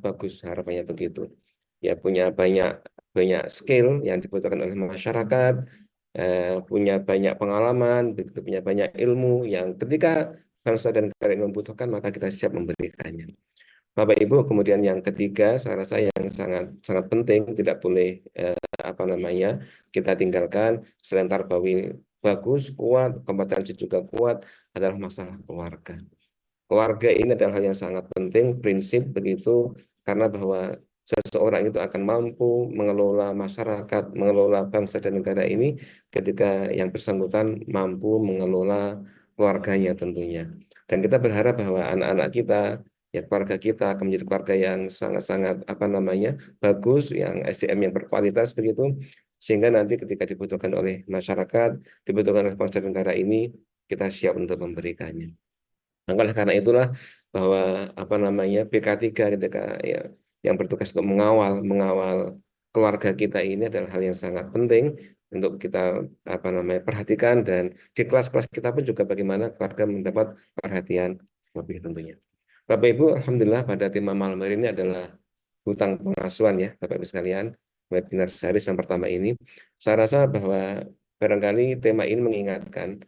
bagus, harapannya begitu. Ya punya banyak banyak skill yang dibutuhkan oleh masyarakat, punya banyak pengalaman, begitu punya banyak ilmu yang ketika bangsa dan negara ini membutuhkan maka kita siap memberikannya. Bapak Ibu, kemudian yang ketiga, saya rasa yang sangat sangat penting tidak boleh apa namanya kita tinggalkan selain Tarbawi bagus, kuat, kompetensi juga kuat adalah masalah keluarga. Keluarga ini adalah hal yang sangat penting, prinsip begitu, karena bahwa seseorang itu akan mampu mengelola masyarakat, mengelola bangsa dan negara ini ketika yang bersangkutan mampu mengelola keluarganya tentunya. Dan kita berharap bahwa anak-anak kita, ya keluarga kita akan menjadi keluarga yang sangat-sangat apa namanya bagus, yang SDM yang berkualitas begitu, sehingga nanti ketika dibutuhkan oleh masyarakat, dibutuhkan oleh bangsa dan negara ini, kita siap untuk memberikannya. Maka oleh karena itulah bahwa apa namanya BK3 ketika ya yang bertugas untuk mengawal mengawal keluarga kita ini adalah hal yang sangat penting untuk kita apa namanya perhatikan, dan di kelas-kelas kita pun juga bagaimana keluarga mendapat perhatian lebih tentunya. Bapak Ibu, Alhamdulillah pada tema malam hari ini adalah hutang pengasuhan ya Bapak Ibu sekalian, webinar series yang pertama ini. Saya rasa bahwa barangkali tema ini mengingatkan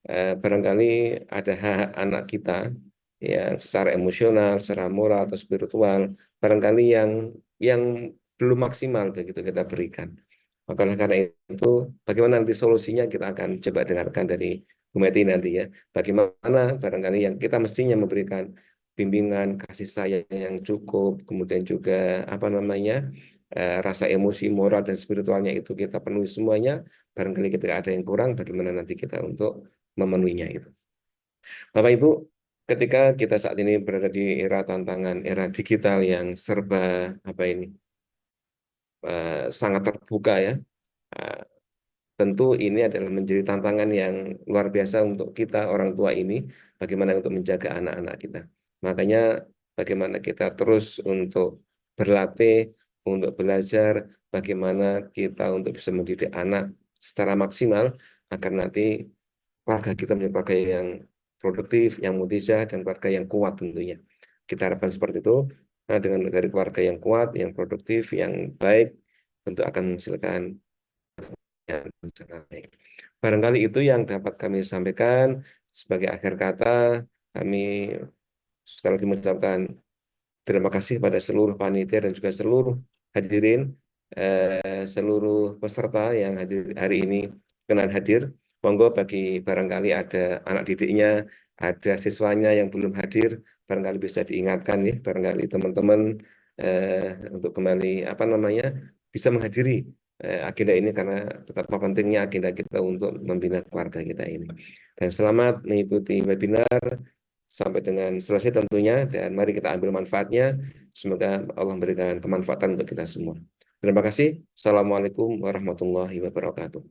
barangkali ada hak anak kita yang secara emosional, secara moral atau spiritual, barangkali yang belum maksimal begitu kita berikan. Maka oleh karena itu, bagaimana nanti solusinya kita akan coba dengarkan dari Bu Meti nanti ya. Bagaimana barangkali yang kita mestinya memberikan bimbingan, kasih sayang yang cukup, kemudian juga apa namanya rasa emosi, moral dan spiritualnya itu kita penuhi semuanya. Barangkali ketika ada yang kurang, bagaimana nanti kita untuk memenuhinya itu. Bapak Ibu, ketika kita saat ini berada di era tantangan, era digital yang serba apa ini sangat terbuka ya, eh, tentu ini adalah menjadi tantangan yang luar biasa untuk kita orang tua ini, bagaimana untuk menjaga anak-anak kita. Makanya bagaimana kita terus untuk berlatih, untuk belajar, bagaimana kita untuk bisa mendidik anak secara maksimal agar nanti keluarga kita menjadi keluarga yang produktif, yang mutijah, dan keluarga yang kuat tentunya. Kita harapkan seperti itu. Nah, dengan dari keluarga yang kuat, yang produktif, yang baik, tentu akan menghasilkan yang sangat baik. Barangkali itu yang dapat kami sampaikan. Sebagai akhir kata, kami sekali lagi mengucapkan terima kasih pada seluruh panitia dan juga seluruh hadirin, seluruh peserta yang hadir hari ini kenan hadir. Monggo bagi barangkali ada anak didiknya, ada siswanya yang belum hadir, barangkali bisa diingatkan nih, barangkali teman-teman untuk kembali apa namanya bisa menghadiri agenda ini karena betapa pentingnya agenda kita untuk membina keluarga kita ini. Dan selamat mengikuti webinar sampai dengan selesai tentunya, dan mari kita ambil manfaatnya. Semoga Allah memberikan kemanfaatan untuk kita semua. Terima kasih. Assalamualaikum warahmatullahi wabarakatuh.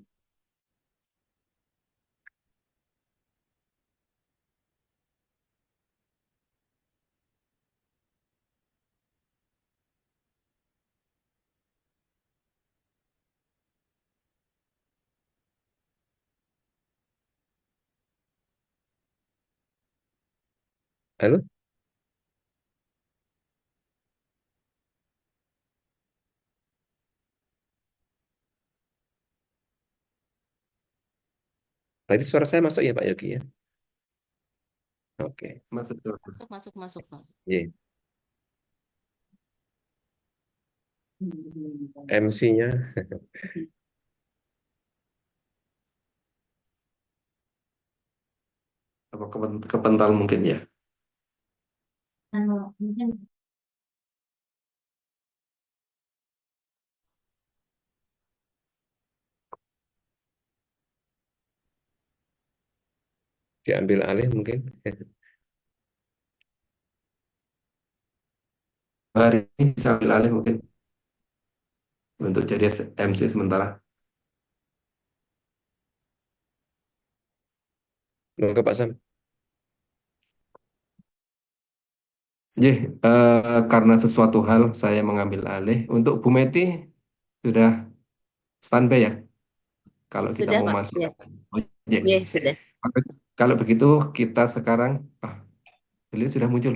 Halo, tadi suara saya masuk ya Pak Yogi ya? Oke. Masuk. Masuk, masuk, masuk, Pak. Iya. MC-nya Apa kepental mungkin ya? Mungkin diambil alih mungkin. Hari ini bisa ambil alih mungkin untuk jadi MC sementara. Monggo Pak Sam. Karena sesuatu hal saya mengambil alih. Untuk Bu Meti sudah standby ya. Kalau kita sudah, mau Pak. masuk. Ya, Oh, iya. ya, sudah. Kalau begitu kita sekarang, beliau sudah muncul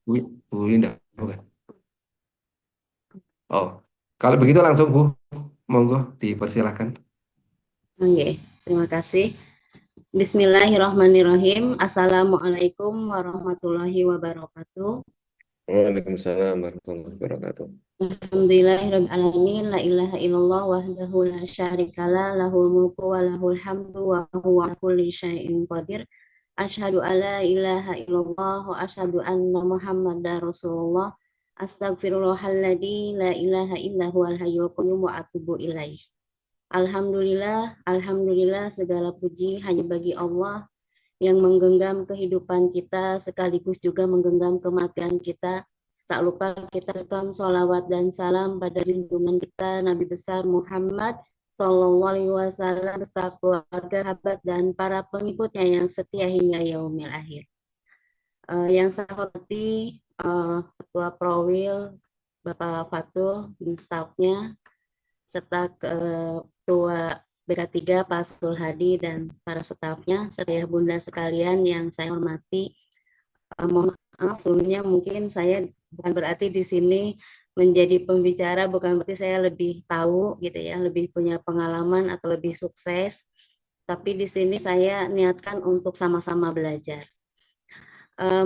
Bu Linda, bukan? Oh, kalau begitu langsung Bu, monggo dipersilakan. Oke, terima kasih. Bismillahirrahmanirrahim. Assalamualaikum warahmatullahi wabarakatuh. Waalaikumsalam warahmatullahi wabarakatuh. Alhamdulillahirrahmanirrahim. La ilaha illallah wahdahu la syarikalah lahul mulku wa lahul hamdu wa huwa ala kulli syai'in qadir. Asyhadu alla ilaha illallah wa asyhadu anna Muhammadar Rasulullah. Astagfirullahalladzi la ilaha illa huwal hayyul qayyum wa atubu ilaih. Alhamdulillah, alhamdulillah segala puji hanya bagi Allah yang menggenggam kehidupan kita sekaligus juga menggenggam kematian kita. Tak lupa kita berikan sholawat dan salam pada junjungan kita Nabi besar Muhammad Sallallahu Alaihi Wasallam beserta keluarga, sahabat dan para pengikutnya yang setia hingga yaumil akhir. Yang saya hormati Ketua Prowil Bapak Fatul dan stafnya serta Ketua BK3 Pak Sul Hadi dan para stafnya serta bunda sekalian yang saya hormati. Mohon maaf sebelumnya mungkin saya bukan berarti di sini menjadi pembicara, bukan berarti saya lebih tahu gitu ya, lebih punya pengalaman atau lebih sukses. Tapi di sini saya niatkan untuk sama-sama belajar.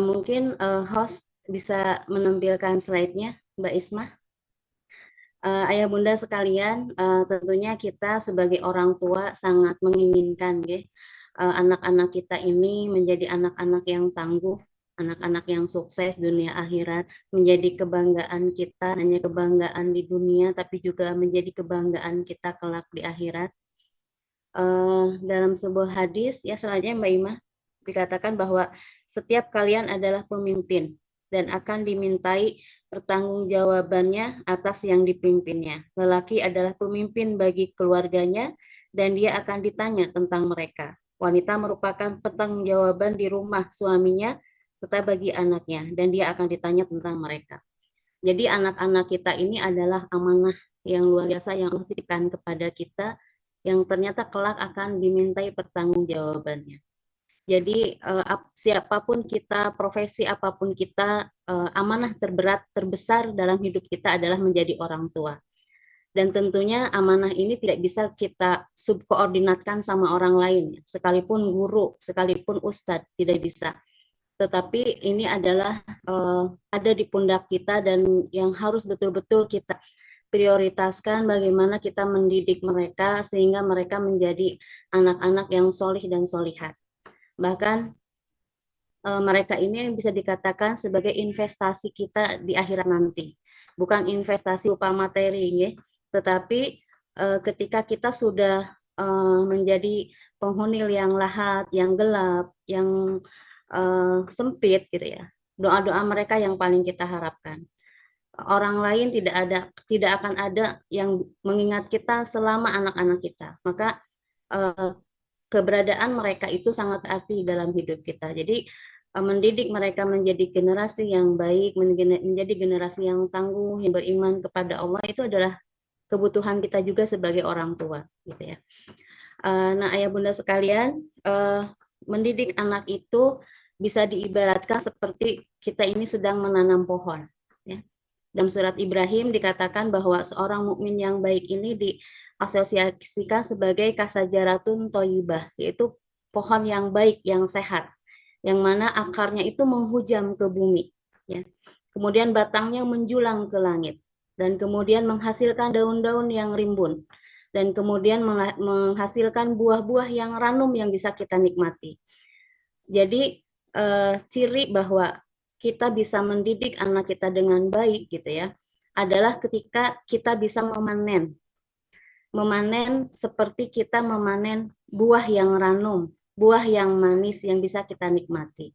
Mungkin host bisa menampilkan slide-nya, Mbak Isma. Ayah bunda sekalian, tentunya kita sebagai orang tua sangat menginginkan anak-anak kita ini menjadi anak-anak yang tangguh, anak-anak yang sukses dunia akhirat, menjadi kebanggaan kita, hanya kebanggaan di dunia, tapi juga menjadi kebanggaan kita kelak di akhirat. Dalam sebuah hadis, ya selanjutnya Mbak Ima, dikatakan bahwa setiap kalian adalah pemimpin dan akan dimintai pertanggungjawabannya atas yang dipimpinnya. Lelaki adalah pemimpin bagi keluarganya dan dia akan ditanya tentang mereka. Wanita merupakan pertanggungjawaban di rumah suaminya serta bagi anaknya dan dia akan ditanya tentang mereka. Jadi anak-anak kita ini adalah amanah yang luar biasa yang Allah titipkan kepada kita yang ternyata kelak akan dimintai pertanggungjawabannya. Jadi siapapun kita, profesi apapun kita, amanah terberat, terbesar dalam hidup kita adalah menjadi orang tua. Dan tentunya amanah ini tidak bisa kita subkoordinatkan sama orang lain, sekalipun guru, sekalipun ustadz, tidak bisa. Tetapi ini adalah ada di pundak kita dan yang harus betul-betul kita prioritaskan bagaimana kita mendidik mereka sehingga mereka menjadi anak-anak yang solih dan solihat. Bahkan mereka ini bisa dikatakan sebagai investasi kita di akhirat nanti. Bukan investasi upah materi, ya. Tetapi ketika kita sudah menjadi penghuni liang lahat, yang gelap, yang sempit gitu ya. Doa-doa mereka yang paling kita harapkan. Orang lain tidak akan ada yang mengingat kita selama anak-anak kita. Maka keberadaan mereka itu sangat arti dalam hidup kita. Jadi mendidik mereka menjadi generasi yang baik, menjadi generasi yang tangguh, yang beriman kepada Allah itu adalah kebutuhan kita juga sebagai orang tua, gitu ya. Nah, ayah bunda sekalian, mendidik anak itu bisa diibaratkan seperti kita ini sedang menanam pohon. Ya. Dalam surat Ibrahim dikatakan bahwa seorang mukmin yang baik ini diasosiasikan sebagai kasajaratun toyibah, yaitu pohon yang baik, yang sehat, yang mana akarnya itu menghujam ke bumi, ya. Kemudian batangnya menjulang ke langit, dan kemudian menghasilkan daun-daun yang rimbun, dan kemudian menghasilkan buah-buah yang ranum yang bisa kita nikmati. Jadi ciri bahwa kita bisa mendidik anak kita dengan baik gitu ya, adalah ketika kita bisa memanen seperti kita memanen buah yang ranum, buah yang manis yang bisa kita nikmati.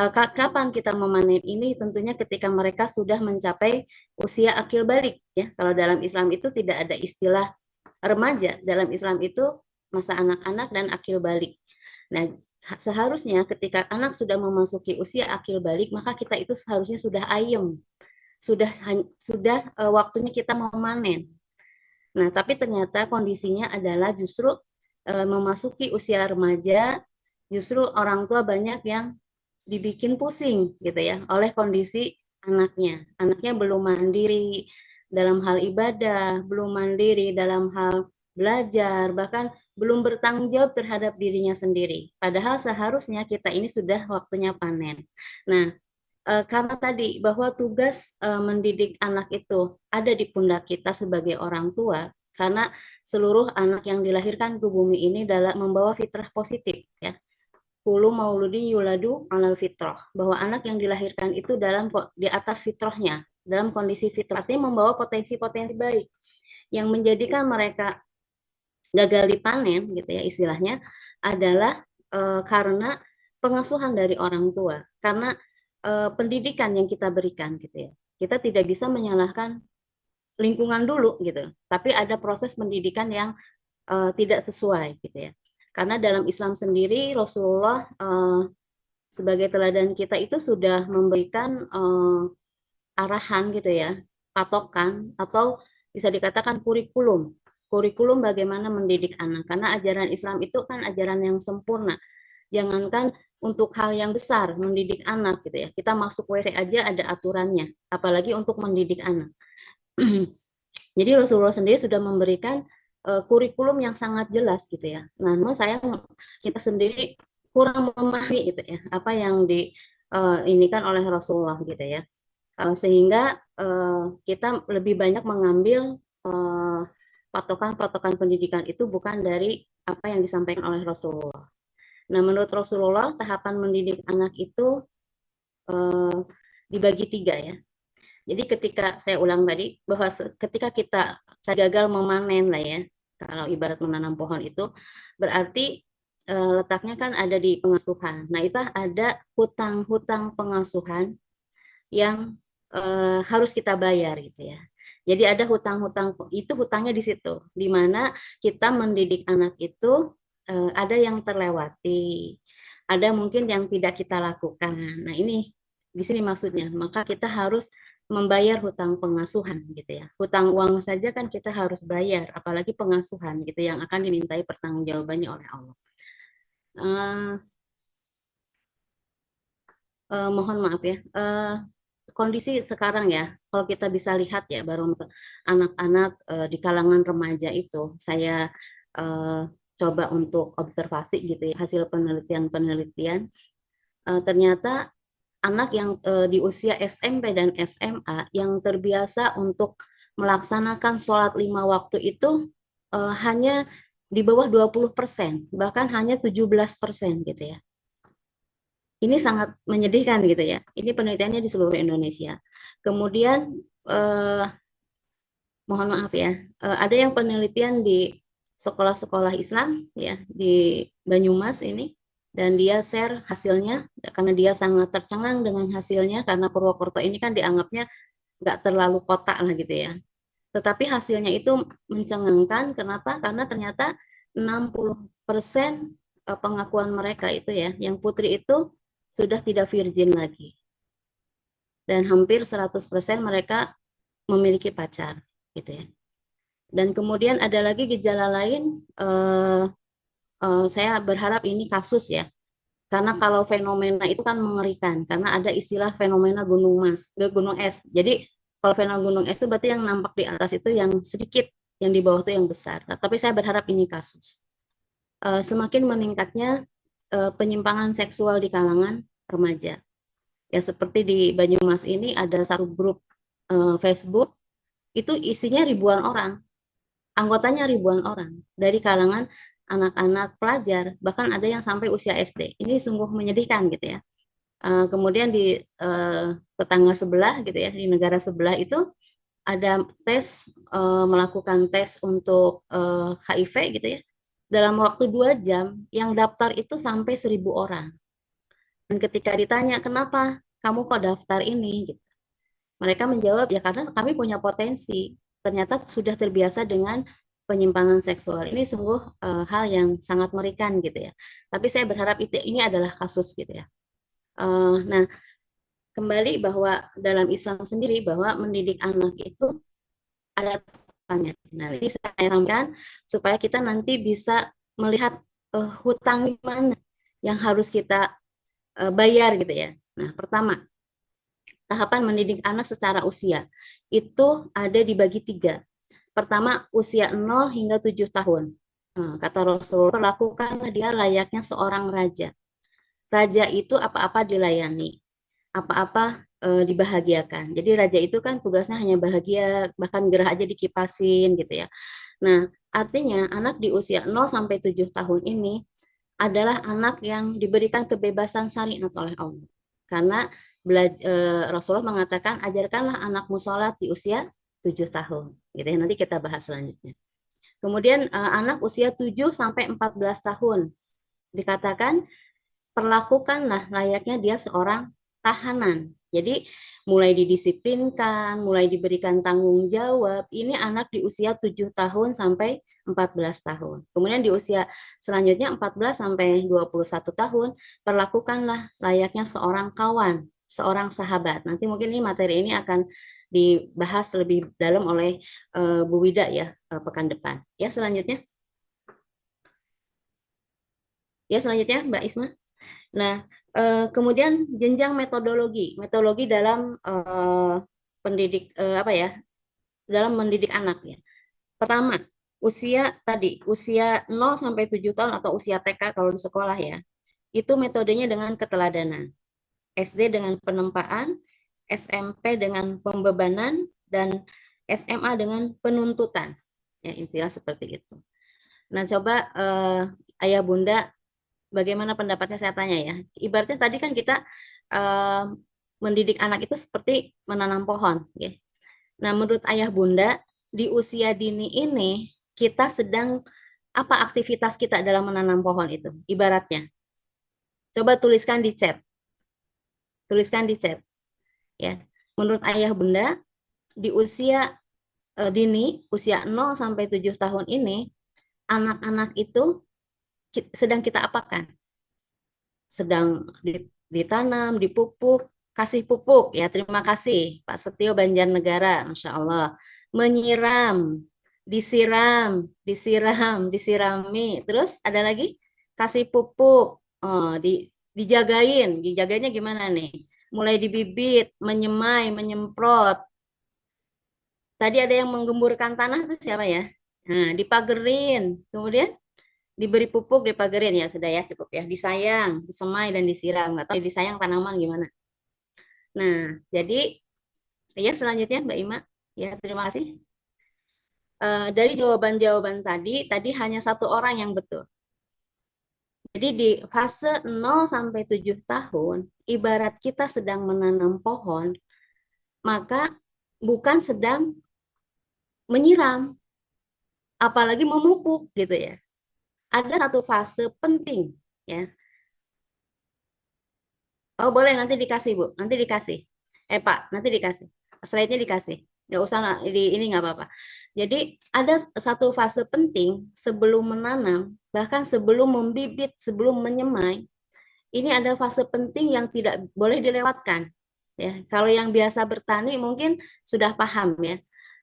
Kapan kita memanen ini? Tentunya ketika mereka sudah mencapai usia akil balik ya. Kalau dalam Islam itu tidak ada istilah remaja, dalam Islam itu masa anak-anak dan akil balik. Nah, seharusnya ketika anak sudah memasuki usia akil balik, maka kita itu seharusnya sudah ayem, sudah waktunya kita memanen. Nah, tapi ternyata kondisinya adalah justru memasuki usia remaja, justru orang tua banyak yang dibikin pusing gitu ya oleh kondisi anaknya. Anaknya belum mandiri, dalam hal ibadah, belum mandiri dalam hal belajar, bahkan belum bertanggung jawab terhadap dirinya sendiri. Padahal seharusnya kita ini sudah waktunya panen. Nah, karena tadi bahwa tugas mendidik anak itu ada di pundak kita sebagai orang tua, karena seluruh anak yang dilahirkan ke bumi ini adalah membawa fitrah positif, ya. Kullu mauludin yuladu alal fitrah, bahwa anak yang dilahirkan itu di atas fitrahnya, dalam kondisi fitrah, artinya membawa potensi-potensi baik yang menjadikan mereka gagal dipanen gitu ya istilahnya adalah karena pengasuhan dari orang tua, karena pendidikan yang kita berikan gitu ya. Kita tidak bisa menyalahkan lingkungan dulu gitu, tapi ada proses pendidikan yang tidak sesuai gitu ya. Karena dalam Islam sendiri Rasulullah sebagai teladan kita itu sudah memberikan arahan gitu ya, patokan atau bisa dikatakan kurikulum bagaimana mendidik anak. Karena ajaran Islam itu kan ajaran yang sempurna. Jangankan untuk hal yang besar mendidik anak gitu ya. Kita masuk WC aja ada aturannya, apalagi untuk mendidik anak. Jadi Rasulullah sendiri sudah memberikan kurikulum yang sangat jelas gitu ya. Namun sayang kita sendiri kurang memahami gitu ya apa yang diinikan oleh Rasulullah gitu ya. Sehingga kita lebih banyak mengambil patokan-patokan pendidikan itu bukan dari apa yang disampaikan oleh Rasulullah. Nah, menurut Rasulullah tahapan mendidik anak itu dibagi 3 ya. Jadi ketika saya ulang tadi bahwa ketika kita gagal memanen lah ya, kalau ibarat menanam pohon itu berarti letaknya kan ada di pengasuhan. Nah, itu ada hutang-hutang pengasuhan yang harus kita bayar gitu ya. Jadi ada hutang-hutang, itu hutangnya di situ, di mana kita mendidik anak itu ada yang terlewati, ada mungkin yang tidak kita lakukan. Nah ini di sini maksudnya, maka kita harus membayar hutang pengasuhan gitu ya. Hutang uang saja kan kita harus bayar, apalagi pengasuhan gitu yang akan dimintai pertanggungjawabannya oleh Allah. Mohon maaf ya. Kondisi sekarang ya, kalau kita bisa lihat ya, baru untuk anak-anak di kalangan remaja itu, saya coba untuk observasi gitu ya, hasil penelitian-penelitian, ternyata anak yang di usia SMP dan SMA yang terbiasa untuk melaksanakan sholat 5 waktu itu hanya di bawah 20%, bahkan hanya 17% gitu ya. Ini sangat menyedihkan gitu ya. Ini penelitiannya di seluruh Indonesia. Kemudian mohon maaf ya, ada yang penelitian di sekolah-sekolah Islam ya di Banyumas ini, dan dia share hasilnya karena dia sangat tercengang dengan hasilnya karena Purwokerto ini kan dianggapnya nggak terlalu kota lah gitu ya. Tetapi hasilnya itu mencengangkan. Kenapa? Karena ternyata 60% pengakuan mereka itu ya, yang putri itu sudah tidak virgin lagi. Dan hampir 100% mereka memiliki pacar gitu ya. Dan kemudian ada lagi gejala lain, saya berharap ini kasus ya. Karena kalau fenomena itu kan mengerikan, karena ada istilah fenomena gunung es. Jadi kalau fenomena gunung es itu berarti yang nampak di atas itu yang sedikit, yang di bawah itu yang besar. Nah, tapi saya berharap ini kasus. Semakin meningkatnya penyimpangan seksual di kalangan remaja. Ya seperti di Banyumas ini ada satu grup Facebook, itu isinya ribuan orang, anggotanya ribuan orang, dari kalangan anak-anak pelajar, bahkan ada yang sampai usia SD. Ini sungguh menyedihkan gitu ya. Kemudian di tetangga sebelah gitu ya, di negara sebelah itu ada melakukan tes untuk HIV gitu ya. Dalam waktu 2 jam, yang daftar itu sampai 1.000 orang. Dan ketika ditanya, kenapa kamu kok daftar ini? Gitu. Mereka menjawab, ya karena kami punya potensi. Ternyata sudah terbiasa dengan penyimpangan seksual. Ini sungguh hal yang sangat mengerikan gitu ya. Tapi saya berharap ini adalah kasus gitu ya. Nah, kembali bahwa dalam Islam sendiri bahwa mendidik anak itu ada tahapannya. Nah, ini saya sampaikan supaya kita nanti bisa melihat hutang mana yang harus kita bayar gitu ya. Nah, pertama, tahapan mendidik anak secara usia itu ada dibagi 3. Pertama, usia 0 hingga 7 tahun. Kata Rasulullah, lakukanlah dia layaknya seorang raja. Raja itu apa-apa dilayani, apa-apa dibahagiakan. Jadi raja itu kan tugasnya hanya bahagia, bahkan gerah aja dikipasin gitu ya. Nah, artinya anak di usia 0 sampai 7 tahun ini adalah anak yang diberikan kebebasan syariat oleh Allah. Karena Rasulullah mengatakan, ajarkanlah anakmu sholat di usia 7 tahun. Gitu ya, nanti kita bahas selanjutnya. Kemudian anak usia 7 sampai 14 tahun dikatakan perlakukanlah layaknya dia seorang tahanan. Jadi mulai didisiplinkan, mulai diberikan tanggung jawab. Ini anak di usia 7 tahun sampai 14 tahun. Kemudian di usia selanjutnya 14 sampai 21 tahun, perlakukanlah layaknya seorang kawan, seorang sahabat. Nanti mungkin ini materi ini akan dibahas lebih dalam oleh Bu Wida ya pekan depan. Ya, selanjutnya. Ya, selanjutnya Mbak Isma. Nah, kemudian jenjang metodologi dalam dalam mendidik anak ya. Pertama, usia 0 sampai 7 tahun atau usia TK kalau di sekolah ya. Itu metodenya dengan keteladanan. SD dengan penempaan, SMP dengan pembebanan, dan SMA dengan penuntutan. Ya, intinya seperti itu. Nah, coba Ayah Bunda, bagaimana pendapatnya saya tanya ya. Ibaratnya tadi kan kita mendidik anak itu seperti menanam pohon. Ya. Nah, menurut Ayah Bunda, di usia dini ini kita sedang apa aktivitas kita dalam menanam pohon itu? Ibaratnya. Coba tuliskan di chat. Tuliskan di chat. Ya. Menurut Ayah Bunda, di usia dini, usia 0 sampai 7 tahun ini, anak-anak itu sedang kita apakan? Sedang ditanam, dipupuk, kasih pupuk ya, terima kasih Pak Setio Banjarnegara, Masya Allah. Menyiram, disirami, terus ada lagi kasih pupuk, dijagainya gimana nih? Mulai dibibit, menyemai, menyemprot. Tadi ada yang menggemburkan tanah itu siapa ya? Nah, dipagerin, kemudian diberi pupuk, dipagerin ya sudah ya cukup ya. Disayang, disemai dan disiram. Nggak tahu disayang tanaman gimana. Nah, jadi ya selanjutnya Mbak Ima. Ya, terima kasih. Dari jawaban-jawaban tadi hanya 1 orang yang betul. Jadi di fase 0 sampai 7 tahun, ibarat kita sedang menanam pohon, maka bukan sedang menyiram, apalagi memupuk gitu ya. Ada 1 fase penting ya. Oh boleh nanti dikasih Bu, nanti dikasih. Pak, nanti dikasih. Slide-nya dikasih. Nggak usah ini nggak apa-apa. Jadi ada 1 fase penting sebelum menanam, bahkan sebelum membibit, sebelum menyemai. Ini ada fase penting yang tidak boleh dilewatkan. Ya, kalau yang biasa bertani mungkin sudah paham ya.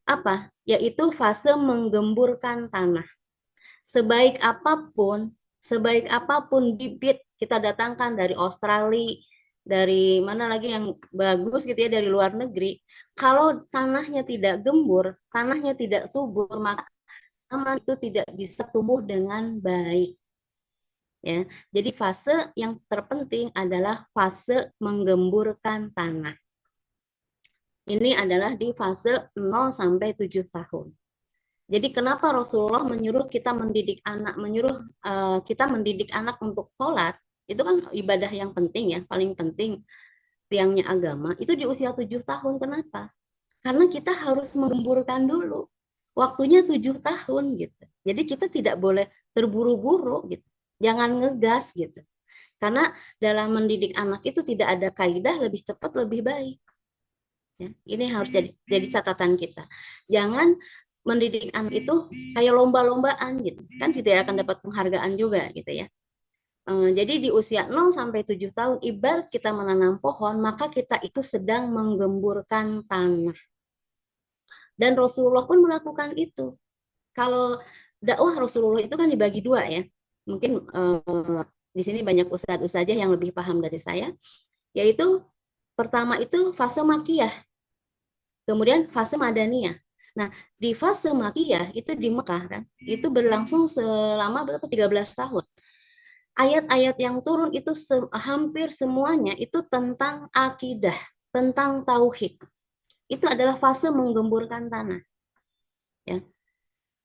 Apa? Yaitu fase menggemburkan tanah. Sebaik apapun bibit kita datangkan dari Australia, dari mana lagi yang bagus gitu ya, dari luar negeri, kalau tanahnya tidak gembur, tanahnya tidak subur, maka tanaman itu tidak bisa tumbuh dengan baik. Ya, jadi fase yang terpenting adalah fase menggemburkan tanah. Ini adalah di fase 0 sampai 7 tahun. Jadi kenapa Rasulullah menyuruh kita mendidik anak, kita mendidik anak untuk sholat, itu kan ibadah yang penting ya, paling penting tiangnya agama, itu di usia 7 tahun. Kenapa? Karena kita harus menggemburkan dulu. Waktunya 7 tahun gitu. Jadi kita tidak boleh terburu-buru gitu. Jangan ngegas gitu. Karena dalam mendidik anak itu tidak ada kaidah lebih cepat lebih baik. Ya, ini harus jadi catatan kita. Jangan mendidik anak itu kayak lomba-lombaan gitu. Kan tidak akan dapat penghargaan juga gitu ya. Jadi di usia 0 sampai 7 tahun ibarat kita menanam pohon, maka kita itu sedang menggemburkan tanah. Dan Rasulullah pun melakukan itu. Kalau dakwah Rasulullah itu kan dibagi 2 ya. Mungkin di sini banyak ustadz saja yang lebih paham dari saya, yaitu Pertama itu fase Makkiyah, kemudian fase Madaniyah. Nah, di fase Makkiyah itu di Mekah kan, itu berlangsung selama berapa? 13 tahun. Ayat-ayat yang turun itu hampir semuanya itu tentang akidah, tentang tauhid. Itu adalah fase menggemburkan tanah. Ya.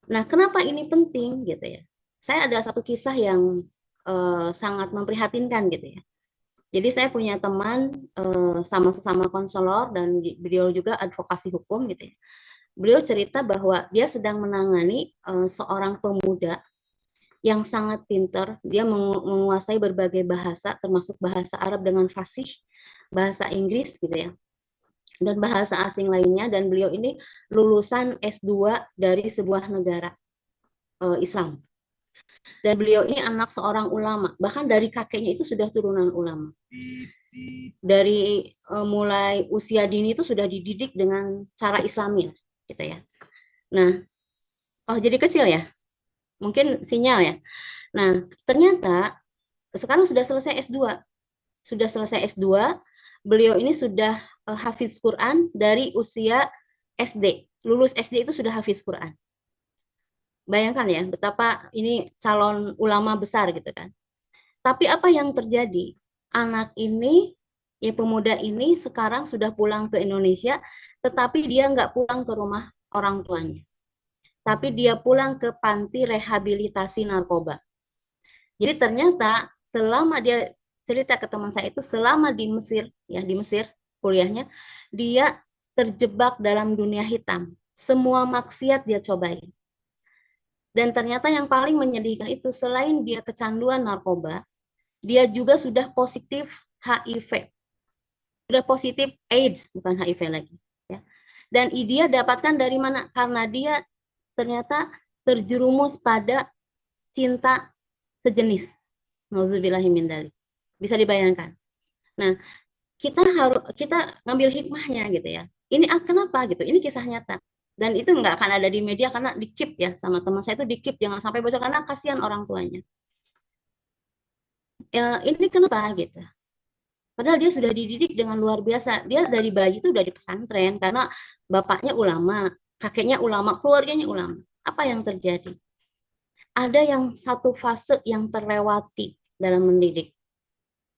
Nah, kenapa ini penting gitu ya? Saya ada satu kisah yang sangat memprihatinkan gitu ya. Jadi saya punya teman sama-sama konselor dan beliau juga advokasi hukum gitu ya. Beliau cerita bahwa dia sedang menangani seorang pemuda yang sangat pintar. Dia menguasai berbagai bahasa, termasuk bahasa Arab dengan fasih, bahasa Inggris gitu ya, dan bahasa asing lainnya. Dan beliau ini lulusan S2 dari sebuah negara Islam. Dan beliau ini anak seorang ulama, bahkan dari kakeknya itu sudah turunan ulama. Dari mulai usia dini itu sudah dididik dengan cara Islami, gitu ya. Nah, jadi kecil ya, mungkin sinyal ya. Nah, ternyata sekarang sudah selesai S2. Sudah selesai S2, beliau ini sudah hafiz Quran dari usia SD. Lulus SD itu sudah hafiz Quran. Bayangkan ya, betapa ini calon ulama besar gitu kan. Tapi apa yang terjadi? Anak ini, ya pemuda ini sekarang sudah pulang ke Indonesia, tetapi dia nggak pulang ke rumah orang tuanya. Tapi dia pulang ke panti rehabilitasi narkoba. Jadi ternyata selama dia cerita ke teman saya itu, selama di Mesir, ya di Mesir kuliahnya, dia terjebak dalam dunia hitam. Semua maksiat dia cobain. Dan ternyata yang paling menyedihkan itu, selain dia kecanduan narkoba, dia juga sudah positif HIV. Sudah positif AIDS, bukan HIV lagi. Ya. Dan dia dapatkan dari mana? Karena dia ternyata terjerumus pada cinta sejenis. Nauzubillahimindzalik. Bisa dibayangkan. Nah, kita ngambil hikmahnya gitu ya. Ini kenapa gitu? Ini kisah nyata. Dan itu nggak akan ada di media karena di-keep ya, sama teman saya itu di-keep, jangan sampai bocor karena kasihan orang tuanya. Ya, ini kenapa gitu? Padahal dia sudah dididik dengan luar biasa. Dia dari bayi itu udah di pesantren karena bapaknya ulama, kakeknya ulama, keluarganya ulama. Apa yang terjadi? Ada yang satu fase yang terlewati dalam mendidik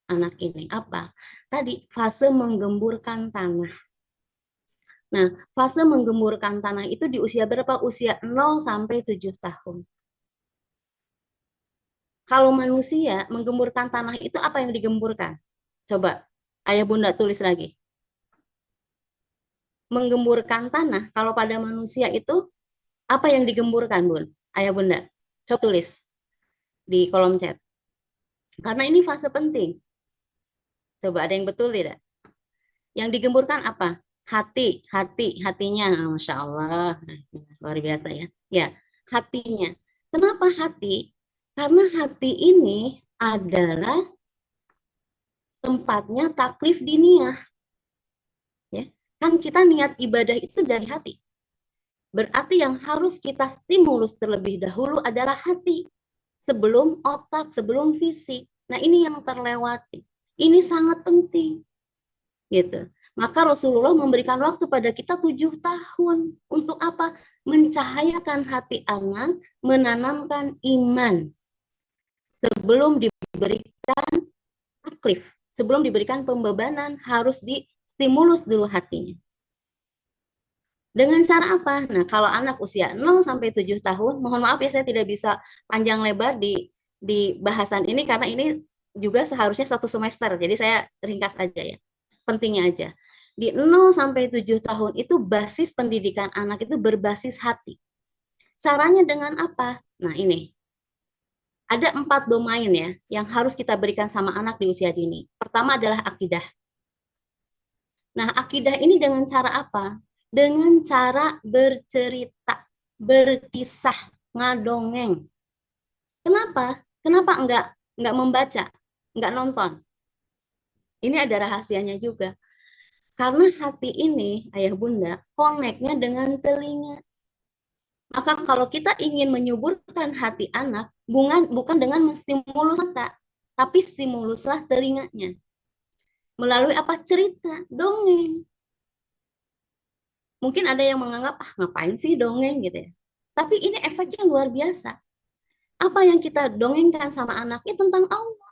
anak ini. Apa? Tadi fase menggemburkan tanah. Nah, fase menggemburkan tanah itu di usia berapa? Usia 0 sampai 7 tahun. Kalau manusia menggemburkan tanah itu apa yang digemburkan? Coba, ayah bunda tulis lagi. Menggemburkan tanah, kalau pada manusia itu apa yang digemburkan, Bun? Ayah bunda, coba tulis di kolom chat. Karena ini fase penting. Coba ada yang betul tidak? Yang digemburkan apa? Hatinya, Masya Allah, luar biasa ya. Ya, hatinya. Kenapa hati? Karena hati ini adalah tempatnya taklif diniyah. Ya, kan kita niat ibadah itu dari hati. Berarti yang harus kita stimulus terlebih dahulu adalah hati. Sebelum otak, sebelum fisik. Nah, ini yang terlewati. Ini sangat penting. Gitu. Maka Rasulullah memberikan waktu pada kita 7 tahun. Untuk apa? Mencahayakan hati anak, menanamkan iman. Sebelum diberikan taklif, sebelum diberikan pembebanan, harus distimulus dulu hatinya. Dengan cara apa? Nah, kalau anak usia 0 sampai 7 tahun, mohon maaf ya saya tidak bisa panjang lebar di bahasan ini karena ini juga seharusnya 1 semester. Jadi saya ringkas aja ya. Pentingnya aja. Di 0 sampai 7 tahun itu basis pendidikan anak itu berbasis hati. Caranya dengan apa? Nah, ini. Ada 4 domain ya yang harus kita berikan sama anak di usia dini. Pertama adalah akidah. Nah, akidah ini dengan cara apa? Dengan cara bercerita, berkisah, ngadongeng. Kenapa? Kenapa enggak membaca, enggak nonton? Ini ada rahasianya juga. Karena hati ini, ayah bunda, koneknya dengan telinga. Maka kalau kita ingin menyuburkan hati anak, bukan dengan menstimulus mata, tapi stimuluslah telinganya. Melalui apa? Cerita, dongeng. Mungkin ada yang menganggap, ngapain sih dongeng gitu ya. Tapi ini efeknya luar biasa. Apa yang kita dongengkan sama anaknya tentang Allah.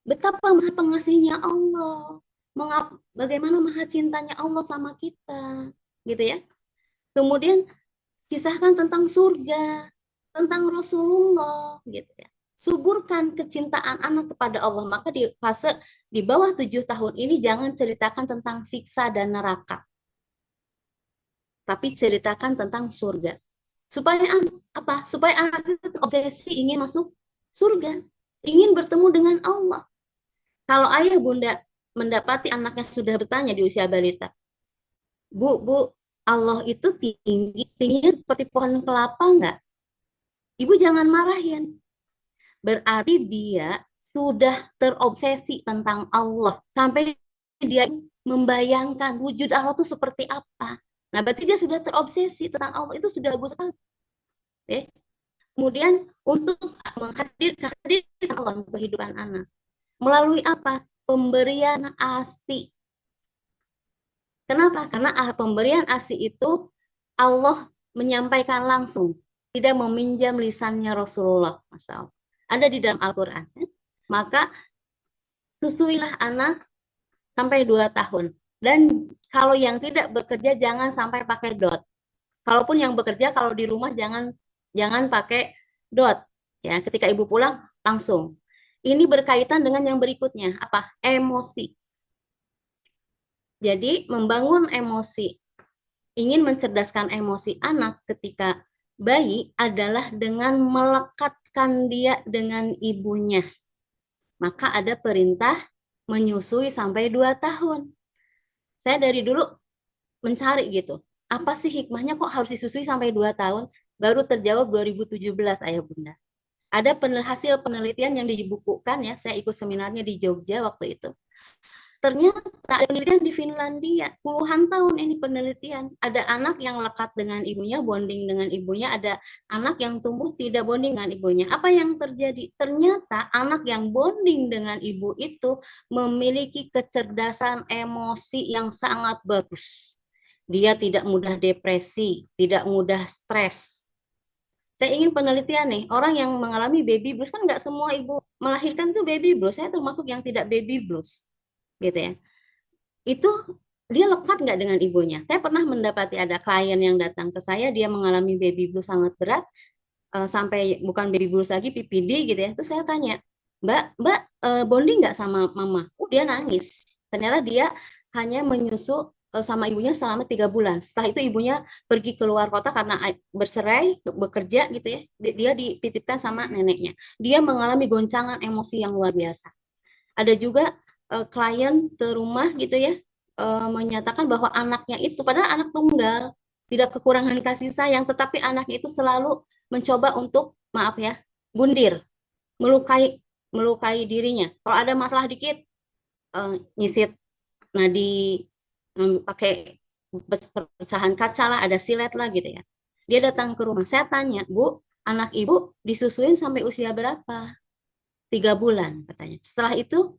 Betapa maha pengasihnya Allah. Bagaimana maha cintanya Allah sama kita. Gitu ya. Kemudian kisahkan tentang surga, tentang Rasulullah. Gitu ya. Suburkan kecintaan anak kepada Allah. Maka di fase di bawah 7 tahun ini jangan ceritakan tentang siksa dan neraka. Tapi ceritakan tentang surga. Supaya apa? Supaya anak itu terobsesi ingin masuk surga, ingin bertemu dengan Allah. Kalau ayah bunda mendapati anaknya sudah bertanya di usia balita, Bu, Allah itu tinggi, tingginya seperti pohon kelapa enggak? Ibu jangan marahin. Berarti dia sudah terobsesi tentang Allah sampai dia membayangkan wujud Allah itu seperti apa. Nah, berarti dia sudah terobsesi tentang Allah, itu sudah bagus sekali. Okay. Kemudian untuk menghadirkan Allah untuk kehidupan anak. Melalui apa? Pemberian ASI. Kenapa? Karena pemberian ASI itu Allah menyampaikan langsung, tidak meminjam lisannya Rasulullah. Masya Allah. Ada di dalam Al-Quran. Maka susuilah anak sampai 2 tahun. Dan kalau yang tidak bekerja jangan sampai pakai dot. Kalaupun yang bekerja, kalau di rumah jangan pakai dot. Ya, ketika ibu pulang langsung. Ini berkaitan dengan yang berikutnya, apa? Emosi. Jadi membangun emosi, ingin mencerdaskan emosi anak ketika bayi adalah dengan melekatkan dia dengan ibunya. Maka ada perintah menyusui sampai 2 tahun. Saya dari dulu mencari gitu. Apa sih hikmahnya kok harus disusui sampai 2 tahun? Baru terjawab 2017, ayah bunda. Ada hasil penelitian yang dibukukan ya, saya ikut seminarnya di Jogja waktu itu. Ternyata ada penelitian di Finlandia, puluhan tahun ini penelitian. Ada anak yang lekat dengan ibunya, bonding dengan ibunya, ada anak yang tumbuh tidak bonding dengan ibunya. Apa yang terjadi? Ternyata anak yang bonding dengan ibu itu memiliki kecerdasan emosi yang sangat bagus. Dia tidak mudah depresi, tidak mudah stres. Saya ingin penelitian nih, orang yang mengalami baby blues, kan nggak semua ibu melahirkan tuh baby blues, saya termasuk yang tidak baby blues, gitu ya. Itu dia lekat nggak dengan ibunya? Saya pernah mendapati ada klien yang datang ke saya, dia mengalami baby blues sangat berat, sampai bukan baby blues lagi, PPD gitu ya. Terus saya tanya, Mbak, bonding nggak sama mama? Dia nangis. Ternyata dia hanya menyusu sama ibunya selama 3 bulan. Setelah itu ibunya pergi keluar kota karena bercerai, bekerja gitu ya. Dia dititipkan sama neneknya. Dia mengalami goncangan emosi yang luar biasa. Ada juga klien ke rumah gitu ya, menyatakan bahwa anaknya itu, padahal anak tunggal, tidak kekurangan kasih sayang, tetapi anaknya itu selalu mencoba untuk, maaf ya, bundir, melukai dirinya. Kalau ada masalah dikit, nyisit nadi, pakai pecahan kaca lah, ada silet lah gitu ya. Dia datang ke rumah, saya tanya, Bu, anak ibu disusuin sampai usia berapa? 3 bulan katanya. Setelah itu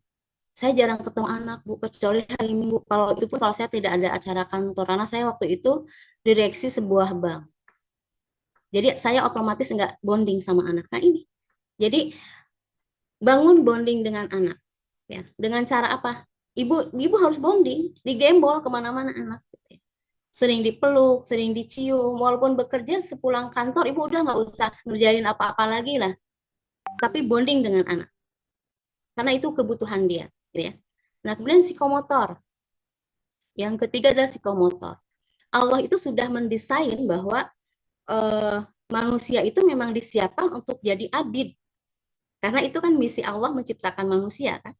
saya jarang ketemu anak, Bu, kecuali hari Minggu. Kalau itu pun kalau saya tidak ada acara kantor, karena saya waktu itu direksi sebuah bank. Jadi saya otomatis nggak bonding sama anak. Nah ini, jadi bangun bonding dengan anak. Ya, dengan cara apa? Ibu harus bonding, digembol kemana-mana anak. Sering dipeluk, sering dicium. Walaupun bekerja sepulang kantor, ibu udah nggak usah ngerjain apa-apa lagi lah. Tapi bonding dengan anak. Karena itu kebutuhan dia. Ya. Nah, kemudian psikomotor. Yang ketiga adalah psikomotor. Allah itu sudah mendesain bahwa manusia itu memang disiapkan untuk jadi abid. Karena itu kan misi Allah menciptakan manusia kan.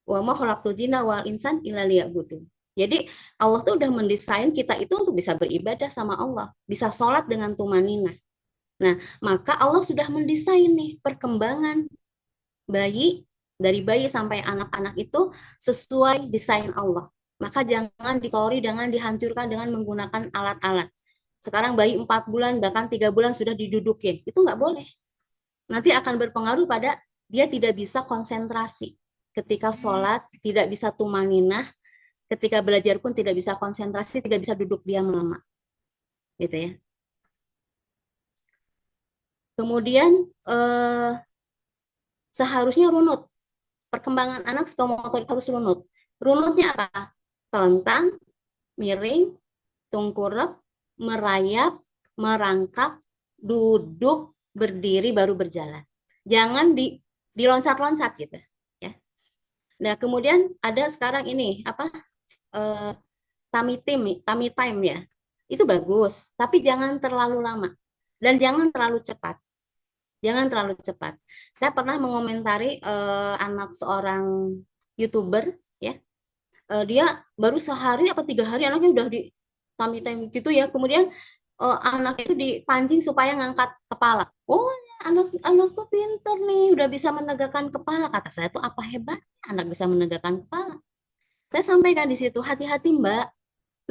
Wa ma khalaqtul jinna wal insan illa liya'budun. Jadi Allah tuh udah mendesain kita itu untuk bisa beribadah sama Allah, bisa sholat dengan tumanina. Nah, maka Allah sudah mendesain nih perkembangan bayi, dari bayi sampai anak-anak itu sesuai desain Allah. Maka jangan dikolori, jangan dihancurkan dengan menggunakan alat-alat. Sekarang bayi 4 bulan, bahkan 3 bulan sudah didudukin. Itu nggak boleh. Nanti akan berpengaruh pada dia tidak bisa konsentrasi. ketika sholat tidak bisa tumaninah, ketika belajar pun tidak bisa konsentrasi, tidak bisa duduk diam lama, gitu ya. Kemudian seharusnya runut. Perkembangan anak psikomotorik harus runut. Runutnya apa? Telentang, miring, tengkurap, merayap, merangkak, duduk, berdiri, baru berjalan. Jangan diloncat-loncat gitu. Ya. Nah, kemudian ada sekarang ini apa? Tummy time ya. Itu bagus, tapi jangan terlalu lama dan jangan terlalu cepat. Jangan terlalu cepat. Saya pernah mengomentari anak seorang YouTuber, ya. Dia baru sehari apa 3 hari anaknya udah di tummy time gitu ya. Kemudian anak itu dipancing supaya ngangkat kepala. Oh, ya, anakku pinter nih, udah bisa menegakkan kepala. Kata saya tuh apa hebat anak bisa menegakkan kepala. Saya sampaikan di situ, hati-hati Mbak,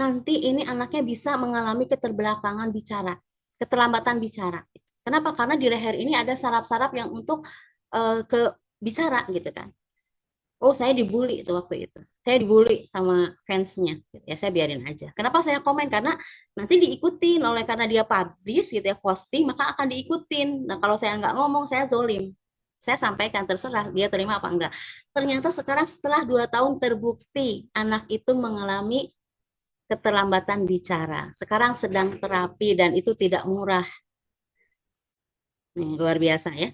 nanti ini anaknya bisa mengalami keterbelakangan bicara, keterlambatan bicara. Kenapa? Karena di leher ini ada saraf-saraf yang untuk ke bicara gitu kan. Oh, saya dibully itu waktu itu. Saya dibully sama fansnya. Ya saya biarin aja. Kenapa saya komen? Karena nanti diikutin oleh karena dia publish gitu ya, posting, maka akan diikutin. Nah, kalau saya nggak ngomong, saya zolim. Saya sampaikan, terserah dia terima apa enggak. Ternyata sekarang setelah 2 tahun terbukti anak itu mengalami keterlambatan bicara. Sekarang sedang terapi dan itu tidak murah. Nih, luar biasa ya.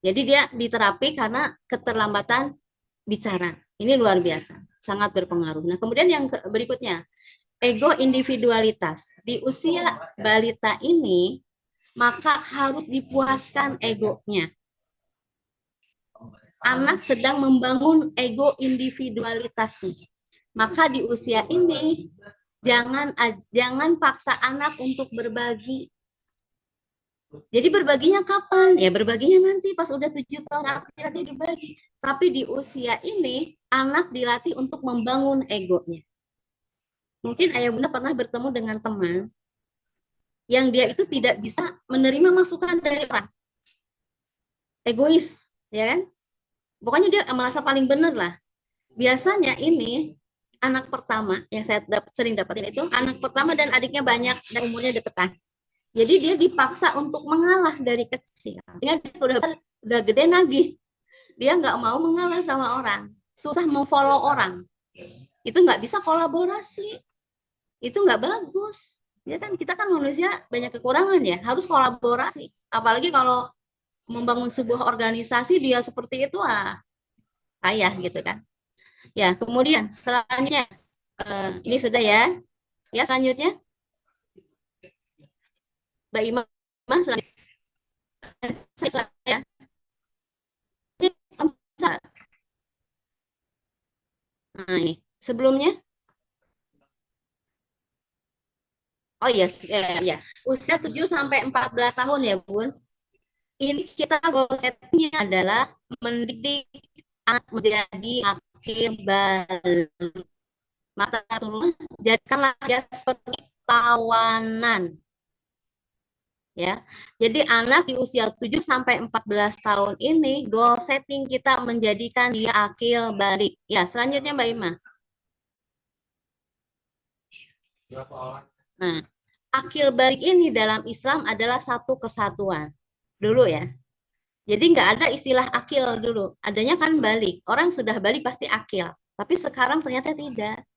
Jadi dia diterapi karena keterlambatan bicara. Ini luar biasa, sangat berpengaruh. Nah, kemudian yang berikutnya, ego individualitas. Di usia balita ini, maka harus dipuaskan egonya. Anak sedang membangun ego individualitasnya. Maka di usia ini, jangan paksa anak untuk berbagi. Jadi berbaginya kapan? Ya berbaginya nanti pas udah 7 tahun akhirnya dia dibagi. Tapi di usia ini anak dilatih untuk membangun egonya. Mungkin ayah bunda pernah bertemu dengan teman yang dia itu tidak bisa menerima masukan dari orang. Egois, ya kan? Pokoknya dia merasa paling benar lah. Biasanya ini anak pertama yang saya sering dapatin itu anak pertama dan adiknya banyak dan umurnya deketan. Jadi dia dipaksa untuk mengalah dari kecil. Dengan udah gede nagih. Dia nggak mau mengalah sama orang. Susah memfollow orang. Itu nggak bisa kolaborasi. Itu nggak bagus. Ya kan kita kan manusia banyak kekurangan ya. Harus kolaborasi. Apalagi kalau membangun sebuah organisasi dia seperti itu payah gitu kan. Ya kemudian selanjutnya ini sudah ya. Ya selanjutnya. Mbak Ima, saya nah ini sebelumnya, oh iya, ya, usia 7 sampai 14 tahun ya Bun. Ini kita konsepnya adalah mendidik anak menjadi akil balik. Maka jadikanlah dia seperti tawanan. Ya. Jadi anak di usia 7 sampai 14 tahun ini goal setting kita menjadikan dia akil balik. Ya, selanjutnya Mbak Ima. Nah, akil balik ini dalam Islam adalah satu kesatuan. Dulu ya. Jadi nggak ada istilah akil dulu. Adanya kan balik. Orang sudah balik pasti akil. Tapi sekarang ternyata tidak.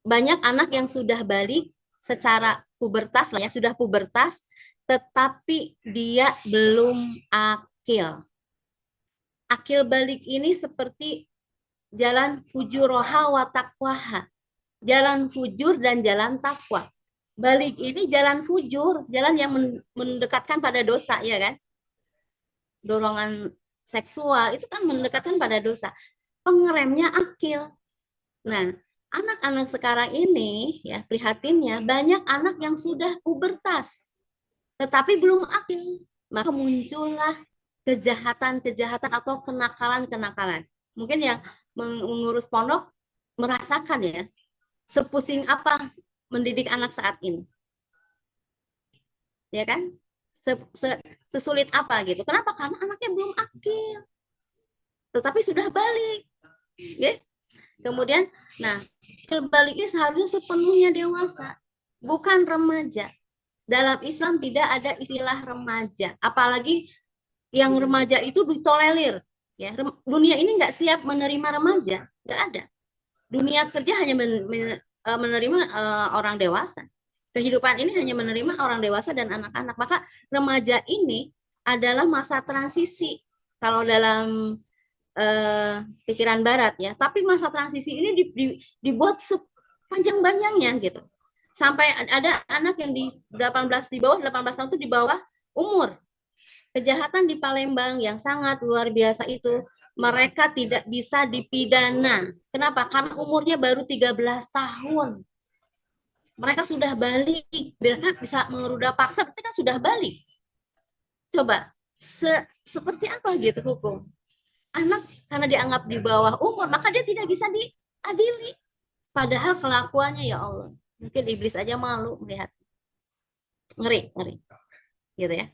Banyak anak yang sudah balik secara pubertas lah ya, sudah pubertas, tetapi dia belum akil. Akil balik ini seperti jalan fujuroha wa taqwaha. Jalan fujur dan jalan takwa. Balik ini jalan fujur, jalan yang mendekatkan pada dosa, ya kan? Dorongan seksual itu kan mendekatkan pada dosa. Pengeremnya akil. Nah, anak-anak sekarang ini, ya prihatinnya, banyak anak yang sudah pubertas, tetapi belum akil. Maka muncullah kejahatan-kejahatan atau kenakalan-kenakalan. Mungkin yang mengurus pondok merasakan ya, sepusing apa mendidik anak saat ini. Ya kan? Sesulit apa gitu. Kenapa? Karena anaknya belum akil. tetapi sudah balik. Ya. Kemudian, nah, akil balik ini seharusnya sepenuhnya dewasa, bukan remaja. Dalam Islam tidak ada istilah remaja, apalagi yang remaja itu ditolerir. Ya, dunia ini nggak siap menerima remaja, nggak ada. Dunia kerja hanya menerima orang dewasa. Kehidupan ini hanya menerima orang dewasa dan anak-anak. Maka remaja ini adalah masa transisi kalau dalam pikiran Barat ya. Tapi masa transisi ini dibuat sepanjang-panjangnya gitu. Sampai ada anak yang di 18 di bawah 18 tahun itu di bawah umur. Kejahatan di Palembang yang sangat luar biasa itu mereka tidak bisa dipidana. Kenapa? Karena umurnya baru 13 tahun. Mereka sudah balik. Mereka bisa mengeruda paksa, berarti kan sudah balik. Coba, seperti apa gitu hukum? Anak karena dianggap di bawah umur, maka dia tidak bisa diadili. Padahal kelakuannya ya Allah. Mungkin iblis aja malu melihat. Ngeri. Gitu ya.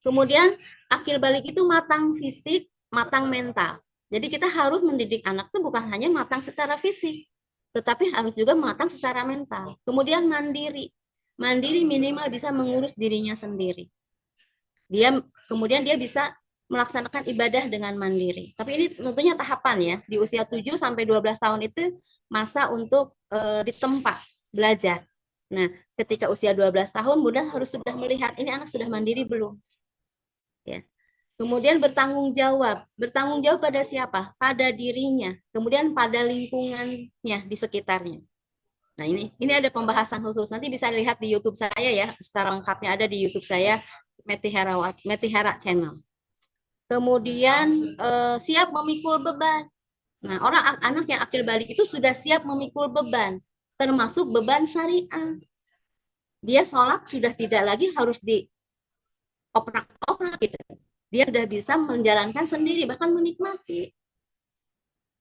Kemudian akil balik itu matang fisik, matang mental. Jadi kita harus mendidik anak itu bukan hanya matang secara fisik, tetapi harus juga matang secara mental. Kemudian mandiri. Mandiri minimal bisa mengurus dirinya sendiri. Kemudian dia bisa melaksanakan ibadah dengan mandiri. Tapi ini tentunya tahapan ya. Di usia 7 sampai 12 tahun itu masa untuk ditempa belajar. Nah, ketika usia 12 tahun Bunda harus sudah melihat ini anak sudah mandiri belum. Ya. Kemudian bertanggung jawab pada siapa? Pada dirinya, kemudian pada lingkungannya di sekitarnya. Nah ini ada pembahasan khusus. Nanti bisa lihat di YouTube saya ya, secara lengkapnya ada di YouTube saya Metihara Channel. Kemudian siap memikul beban. Nah anak yang akil balik itu sudah siap memikul beban, termasuk beban syariah. Dia sholat sudah tidak lagi harus dioprak-oprak gitu. Dia sudah bisa menjalankan sendiri, bahkan menikmati.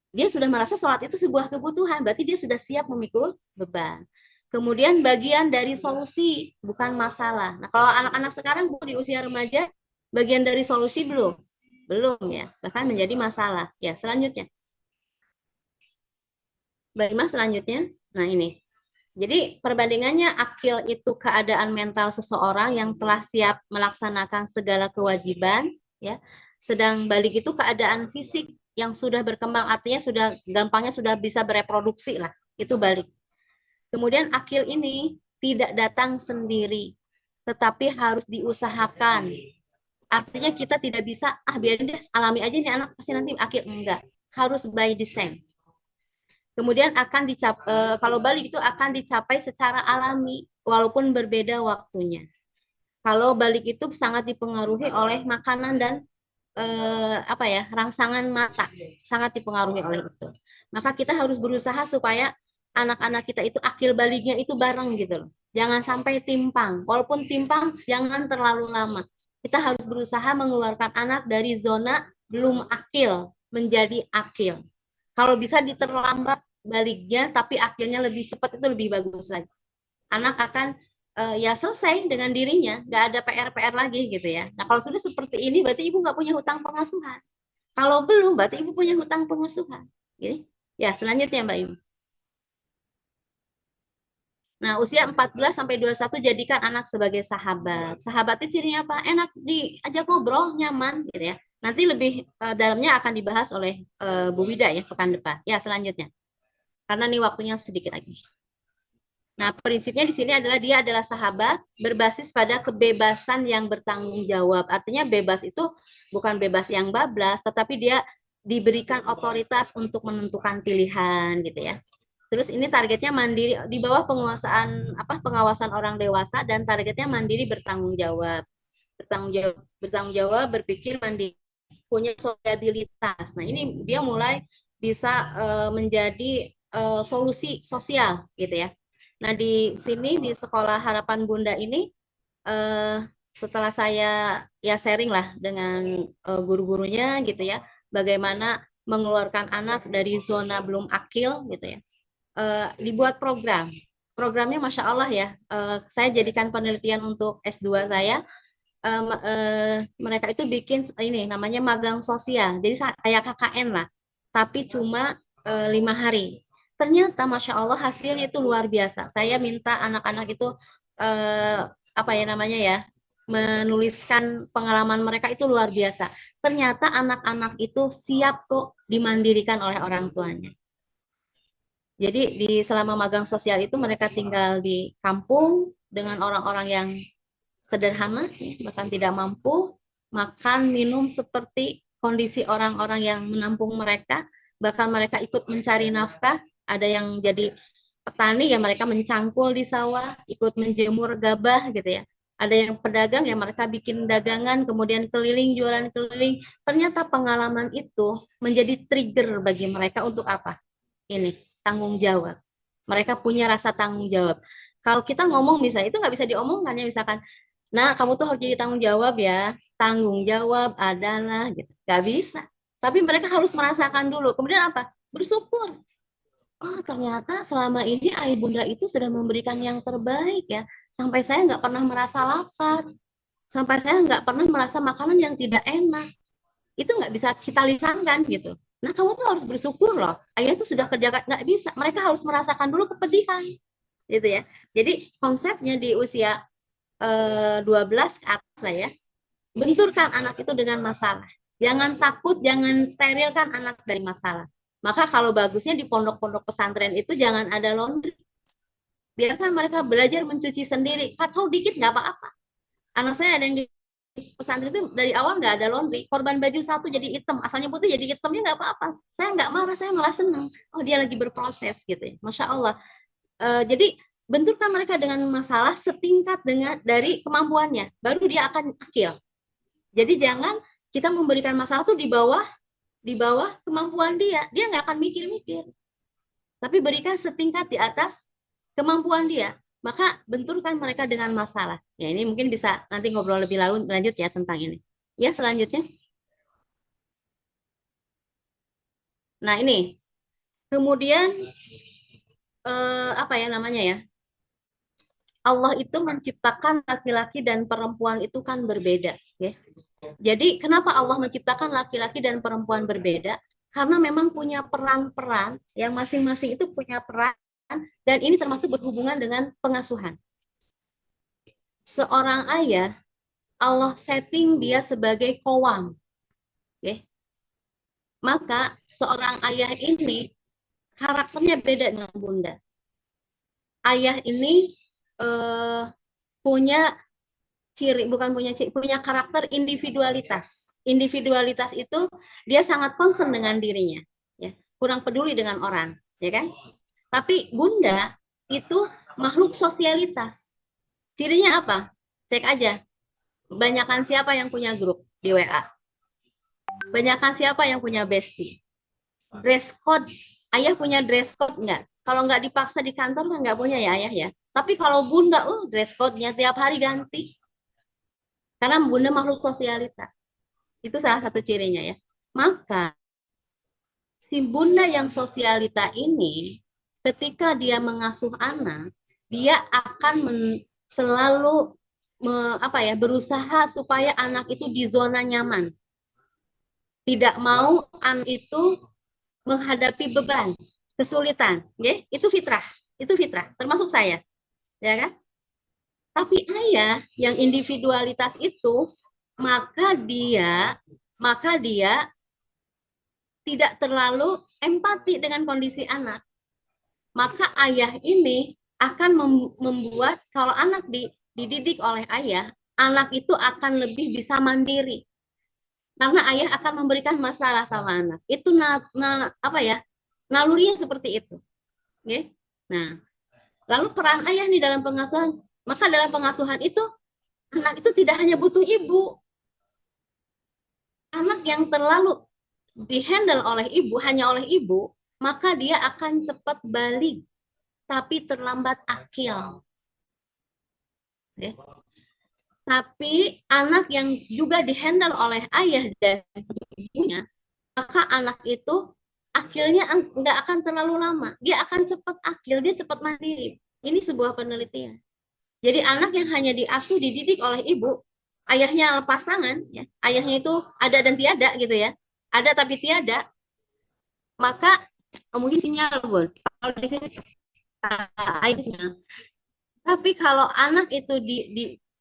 Dia sudah merasa sholat itu sebuah kebutuhan, berarti dia sudah siap memikul beban. Kemudian bagian dari solusi, bukan masalah. Nah, kalau anak-anak sekarang di usia remaja, bagian dari solusi belum? Belum ya, bahkan menjadi masalah. Ya, selanjutnya. Bagaimana selanjutnya? Nah, ini. Jadi perbandingannya akil itu keadaan mental seseorang yang telah siap melaksanakan segala kewajiban, ya. Sedang balik itu keadaan fisik yang sudah berkembang, artinya gampangnya sudah bisa bereproduksi lah, itu balik. Kemudian akil ini tidak datang sendiri, tetapi harus diusahakan. Artinya kita tidak bisa, biarin deh alami aja nih anak pasti nanti akil, enggak. Harus by design. Kemudian kalau balik itu akan dicapai secara alami walaupun berbeda waktunya. Kalau balik itu sangat dipengaruhi oleh makanan dan rangsangan mata, sangat dipengaruhi oleh itu. Maka kita harus berusaha supaya anak-anak kita itu akil baliknya itu bareng gitu loh. Jangan sampai timpang. Walaupun timpang jangan terlalu lama. Kita harus berusaha mengeluarkan anak dari zona belum akil menjadi akil. Kalau bisa diterlambat baliknya, tapi akhirnya lebih cepat itu lebih bagus lagi. Anak akan ya selesai dengan dirinya, nggak ada PR-PR lagi gitu ya. Nah kalau sudah seperti ini, berarti ibu nggak punya hutang pengasuhan. Kalau belum, berarti ibu punya hutang pengasuhan. Gini. Ya selanjutnya Mbak Ibu. Nah, usia 14 sampai 21 jadikan anak sebagai sahabat. Sahabat itu cirinya apa? Enak diajak ngobrol, nyaman gitu ya. Nanti lebih dalamnya akan dibahas oleh Bu Wida ya pekan depan. Ya, selanjutnya. Karena ini waktunya sedikit lagi. Nah, prinsipnya di sini adalah dia adalah sahabat berbasis pada kebebasan yang bertanggung jawab. Artinya bebas itu bukan bebas yang bablas, tetapi dia diberikan otoritas untuk menentukan pilihan gitu ya. Terus ini targetnya mandiri di bawah pengawasan orang dewasa dan targetnya mandiri bertanggung jawab. Bertanggung jawab, berpikir mandiri, punya sosialitas. Nah, ini dia mulai bisa menjadi solusi sosial gitu ya. Nah, di sini di Sekolah Harapan Bunda ini setelah saya ya sharing lah dengan guru-gurunya gitu ya, bagaimana mengeluarkan anak dari zona belum akil gitu ya. Dibuat programnya Masya Allah ya, saya jadikan penelitian untuk S2 saya. mereka itu bikin ini namanya magang sosial. Jadi kayak KKN lah, tapi cuma 5 hari. Ternyata Masya Allah hasilnya itu luar biasa. Saya minta anak-anak itu apa ya namanya ya, menuliskan pengalaman mereka itu luar biasa. Ternyata anak-anak itu siap kok dimandirikan oleh orang tuanya. Jadi selama magang sosial itu mereka tinggal di kampung dengan orang-orang yang sederhana, bahkan tidak mampu, makan, minum seperti kondisi orang-orang yang menampung mereka, bahkan mereka ikut mencari nafkah, ada yang jadi petani ya mereka mencangkul di sawah, ikut menjemur gabah gitu ya. Ada yang pedagang ya mereka bikin dagangan, kemudian keliling, jualan keliling. Ternyata pengalaman itu menjadi trigger bagi mereka untuk apa? Ini, tanggung jawab. Mereka punya rasa tanggung jawab. Kalau kita ngomong misalnya, itu nggak bisa diomongkan ya, misalkan, nah, kamu tuh harus jadi tanggung jawab ya. Tanggung jawab adalah gitu. Gak bisa. Tapi mereka harus merasakan dulu. Kemudian apa? Bersyukur. Oh, ternyata selama ini ayah bunda itu sudah memberikan yang terbaik ya. Sampai saya nggak pernah merasa lapar. Sampai saya nggak pernah merasa makanan yang tidak enak. Itu nggak bisa kita lisankan gitu. Nah, kamu tuh harus bersyukur loh. Ayah itu sudah kerja, nggak bisa. Mereka harus merasakan dulu kepedihan. Gitu ya. Jadi konsepnya di usia 12 ke atas lah ya, benturkan anak itu dengan masalah. Jangan takut, jangan sterilkan anak dari masalah. Maka kalau bagusnya di pondok-pondok pesantren itu jangan ada laundry. Biarkan mereka belajar mencuci sendiri. Kacau dikit nggak apa-apa. Anak saya ada yang di pesantren itu dari awal nggak ada laundry. Korban baju satu jadi hitam, asalnya putih jadi hitamnya nggak apa-apa. Saya nggak marah, saya malah senang. Oh, dia lagi berproses gitu ya. Masya Allah. Jadi benturkan mereka dengan masalah setingkat dengan dari kemampuannya, baru dia akan akil. Jadi jangan kita memberikan masalah tuh di bawah kemampuan dia nggak akan mikir-mikir. Tapi berikan setingkat di atas kemampuan dia. Maka benturkan mereka dengan masalah. Ya, ini mungkin bisa nanti ngobrol lebih lanjut ya tentang ini. Ya, selanjutnya. Nah, ini. Kemudian apa ya namanya ya? Allah itu menciptakan laki-laki dan perempuan itu kan berbeda, ya. Jadi kenapa Allah menciptakan laki-laki dan perempuan berbeda? Karena memang punya peran-peran yang masing-masing itu punya peran, dan ini termasuk berhubungan dengan pengasuhan. Seorang ayah, Allah setting dia sebagai kowam, ya. Maka seorang ayah ini karakternya beda dengan bunda. Ayah ini punya ciri, bukan punya ciri, punya karakter individualitas. Individualitas itu dia sangat concern dengan dirinya, ya, kurang peduli dengan orang, ya kan? Tapi bunda itu makhluk sosialitas. Cirinya apa? Cek aja. Banyakan siapa yang punya grup di WA? Banyakan siapa yang punya bestie? Dress code. Ayah punya dress code enggak? Kalau nggak dipaksa di kantor kan nggak punya ya ayah ya. Tapi kalau bunda, dress code-nya tiap hari ganti. Karena bunda makhluk sosialita. Itu salah satu cirinya ya. Maka si bunda yang sosialita ini ketika dia mengasuh anak, dia akan selalu berusaha supaya anak itu di zona nyaman. Tidak mau anak itu menghadapi beban, kesulitan, ya. Itu fitrah, termasuk saya. Ya kan? Tapi ayah yang individualitas itu, maka dia tidak terlalu empati dengan kondisi anak. Maka ayah ini akan membuat kalau anak dididik oleh ayah, anak itu akan lebih bisa mandiri. Karena ayah akan memberikan masalah sama anak. Itu nalurinya seperti itu. Okay? Nah, lalu peran ayah nih dalam pengasuhan. Maka dalam pengasuhan itu, anak itu tidak hanya butuh ibu. Anak yang terlalu dihandle oleh ibu, hanya oleh ibu, maka dia akan cepat balik, tapi terlambat akil. Okay. Tapi anak yang juga dihandle oleh ayah dan ibunya, maka anak itu akilnya nggak akan terlalu lama. Dia akan cepat akil, dia cepat mandiri. Ini sebuah penelitian. Jadi anak yang hanya diasuh, dididik oleh ibu, ayahnya lepas tangan, ya, ayahnya itu ada dan tiada gitu ya, ada tapi tiada, maka mungkin sinyal Bun. Kalau di sini ayah sinyal. Tapi kalau anak itu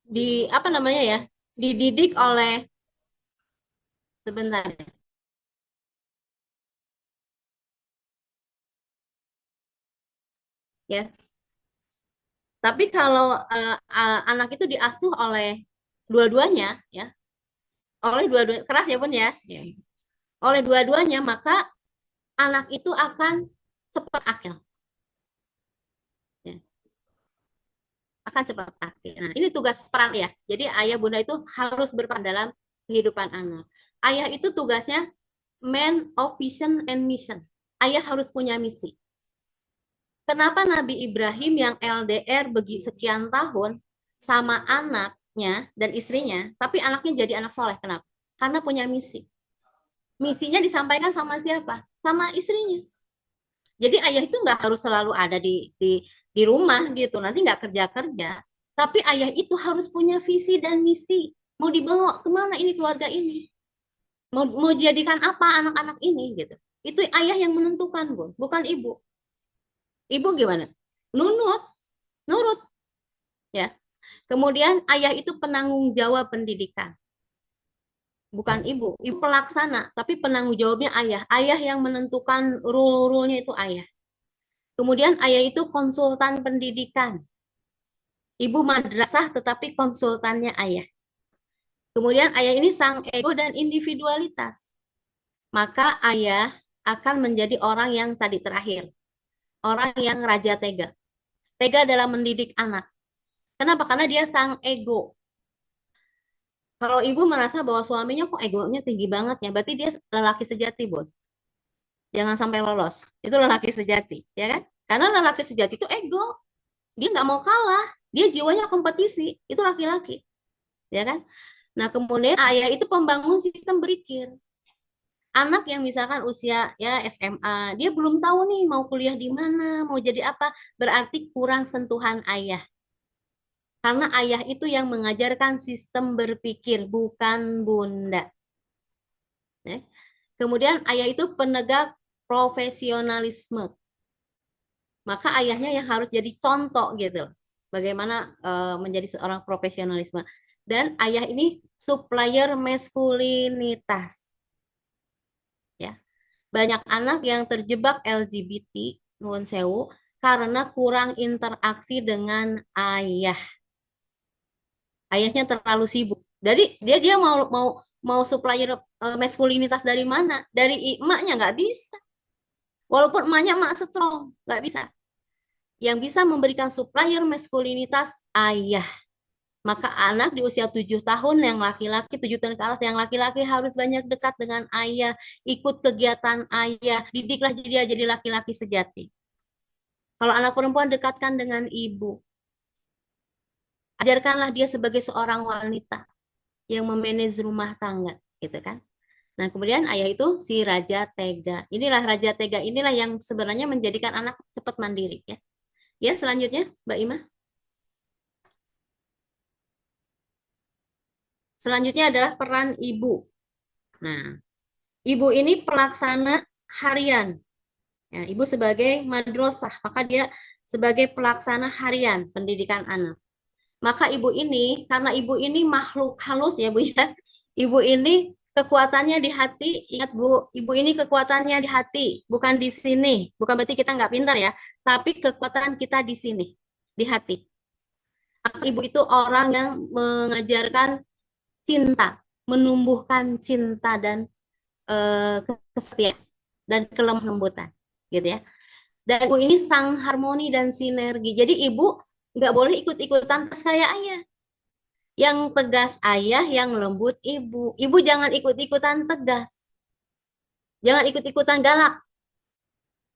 di apa namanya ya, dididik oleh sebentar ya. Tapi kalau anak itu diasuh oleh dua-duanya ya, oleh dua-duanya keras ya Bun ya, ya. Oleh dua-duanya maka anak itu akan cepat akil. Ya, akan cepat akil. Nah, ini tugas peran ya. Jadi ayah bunda itu harus berperan dalam kehidupan anak. Ayah itu tugasnya man of vision and mission. Ayah harus punya misi. Kenapa Nabi Ibrahim yang LDR sekian tahun sama anaknya dan istrinya, tapi anaknya jadi anak soleh? Kenapa? Karena punya misi. Misinya disampaikan sama siapa? Sama istrinya. Jadi ayah itu nggak harus selalu ada di rumah gitu, nanti nggak kerja-kerja. Tapi ayah itu harus punya visi dan misi. Mau dibawa kemana ini keluarga ini? Mau jadikan apa anak-anak ini gitu. Itu ayah yang menentukan, Bu, bukan ibu. Ibu gimana? Nunut, nurut, ya. Kemudian ayah itu penanggung jawab pendidikan, bukan ibu. Ibu pelaksana, tapi penanggung jawabnya ayah. Ayah yang menentukan rule-rule-nya itu ayah. Kemudian ayah itu konsultan pendidikan. Ibu madrasah tetapi konsultannya ayah. Kemudian ayah ini sang ego dan individualitas. Maka ayah akan menjadi orang yang tadi terakhir. Orang yang raja tega. Tega dalam mendidik anak. Kenapa? Karena dia sang ego. Kalau ibu merasa bahwa suaminya kok egonya tinggi banget ya, berarti dia lelaki sejati, Bun. Jangan sampai lolos. Itu lelaki sejati, ya kan? Karena lelaki sejati itu ego. Dia nggak mau kalah. Dia jiwanya kompetisi. Itu laki-laki, ya kan? Nah, kemudian ayah itu pembangun sistem berpikir. Anak yang misalkan usia ya SMA, dia belum tahu nih mau kuliah di mana, mau jadi apa, berarti kurang sentuhan ayah. Karena ayah itu yang mengajarkan sistem berpikir, bukan bunda. Ya. Kemudian ayah itu penegak profesionalisme. Maka ayahnya yang harus jadi contoh gitu. Bagaimana menjadi seorang profesionalisme. Dan ayah ini supplier maskulinitas. Ya. Banyak anak yang terjebak LGBT, nuwun sewu, karena kurang interaksi dengan ayah. Ayahnya terlalu sibuk. Jadi dia mau supplier maskulinitas dari mana? Dari emaknya nggak bisa. Walaupun emaknya emak strong, nggak bisa. Yang bisa memberikan supplier maskulinitas ayah. Maka anak di usia 7 tahun yang laki-laki, 7 tahun ke atas yang laki-laki harus banyak dekat dengan ayah, ikut kegiatan ayah, didiklah dia jadi laki-laki sejati. Kalau anak perempuan dekatkan dengan ibu. Ajarkanlah dia sebagai seorang wanita yang memanage rumah tangga, gitu kan. Nah, kemudian ayah itu si raja tega. Inilah raja tega, inilah yang sebenarnya menjadikan anak cepat mandiri ya. Ya, selanjutnya Mbak Ima. Selanjutnya adalah peran ibu. Nah, ibu ini pelaksana harian. Ya, ibu sebagai madrasah, maka dia sebagai pelaksana harian pendidikan anak. Maka ibu ini, karena ibu ini makhluk halus ya Bu ya. Ibu ini kekuatannya di hati. Ingat Bu, ibu ini kekuatannya di hati, bukan di sini. Bukan berarti kita nggak pintar ya, tapi kekuatan kita di sini, di hati. Ibu itu orang yang mengajarkan cinta, menumbuhkan cinta dan kesetiaan dan kelemah lembutan, gitu ya. Dan ibu ini sang harmoni dan sinergi. Jadi ibu nggak boleh ikut-ikutan pas kayak ayah. Yang tegas ayah, yang lembut ibu. Ibu jangan ikut-ikutan tegas. Jangan ikut-ikutan galak.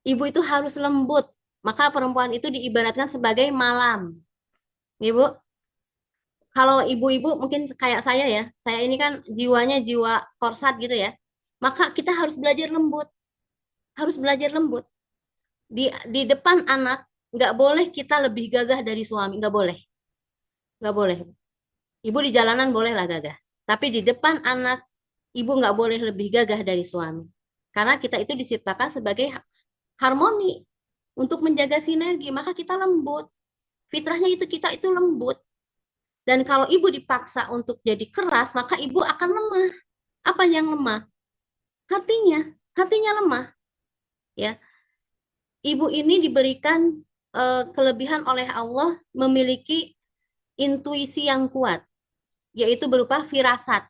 Ibu itu harus lembut. Maka perempuan itu diibaratkan sebagai malam. Ibu, kalau ibu-ibu mungkin kayak saya ya. Saya ini kan jiwanya jiwa korsat gitu ya. Maka kita harus belajar lembut. Harus belajar lembut. Di depan anak, nggak boleh kita lebih gagah dari suami. Nggak boleh. Nggak boleh. Ibu di jalanan bolehlah gagah, tapi di depan anak ibu nggak boleh lebih gagah dari suami. Karena kita itu diciptakan sebagai harmoni untuk menjaga sinergi, maka kita lembut. Fitrahnya itu kita itu lembut. Dan kalau ibu dipaksa untuk jadi keras, maka ibu akan lemah. Apa yang lemah? Hatinya lemah. Ya, ibu ini diberikan kelebihan oleh Allah memiliki intuisi yang kuat, yaitu berupa firasat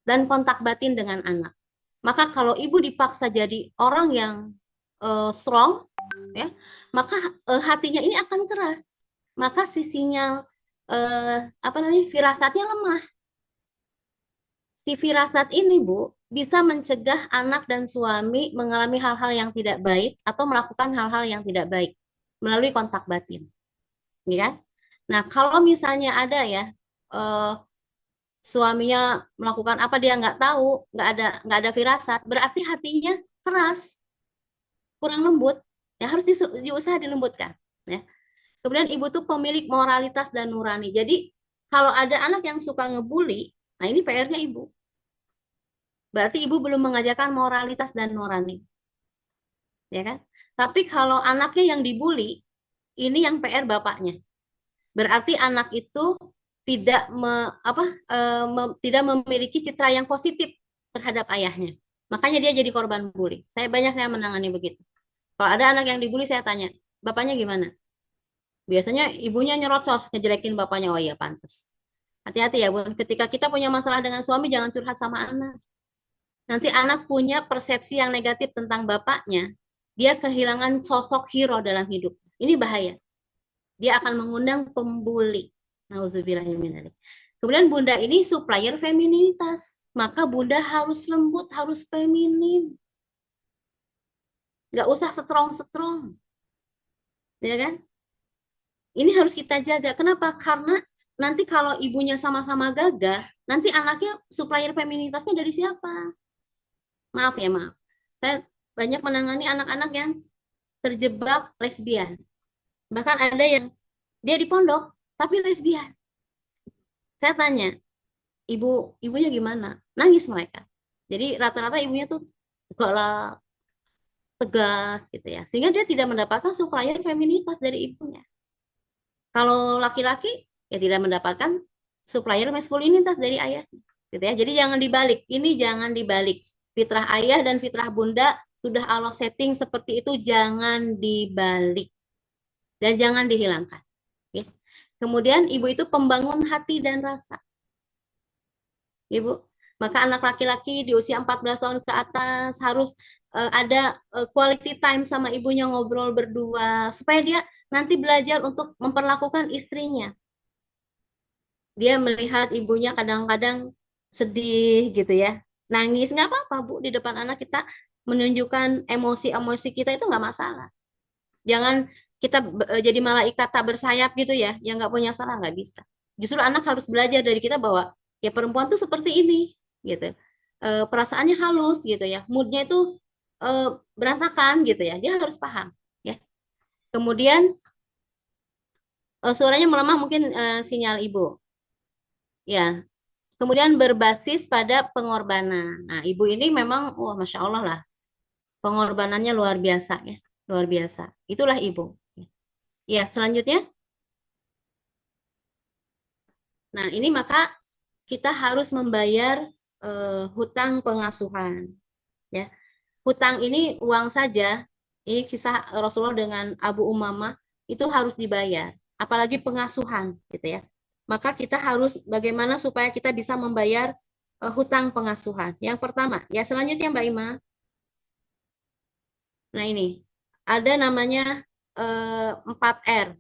dan kontak batin dengan anak. Maka kalau ibu dipaksa jadi orang yang strong, ya, maka hatinya ini akan keras. Maka sisinya firasatnya lemah. Si firasat ini, Bu, bisa mencegah anak dan suami mengalami hal-hal yang tidak baik atau melakukan hal-hal yang tidak baik melalui kontak batin. Ya. Nah, kalau misalnya ada ya suaminya melakukan apa dia nggak tahu, nggak ada firasat, berarti hatinya keras, kurang lembut, ya harus diusaha dilembutkan. Ya. Kemudian ibu tuh pemilik moralitas dan nurani. Jadi kalau ada anak yang suka ngebully, nah ini PR-nya ibu. Berarti ibu belum mengajarkan moralitas dan nurani, ya kan? Tapi kalau anaknya yang dibully, ini yang PR bapaknya. Berarti anak itu tidak memiliki citra yang positif terhadap ayahnya. Makanya dia jadi korban bully. Saya banyak yang menangani begitu. Kalau ada anak yang dibully, saya tanya, bapaknya gimana? Biasanya ibunya nyerocos, ngejelekin bapaknya. Oh iya, pantas. Hati-hati ya, Bun. Ketika kita punya masalah dengan suami, jangan curhat sama anak. Nanti anak punya persepsi yang negatif tentang bapaknya, dia kehilangan sosok hero dalam hidup. Ini bahaya. Dia akan mengundang pembuli. Nauzubillahiminadzalik. Kemudian bunda ini supplier feminitas. Maka bunda harus lembut, harus feminin. Nggak usah strong-strong. Ya kan? Ini harus kita jaga. Kenapa? Karena nanti kalau ibunya sama-sama gagah, nanti anaknya supplier feminitasnya dari siapa? Maaf ya, maaf. Saya banyak menangani anak-anak yang terjebak lesbian. Bahkan ada yang dia di pondok, tapi lesbian. Saya tanya, ibunya gimana? Nangis mereka. Jadi rata-rata ibunya tuh galak, tegas gitu ya. Sehingga dia tidak mendapatkan supplier feminitas dari ibunya. Kalau laki-laki, ya tidak mendapatkan supplier maskulinitas dari ayahnya. Gitu ya. Jadi jangan dibalik. Ini jangan dibalik. Fitrah ayah dan fitrah bunda sudah Allah setting seperti itu, jangan dibalik dan jangan dihilangkan. Ya. Kemudian ibu itu pembangun hati dan rasa. Ibu, maka anak laki-laki di usia 14 tahun ke atas harus ada quality time sama ibunya, ngobrol berdua supaya dia nanti belajar untuk memperlakukan istrinya. Dia melihat ibunya kadang-kadang sedih gitu ya, nangis, nggak apa-apa Bu, di depan anak kita menunjukkan emosi-emosi kita itu nggak masalah. Jangan kita jadi malaikat tak bersayap gitu ya, yang nggak punya salah, nggak bisa. Justru anak harus belajar dari kita bahwa ya perempuan tuh seperti ini gitu. Perasaannya halus gitu ya, moodnya itu berantakan gitu ya, dia harus paham ya. Kemudian suaranya melemah, mungkin sinyal ibu ya. Kemudian berbasis pada pengorbanan. Nah, ibu ini memang, wah, Masya Allah lah, pengorbanannya luar biasa ya, luar biasa. Itulah ibu. Ya, selanjutnya. Nah, ini maka kita harus membayar hutang pengasuhan. Ya, hutang ini uang saja. Ini kisah Rasulullah dengan Abu Umamah itu harus dibayar. Apalagi pengasuhan, gitu ya. Maka kita harus bagaimana supaya kita bisa membayar hutang pengasuhan. Yang pertama, ya selanjutnya Mbak Ima. Nah ini, ada namanya 4R.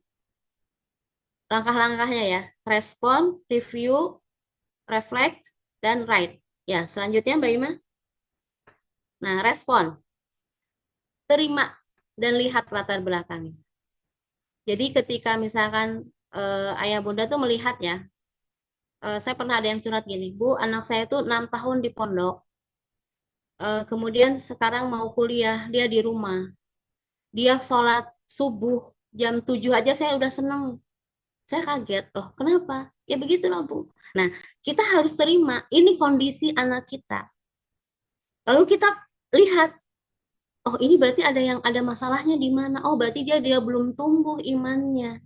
Langkah-langkahnya ya, respon, review, reflect, dan write. Ya, selanjutnya Mbak Ima. Nah, respon. Terima dan lihat latar belakangnya. Jadi ketika misalkan ayah bunda tuh melihat ya, saya pernah ada yang curhat gini, Bu, anak saya tuh 6 tahun di pondok, kemudian sekarang mau kuliah, dia di rumah. Dia sholat subuh jam 7 aja saya udah seneng. Saya kaget, loh kenapa? Ya begitulah Bu. Nah, kita harus terima ini kondisi anak kita. Lalu kita lihat, oh ini berarti ada masalahnya di mana? Oh berarti dia belum tumbuh imannya,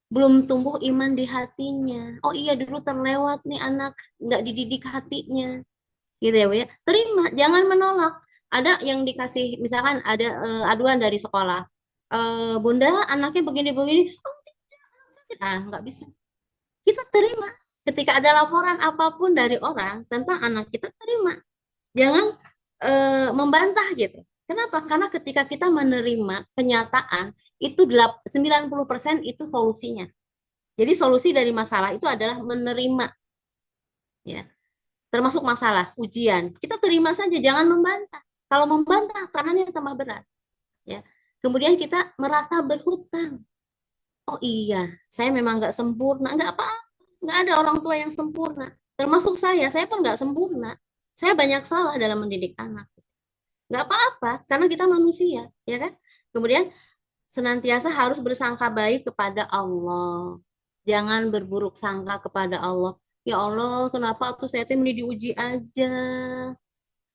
belum tumbuh iman di hatinya. Oh iya dulu terlewat nih anak, nggak dididik hatinya, gitu ya Bu ya. Terima, jangan menolak. Ada yang dikasih, misalkan ada aduan dari sekolah, Bunda anaknya begini-begini, oh tidak, nggak bisa. Kita terima. Ketika ada laporan apapun dari orang tentang anak kita, terima. Jangan membantah gitu. Kenapa? Karena ketika kita menerima kenyataan, itu 90% itu solusinya. Jadi solusi dari masalah itu adalah menerima, ya. Termasuk masalah, ujian. Kita terima saja, jangan membantah. Kalau membantah, karena ini tambah berat, ya. Kemudian kita merasa berhutang. Oh iya, saya memang nggak sempurna. Nggak apa-apa. Nggak ada orang tua yang sempurna. Termasuk saya pun nggak sempurna. Saya banyak salah dalam mendidik anak. Nggak apa-apa, karena kita manusia, ya kan? Kemudian senantiasa harus bersangka baik kepada Allah. Jangan berburuk sangka kepada Allah. Ya Allah, kenapa aku saya diuji aja?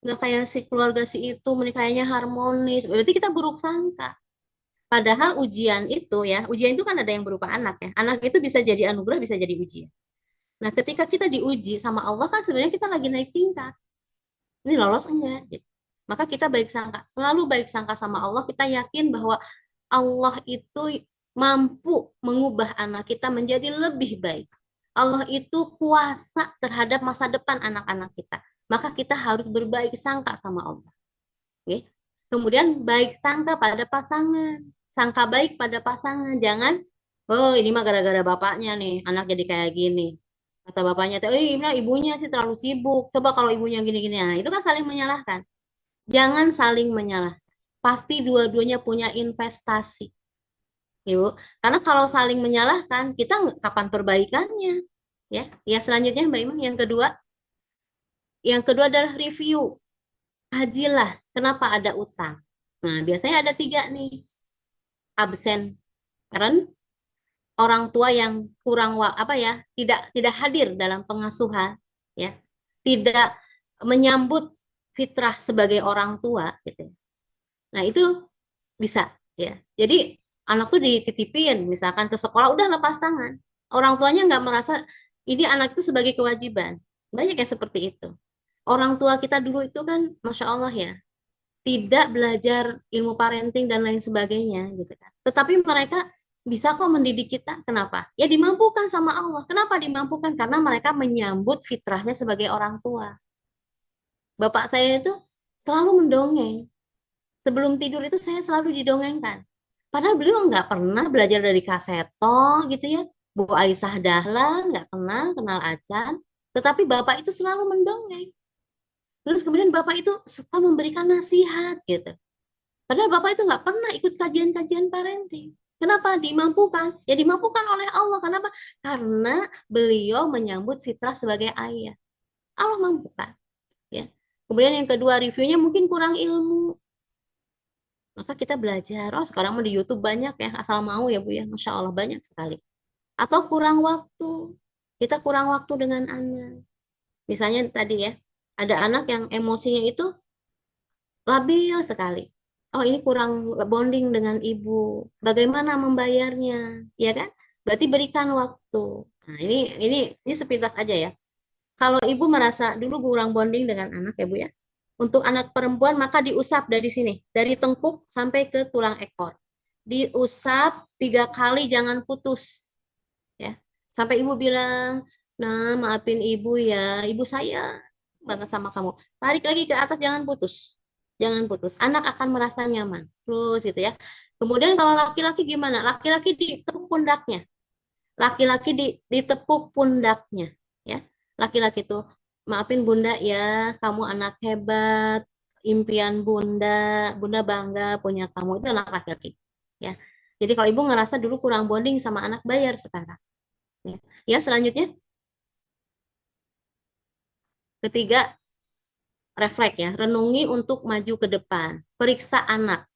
Nggak kayak si keluarga si itu menikahnya harmonis. Berarti kita buruk sangka. Padahal ujian itu ya, ujian itu kan ada yang berupa anak ya. Anak itu bisa jadi anugerah, bisa jadi ujian. Nah, ketika kita diuji sama Allah kan sebenarnya kita lagi naik tingkat. Ini lolos enggak? Gitu. Maka kita baik sangka, selalu baik sangka sama Allah. Kita yakin bahwa Allah itu mampu mengubah anak kita menjadi lebih baik. Allah itu kuasa terhadap masa depan anak-anak kita. Maka kita harus berbaik sangka sama Allah. Oke. Kemudian baik sangka pada pasangan. Sangka baik pada pasangan. Jangan, oh ini mah gara-gara bapaknya nih, anak jadi kayak gini. Kata bapaknya, ini ibunya sih terlalu sibuk. Coba kalau ibunya gini-gini. Nah, itu kan saling menyalahkan. Jangan saling menyalah. Pasti dua-duanya punya investasi. Ibu. Karena kalau saling menyalahkan, kita kapan perbaikannya? Ya, ya selanjutnya Mbak Iman yang kedua adalah review. Kajilah kenapa ada utang. Nah, biasanya ada 3 nih. Absen parent, orang tua yang kurang tidak hadir dalam pengasuhan, ya. Tidak menyambut fitrah sebagai orang tua gitu. Nah, itu bisa ya. Jadi anak tuh dititipin misalkan ke sekolah udah lepas tangan. Orang tuanya nggak merasa ini anak itu sebagai kewajiban. Banyak yang seperti itu. Orang tua kita dulu itu kan Masya Allah ya, tidak belajar ilmu parenting dan lain sebagainya gitu kan. Tetapi mereka bisa kok mendidik kita. Kenapa? Ya dimampukan sama Allah. Kenapa dimampukan? Karena mereka menyambut fitrahnya sebagai orang tua. Bapak saya itu selalu mendongeng. Sebelum tidur itu saya selalu didongengkan. Padahal beliau nggak pernah belajar dari kaseto gitu ya. Bu Aisyah Dahlan nggak pernah kenal acan. Tetapi Bapak itu selalu mendongeng. Terus kemudian Bapak itu suka memberikan nasihat gitu. Padahal Bapak itu nggak pernah ikut kajian-kajian parenting. Kenapa? Dimampukan. Ya dimampukan oleh Allah. Kenapa? Karena beliau menyambut fitrah sebagai ayah. Allah mampukan. Ya. Kemudian yang kedua, reviewnya mungkin kurang ilmu. Maka kita belajar. Oh sekarang di YouTube banyak ya. Asal mau ya Bu ya. Masya Allah banyak sekali. Atau kurang waktu. Kita kurang waktu dengan anak. Misalnya tadi ya. Ada anak yang emosinya itu labil sekali. Oh, ini kurang bonding dengan ibu. Bagaimana membayarnya? Ya kan? Berarti berikan waktu. Nah, ini sepintas aja ya. Kalau ibu merasa dulu kurang bonding dengan anak ya, Bu ya. Untuk anak perempuan maka diusap dari sini, dari tengkuk sampai ke tulang ekor. Diusap 3 kali jangan putus. Ya. Sampai ibu bilang, "Nah, maafin ibu ya. Ibu sayang banget sama kamu." Tarik lagi ke atas jangan putus. Jangan putus. Anak akan merasa nyaman. Terus gitu ya. Kemudian kalau laki-laki gimana? Laki-laki ditepuk pundaknya. Laki-laki ditepuk pundaknya, ya. Laki-laki tuh, maafin Bunda ya, kamu anak hebat, impian Bunda, Bunda bangga punya kamu. Itu anak laki-laki, ya. Jadi kalau ibu ngerasa dulu kurang bonding sama anak, bayar sekarang. Ya, ya selanjutnya ketiga, refleks ya, renungi untuk maju ke depan, periksa anak,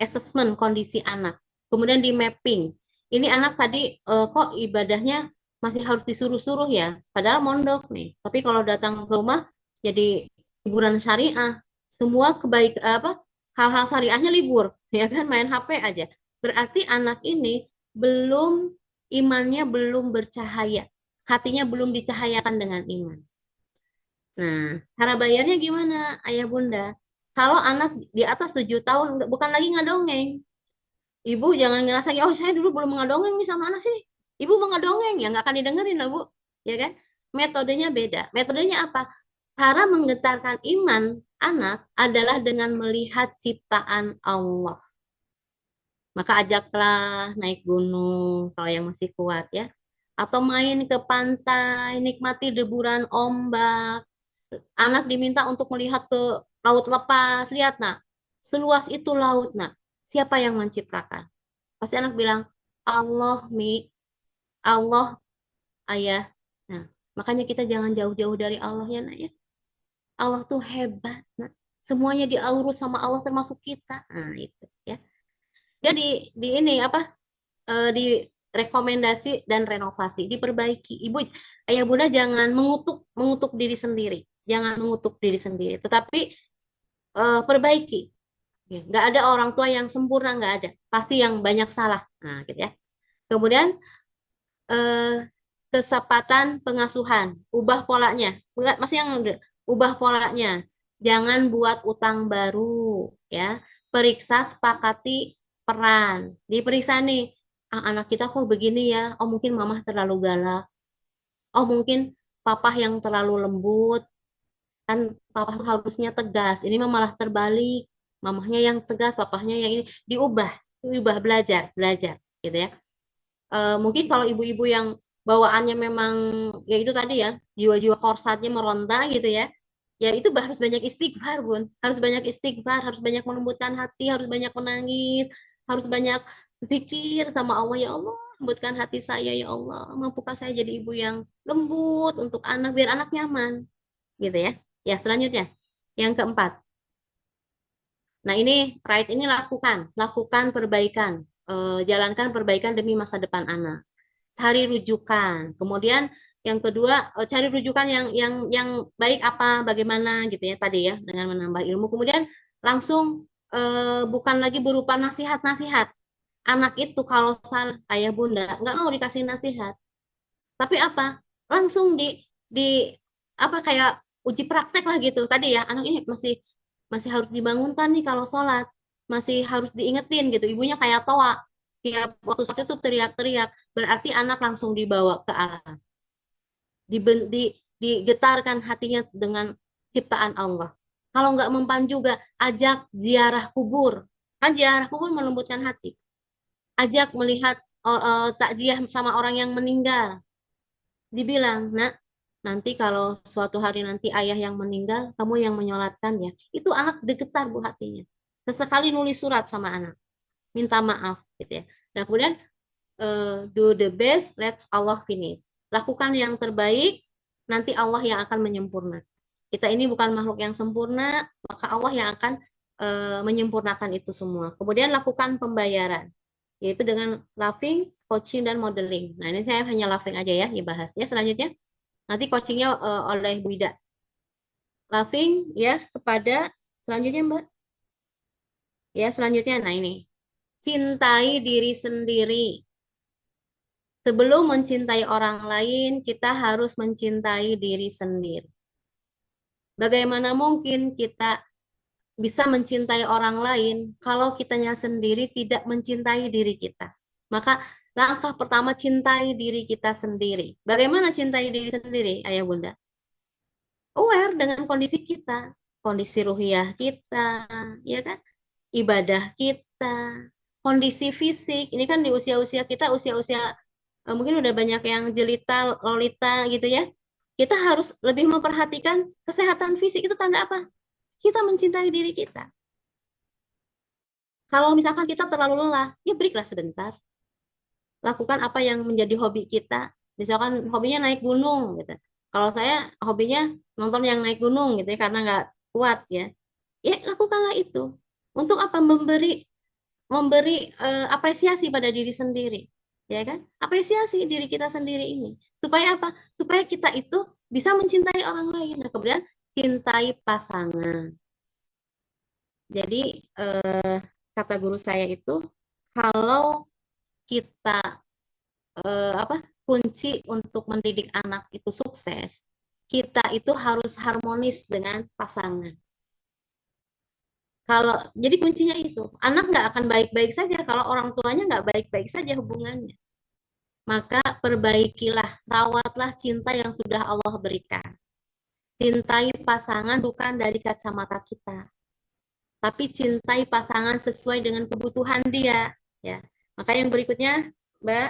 assessment kondisi anak, kemudian di mapping, ini anak tadi kok ibadahnya masih harus disuruh-suruh ya, padahal mondok nih. Tapi kalau datang ke rumah jadi hiburan syariah, semua apa hal-hal syariahnya libur, ya kan main HP aja. Berarti anak ini belum imannya belum bercahaya, hatinya belum dicahayakan dengan iman. Nah, cara bayarnya gimana, ayah bunda? Kalau anak di atas 7 tahun, bukan lagi ngadongeng. Ibu jangan ngerasa, oh saya dulu belum ngadongeng nih sama anak sini. Ibu mau ngadongeng, ya nggak akan didengerin lah Bu. Ya kan? Metodenya beda. Metodenya apa? Cara menggetarkan iman anak adalah dengan melihat ciptaan Allah. Maka ajaklah naik gunung, kalau yang masih kuat ya. Atau main ke pantai, nikmati deburan ombak. Anak diminta untuk melihat ke laut lepas. Lihat nak, seluas itu laut nak. Siapa yang menciptakan? Pasti anak bilang, Allah, Mi, Allah, Ayah. Nah, makanya kita jangan jauh-jauh dari Allah ya nak ya. Allah tuh hebat nak. Semuanya diurus sama Allah termasuk kita. Nah, itu ya. Jadi ini apa? Di rekomendasi dan renovasi, diperbaiki. Ibu, ayah bunda jangan mengutuk diri sendiri. Jangan mengutuk diri sendiri, tetapi perbaiki. Ya, nggak ada orang tua yang sempurna, nggak ada. Pasti yang banyak salah. Nah, gitu ya. Kemudian kesepatan pengasuhan, ubah polanya. Masih yang ubah polanya. Jangan buat utang baru, ya. Periksa, sepakati peran. Diperiksa nih, anak kita kok begini ya. Oh, mungkin mama terlalu galak. Oh, mungkin papa yang terlalu lembut. Kan papa harusnya tegas. Ini malah terbalik. Mamahnya yang tegas, papahnya yang ini. Diubah, belajar, gitu ya. Mungkin kalau ibu-ibu yang bawaannya memang ya itu tadi ya, jiwa-jiwa korsatnya meronta gitu ya, ya itu harus banyak istighfar Bun, harus banyak istighfar, harus banyak melembutkan hati, harus banyak menangis, harus banyak zikir sama Allah. Ya Allah, lembutkan hati saya ya Allah, mampukah saya jadi ibu yang lembut untuk anak biar anak nyaman gitu ya. Ya selanjutnya yang keempat, nah ini right, ini lakukan perbaikan. Jalankan perbaikan demi masa depan anak. Cari rujukan. Kemudian yang kedua, cari rujukan yang baik apa, bagaimana gitu ya tadi ya, dengan menambah ilmu. Kemudian langsung bukan lagi berupa nasihat-nasihat. Anak itu kalau salah, ayah bunda nggak mau dikasih nasihat. Tapi apa? Langsung di apa kayak uji praktek lah gitu. Tadi ya, anak ini masih masih harus dibangunkan nih kalau sholat, masih harus diingetin gitu. Ibunya kayak toa, tiap waktu sholat itu teriak-teriak, berarti anak langsung dibawa ke arah, digetarkan hatinya dengan ciptaan Allah. Kalau nggak mempan juga, ajak ziarah kubur, kan ziarah kubur melembutkan hati. Ajak melihat takziah sama orang yang meninggal. Dibilang, nak, nanti kalau suatu hari nanti ayah yang meninggal, kamu yang menyolatkan ya. Itu anak getar Bu hatinya. Sesekali nulis surat sama anak, minta maaf gitu ya. Nah kemudian do the best, let's Allah finish. Lakukan yang terbaik, nanti Allah yang akan menyempurnakan. Kita ini bukan makhluk yang sempurna, maka Allah yang akan menyempurnakan itu semua. Kemudian lakukan pembayaran, yaitu dengan loving, coaching, dan modeling. Nah ini saya hanya loving aja ya dibahasnya. Selanjutnya nanti coachingnya oleh Bu Ida. Loving ya kepada, selanjutnya Mbak. Ya selanjutnya, nah ini. Cintai diri sendiri. Sebelum mencintai orang lain, kita harus mencintai diri sendiri. Bagaimana mungkin kita bisa mencintai orang lain kalau kitanya sendiri tidak mencintai diri kita? Maka langkah pertama, cintai diri kita sendiri. Bagaimana cintai diri sendiri, Ayah Bunda? Aware dengan kondisi kita, kondisi ruhiyah kita, ya kan? Ibadah kita, kondisi fisik. Ini kan di usia-usia kita, usia-usia mungkin udah banyak yang jelita, lolita gitu ya. Kita harus lebih memperhatikan kesehatan fisik. Itu tanda apa? Kita mencintai diri kita. Kalau misalkan kita terlalu lelah, ya breaklah sebentar. Lakukan apa yang menjadi hobi kita. Misalkan hobinya naik gunung gitu. Kalau saya hobinya nonton yang naik gunung gitu ya, karena nggak kuat ya. Ya lakukanlah itu. Untuk apa? Memberi apresiasi pada diri sendiri. ya kan? Apresiasi diri kita sendiri ini. Supaya apa? Supaya kita itu bisa mencintai orang lain. Nah, kemudian cintai pasangan. Jadi kata guru saya itu, kalau kita apa kunci untuk mendidik anak itu sukses, kita itu harus harmonis dengan pasangan. Kalau jadi kuncinya itu, anak nggak akan baik-baik saja kalau orang tuanya nggak baik-baik saja hubungannya. Maka perbaikilah, rawatlah cinta yang sudah Allah berikan. Cintai pasangan bukan dari kacamata kita, tapi cintai pasangan sesuai dengan kebutuhan dia. Ya, maka yang berikutnya, Mbak,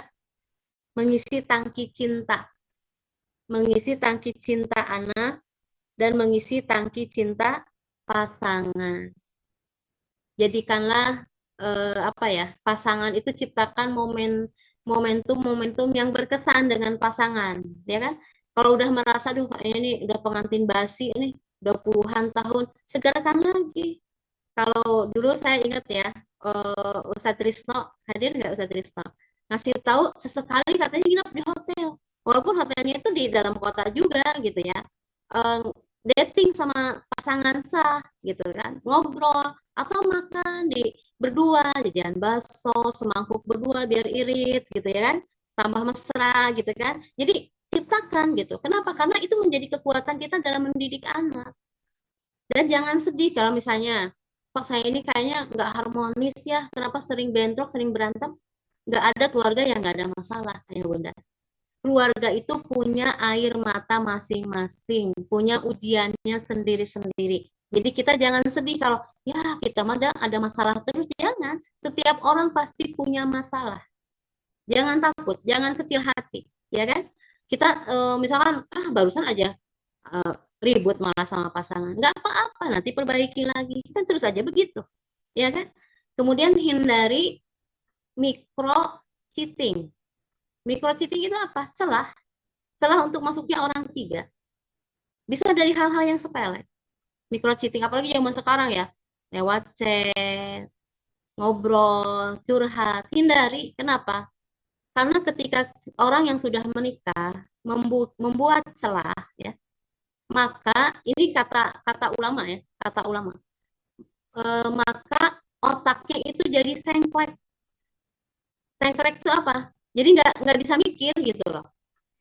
mengisi tangki cinta, mengisi tangki cinta anak dan mengisi tangki cinta pasangan. Jadikanlah apa ya, pasangan itu ciptakan momentum-momentum yang berkesan dengan pasangan, ya kan? Kalau udah merasa, duh kayaknya ini udah pengantin basi ini, udah puluhan tahun, segerakan lagi. Kalau dulu saya ingat ya, Ustadz Trisno, hadir nggak Ustadz Trisno? Ngasih tahu sesekali katanya nginep di hotel. Walaupun hotelnya itu di dalam kota juga gitu ya. Eh, Dating sama pasangan sah gitu kan. Ngobrol atau makan di berdua, jajan bakso, semangkuk berdua biar irit gitu ya kan. Tambah mesra gitu kan. Jadi ciptakan gitu. Kenapa? Karena itu menjadi kekuatan kita dalam mendidik anak. Dan jangan sedih kalau misalnya, kok saya ini kayaknya nggak harmonis ya, kenapa sering bentrok, sering berantem. Nggak ada keluarga yang nggak ada masalah, ya Bunda. Keluarga itu punya air mata masing-masing, punya ujiannya sendiri-sendiri. Jadi kita jangan sedih kalau, ya kita mah ada masalah terus, jangan. Setiap orang pasti punya masalah. Jangan takut, jangan kecil hati, ya kan? Kita misalkan, barusan aja eh, ribut malah sama pasangan. Nggak apa-apa, nanti perbaiki lagi. Kan terus aja begitu. Ya kan? Kemudian hindari micro cheating. Micro cheating itu apa? Celah. Celah untuk masuknya orang ketiga. Bisa dari hal-hal yang sepele. Micro cheating, apalagi zaman sekarang ya. Lewat chat, ngobrol, curhat. Hindari. Kenapa? Karena ketika orang yang sudah menikah membuat celah, ya, maka ini kata kata ulama ya, kata ulama, maka otaknya itu jadi sengklek. Sengklek itu apa? Jadi nggak bisa mikir gitu loh.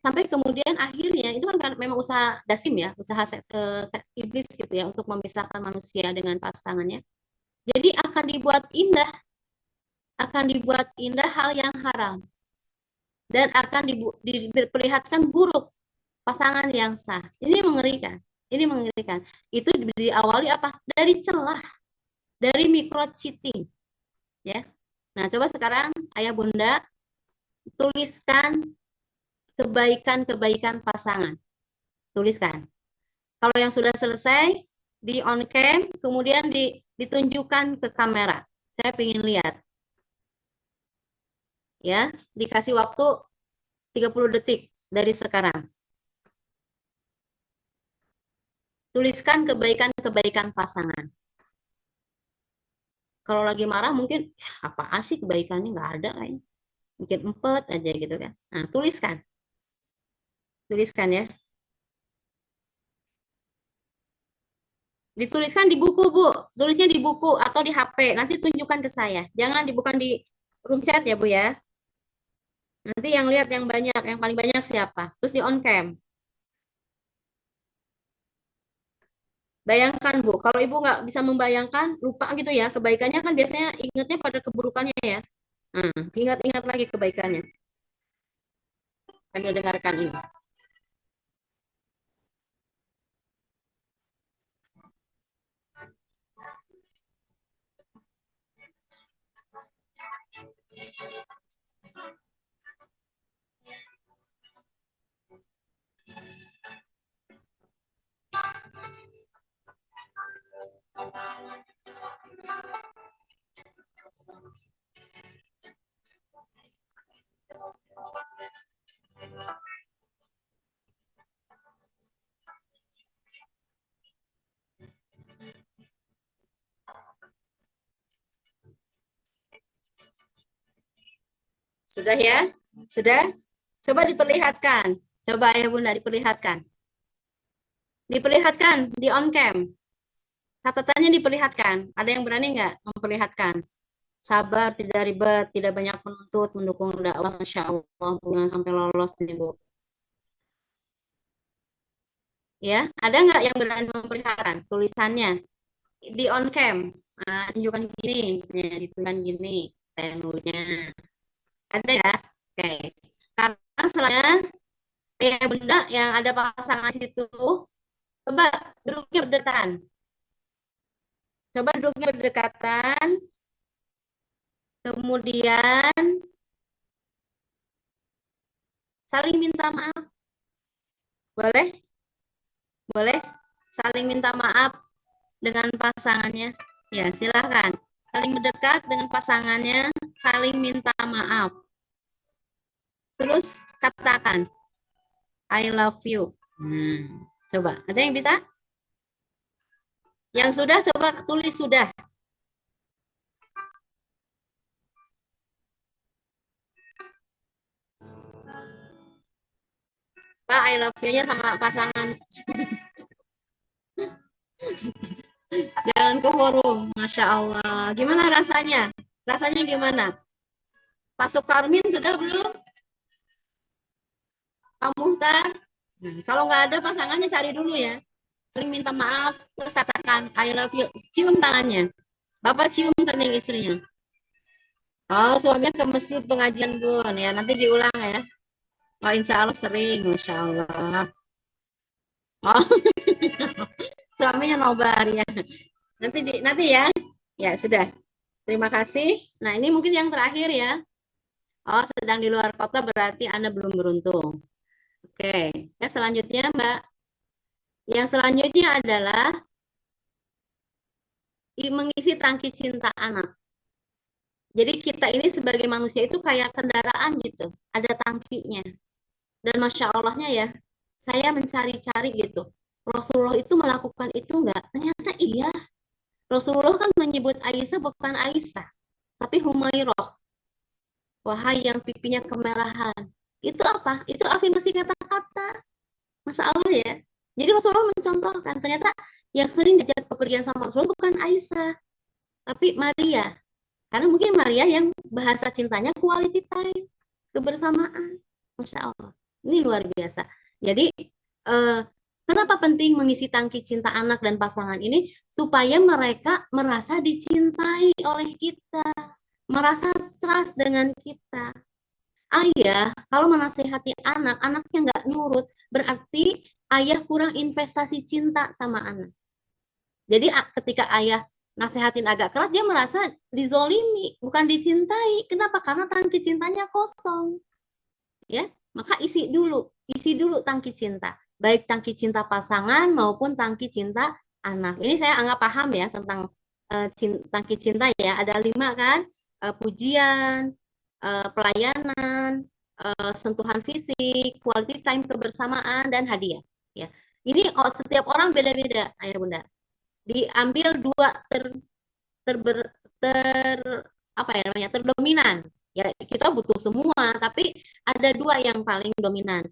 Sampai kemudian akhirnya itu kan memang usaha dasim ya, usaha iblis gitu ya untuk memisahkan manusia dengan pasangannya. Jadi akan dibuat indah hal yang haram dan akan diperlihatkan buruk pasangan yang sah. Ini mengerikan. Ini mengerikan. Itu diawali apa? Dari celah, dari micro cheating, ya. Nah, coba sekarang ayah bunda tuliskan kebaikan-kebaikan pasangan. Tuliskan. Kalau yang sudah selesai di on cam, kemudian ditunjukkan ke kamera. Saya ingin lihat. Ya, dikasih waktu 30 detik dari sekarang. Tuliskan kebaikan-kebaikan pasangan. Kalau lagi marah mungkin apa sih kebaikannya, nggak ada kayaknya. Mungkin empat aja gitu kan. Nah, tuliskan. Tuliskan ya. Dituliskan di buku, Bu. Tulisnya di buku atau di HP. Nanti tunjukkan ke saya. Jangan bukan di room chat ya, Bu ya. Nanti yang lihat yang banyak, yang paling banyak siapa. Terus di on cam. Bayangkan, Bu. Kalau Ibu nggak bisa membayangkan, lupa gitu ya. Kebaikannya kan biasanya ingatnya pada keburukannya ya. Nah, ingat-ingat lagi kebaikannya. Sambil dengarkan ini. Sudah ya? Sudah? Coba diperlihatkan. Coba ayah bunda diperlihatkan. Diperlihatkan di on cam. Catatannya diperlihatkan. Ada yang berani nggak memperlihatkan? Sabar, tidak ribet, tidak banyak penuntut, mendukung dakwah, Masya Allah, jangan sampai lolos nih, Bu. Ya, ada nggak yang berani memperlihatkan tulisannya di on cam? Nah, tunjukkan gini, ya, ditunjukkan gini, tenunya. Ada ya? Oke. Karena selanjutnya, ya benda yang ada pasangan situ, coba duduknya berdekatan. Coba duduknya berdekatan, kemudian saling minta maaf. Boleh? Boleh? Saling minta maaf dengan pasangannya. Ya, silakan. Saling mendekat dengan pasangannya, saling minta maaf. Terus katakan, I love you. Coba, ada yang bisa? Yang sudah, coba tulis sudah. Pak, I love you-nya sama pasangan. Jangan ke forum, Masya Allah. Gimana rasanya? Rasanya gimana? Pak Sukarmin sudah belum? Pak Muhtar? Kalau nggak ada pasangannya cari dulu ya. Saling minta maaf, terus katakan I love you. Cium tangannya. Bapak cium kening istrinya. Oh, suaminya ke masjid pengajian Bun ya. Nanti diulang ya. Oh, insya Allah sering, Masya Allah. Oh, suaminya nobar ya. Nanti ya. Ya, sudah. Terima kasih. Nah, ini mungkin yang terakhir ya. Oh, sedang di luar kota berarti Anda belum beruntung. Oke. Ya, selanjutnya, Mbak. Yang selanjutnya adalah mengisi tangki cinta anak. Jadi kita ini sebagai manusia itu kayak kendaraan gitu. Ada tangkinya. Dan Masya Allahnya ya, saya mencari-cari gitu. Rasulullah itu melakukan itu enggak? Ternyata iya. Rasulullah kan menyebut Aisyah bukan Aisyah, tapi Humairah. Wahai yang pipinya kemerahan. Itu apa? Itu afirmasi kata-kata. Masya Allah ya. Jadi Rasulullah mencontohkan, ternyata yang sering diajak kepergian sama Rasulullah bukan Aisyah, tapi Maria. Karena mungkin Maria yang bahasa cintanya quality time, kebersamaan. Masya Allah. Ini luar biasa. Jadi, kenapa penting mengisi tangki cinta anak dan pasangan ini? Supaya mereka merasa dicintai oleh kita, merasa trust dengan kita. Ayah, kalau menasihati anak, anaknya nggak nurut, berarti ayah kurang investasi cinta sama anak. Jadi ketika ayah nasihatin agak keras, dia merasa dizolimi, bukan dicintai. Kenapa? Karena tangki cintanya kosong. Ya, maka isi dulu tangki cinta, baik tangki cinta pasangan maupun tangki cinta anak. Ini saya anggap paham ya tentang tangki cinta ya. Ada 5 kan, pujian, pelayanan, sentuhan fisik, quality time kebersamaan dan hadiah. Ya, ini setiap orang beda-beda, ayah bunda. Diambil 2 apa ya namanya terdominan. Ya kita butuh semua, tapi ada 2 yang paling dominan.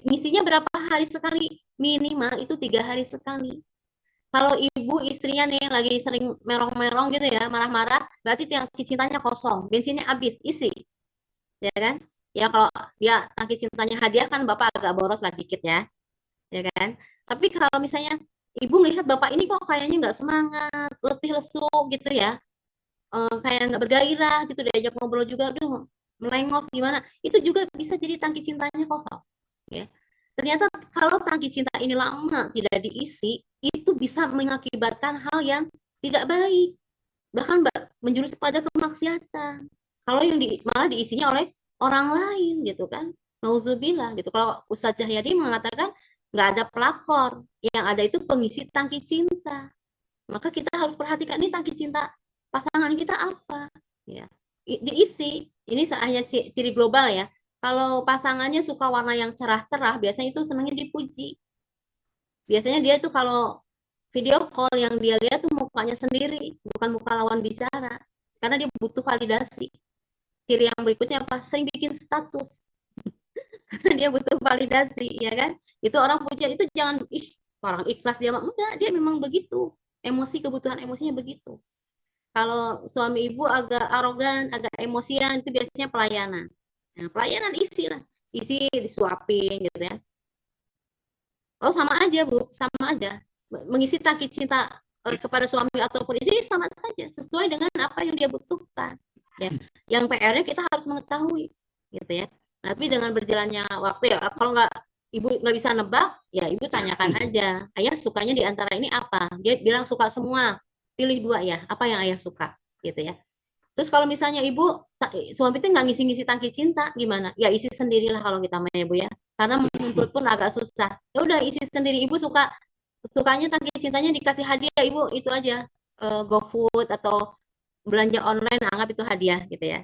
Misinya berapa hari sekali? Minimal itu 3 hari sekali. Kalau ibu istrinya nih lagi sering merong-merong gitu ya, marah-marah, berarti tangki cintanya kosong, bensinnya habis, isi, ya kan? Ya kalau dia tangki cintanya hadiah kan bapak agak boros lah dikit ya kan? Tapi kalau misalnya ibu melihat bapak ini kok kayaknya nggak semangat, letih lesu gitu ya, kayak nggak bergairah gitu, diajak ngobrol juga, aduh melengos gimana, itu juga bisa jadi tangki cintanya kosong. Ya. Ternyata kalau tangki cinta ini lama tidak diisi, itu bisa mengakibatkan hal yang tidak baik, bahkan menjurus pada kemaksiatan. Kalau yang malah diisinya oleh orang lain gitu kan, nauzubillah gitu. Kalau Ustadz Cahyadi mengatakan nggak ada pelakor, yang ada itu pengisi tangki cinta. Maka kita harus perhatikan ini tangki cinta pasangan kita apa, ya diisi. Ini hanya ciri global ya. Kalau pasangannya suka warna yang cerah-cerah, biasanya itu senangnya dipuji. Biasanya dia tuh kalau video call yang dia lihat tuh mukanya sendiri, bukan muka lawan bicara, karena dia butuh validasi. ciri yang berikutnya apa? Sering bikin status. Dia butuh validasi, ya kan? Itu orang pujian itu jangan orang ikhlas dia mah enggak, dia memang begitu. Kebutuhan emosinya begitu. Kalau suami ibu agak arogan, agak emosian, itu biasanya pelayanan. Nah, pelayanan isi lah, isi disuapin gitu ya. Oh sama aja Bu, sama aja. Mengisi tangki cinta kepada suami ataupun istri sama saja, sesuai dengan apa yang dia butuhkan. Ya, yang PR-nya kita harus mengetahui, gitu ya. Tapi dengan berjalannya waktu ya, kalau nggak ibu nggak bisa nebak, ya ibu tanyakan aja. Ayah sukanya di antara ini apa? Dia bilang suka semua. Pilih dua ya, apa yang ayah suka, gitu ya. Terus kalau misalnya ibu suami itu nggak ngisi-ngisi tangki cinta gimana? Ya isi sendirilah kalau kita mah ya Bu ya. Karena menuntut pun agak susah. Ya udah isi sendiri ibu sukanya tangki cintanya dikasih hadiah ibu itu aja. GoFood atau belanja online anggap itu hadiah gitu ya.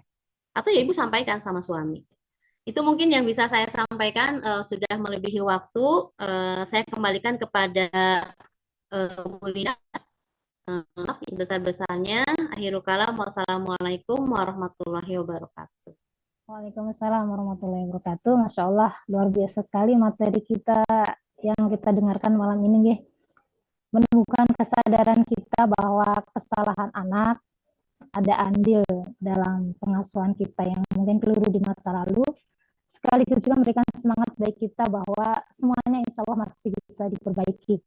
Atau ya ibu sampaikan sama suami. Itu mungkin yang bisa saya sampaikan sudah melebihi waktu. Saya kembalikan kepada Bu Lina. Maaf besar-besarnya. Akhirul kalam. Wassalamualaikum warahmatullahi wabarakatuh. Waalaikumsalam warahmatullahi wabarakatuh. Masya Allah, luar biasa sekali materi kita yang kita dengarkan malam ini, nggih. Menemukan kesadaran kita bahwa kesalahan anak ada andil dalam pengasuhan kita yang mungkin keliru di masa lalu, sekaligus juga memberikan semangat baik kita bahwa semuanya insya Allah masih bisa diperbaiki.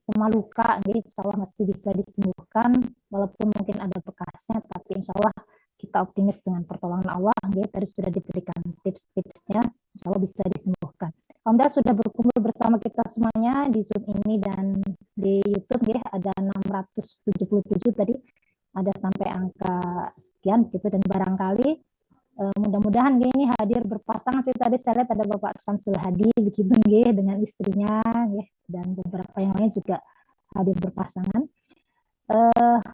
Semua luka insya Allah masih bisa disembuhkan, walaupun mungkin ada bekasnya, tapi insya Allah kita optimis dengan pertolongan Allah. Tadi sudah diberikan tips-tipsnya, insya Allah bisa disembuhkan. Alhamdulillah sudah berkumpul bersama kita semuanya di Zoom ini dan di YouTube ada 677 tadi, ada sampai angka sekian gitu, dan barangkali mudah-mudahan ini hadir berpasangan. Seperti tadi saya lihat ada Bapak Samsul Hadi begitu dengan istrinya dan beberapa yang lain juga hadir berpasangan.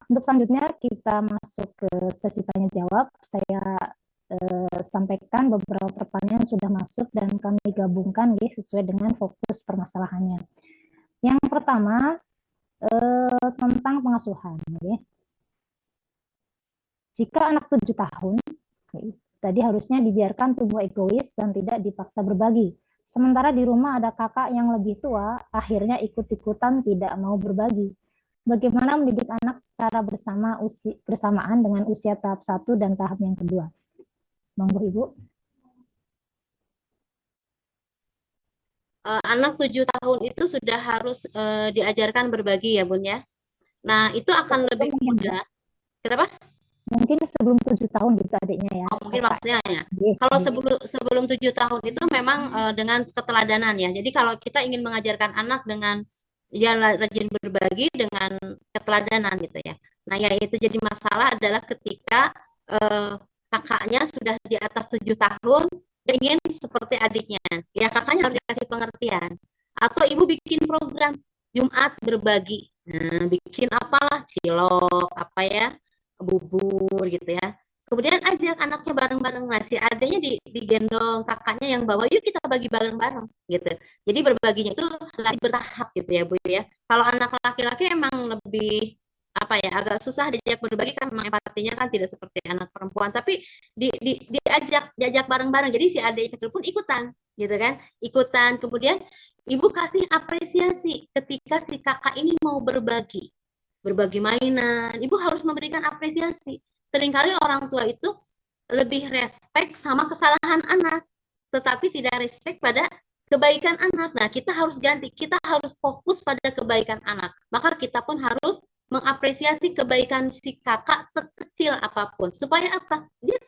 Untuk selanjutnya kita masuk ke sesi tanya jawab. Saya sampaikan beberapa pertanyaan sudah masuk dan kami gabungkan sesuai dengan fokus permasalahannya. Yang pertama tentang pengasuhan. Jika anak 7 tahun tadi harusnya dibiarkan tumbuh egois dan tidak dipaksa berbagi. Sementara di rumah ada kakak yang lebih tua, akhirnya ikut-ikutan tidak mau berbagi. Bagaimana mendidik anak secara bersamaan dengan usia tahap 1 dan tahap yang kedua? Monggo Ibu. Anak 7 tahun itu sudah harus diajarkan berbagi ya Bun ya. Nah itu akan lebih mudah. Kenapa? Mungkin sebelum 7 tahun gitu adiknya ya. Oh, mungkin maksudnya ya. Kalau sebelum 7 tahun itu memang dengan keteladanan ya. Jadi kalau kita ingin mengajarkan anak dengan dia rajin berbagi dengan keteladanan gitu ya. Nah yang itu jadi masalah adalah ketika kakaknya sudah di atas 7 tahun dia ingin seperti adiknya. Ya kakaknya harus dikasih pengertian. Atau ibu bikin program Jumat berbagi. Nah, bikin apalah cilok apa ya, bubur gitu ya. Kemudian ajak anaknya bareng-bareng, nasi adanya digendong kakaknya yang bawa, yuk kita bagi bareng-bareng gitu. Jadi berbaginya itu lagi bertahap gitu ya Bu ya. Kalau anak laki-laki emang lebih apa ya, agak susah diajak berbagi kan memang empatinya kan tidak seperti anak perempuan, tapi diajak bareng-bareng. Jadi si adik kecil pun ikutan gitu kan, ikutan. Kemudian ibu kasih apresiasi ketika si kakak ini mau berbagi mainan, ibu harus memberikan apresiasi. Seringkali orang tua itu lebih respect sama kesalahan anak, tetapi tidak respect pada kebaikan anak. Nah, kita harus ganti, kita harus fokus pada kebaikan anak. Maka kita pun harus mengapresiasi kebaikan si kakak sekecil apapun. Supaya apa? Dia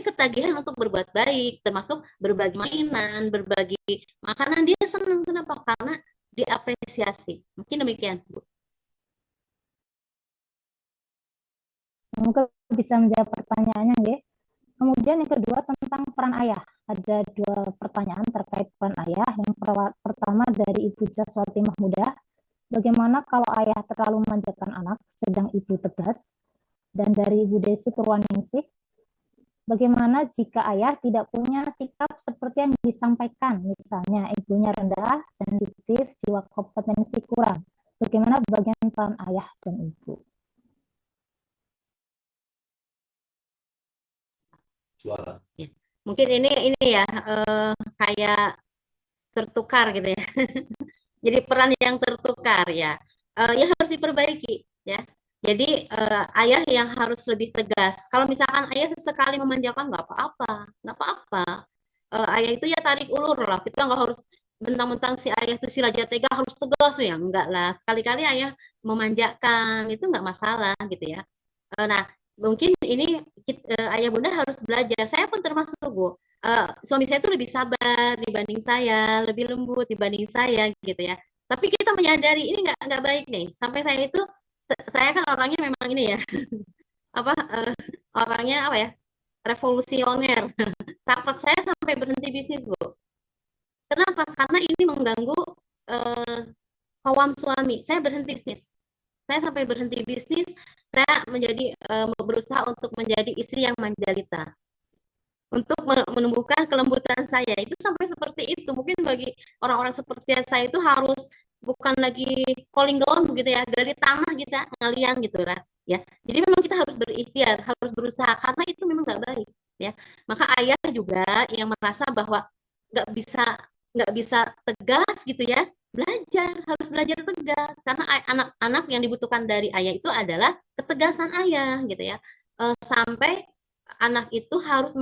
ketagihan untuk berbuat baik, termasuk berbagi mainan, berbagi makanan. Dia senang. Kenapa? Karena diapresiasi. Mungkin demikian, Bu. Semoga bisa menjawab pertanyaannya, nggih. Kemudian yang kedua tentang peran ayah. Ada 2 pertanyaan terkait peran ayah. Yang pertama dari Ibu Jaswati Mahmudah. Bagaimana kalau ayah terlalu memanjakan anak, sedang ibu tegas? Dan dari Ibu Desi Purwaningsih. Bagaimana jika ayah tidak punya sikap seperti yang disampaikan, misalnya ibunya rendah, sensitif, jiwa kompetensi kurang. Bagaimana bagian peran ayah dan ibu? suara. Mungkin ini ya kayak tertukar gitu ya. Jadi peran yang tertukar ya. Yang harus diperbaiki ya. Jadi ayah yang harus lebih tegas. Kalau misalkan ayah sekali memanjakan nggak apa-apa, nggak apa-apa. Ayah itu ya tarik ulur lah. Kita nggak harus mentang-mentang si ayah itu si Raja Tega harus tegas ya, enggak lah. Sekali-kali ayah memanjakan itu nggak masalah gitu ya. Nah, mungkin ini ayah bunda harus belajar. Saya pun termasuk Bu. Suami saya itu lebih sabar dibanding saya, lebih lembut dibanding saya gitu ya. Tapi kita menyadari ini nggak baik nih. Sampai saya itu, saya kan orangnya memang ini ya, apa orangnya apa ya, revolusioner. Saya sampai berhenti bisnis Bu. Kenapa? Karena ini mengganggu kawam suami. Saya berhenti bisnis. Saya sampai berhenti bisnis. Saya menjadi berusaha untuk menjadi istri yang manjalita, untuk menumbuhkan kelembutan saya. Itu sampai seperti itu. Mungkin bagi orang-orang seperti saya itu harus bukan lagi falling down gitu ya, dari tanah kita ngalian gitu lah ya. Jadi memang kita harus berikhtiar, harus berusaha, karena itu memang nggak baik ya. Maka ayah juga yang merasa bahwa nggak bisa tegas gitu ya, harus belajar tegas, karena anak-anak yang dibutuhkan dari ayah itu adalah ketegasan ayah gitu ya. Sampai anak itu harus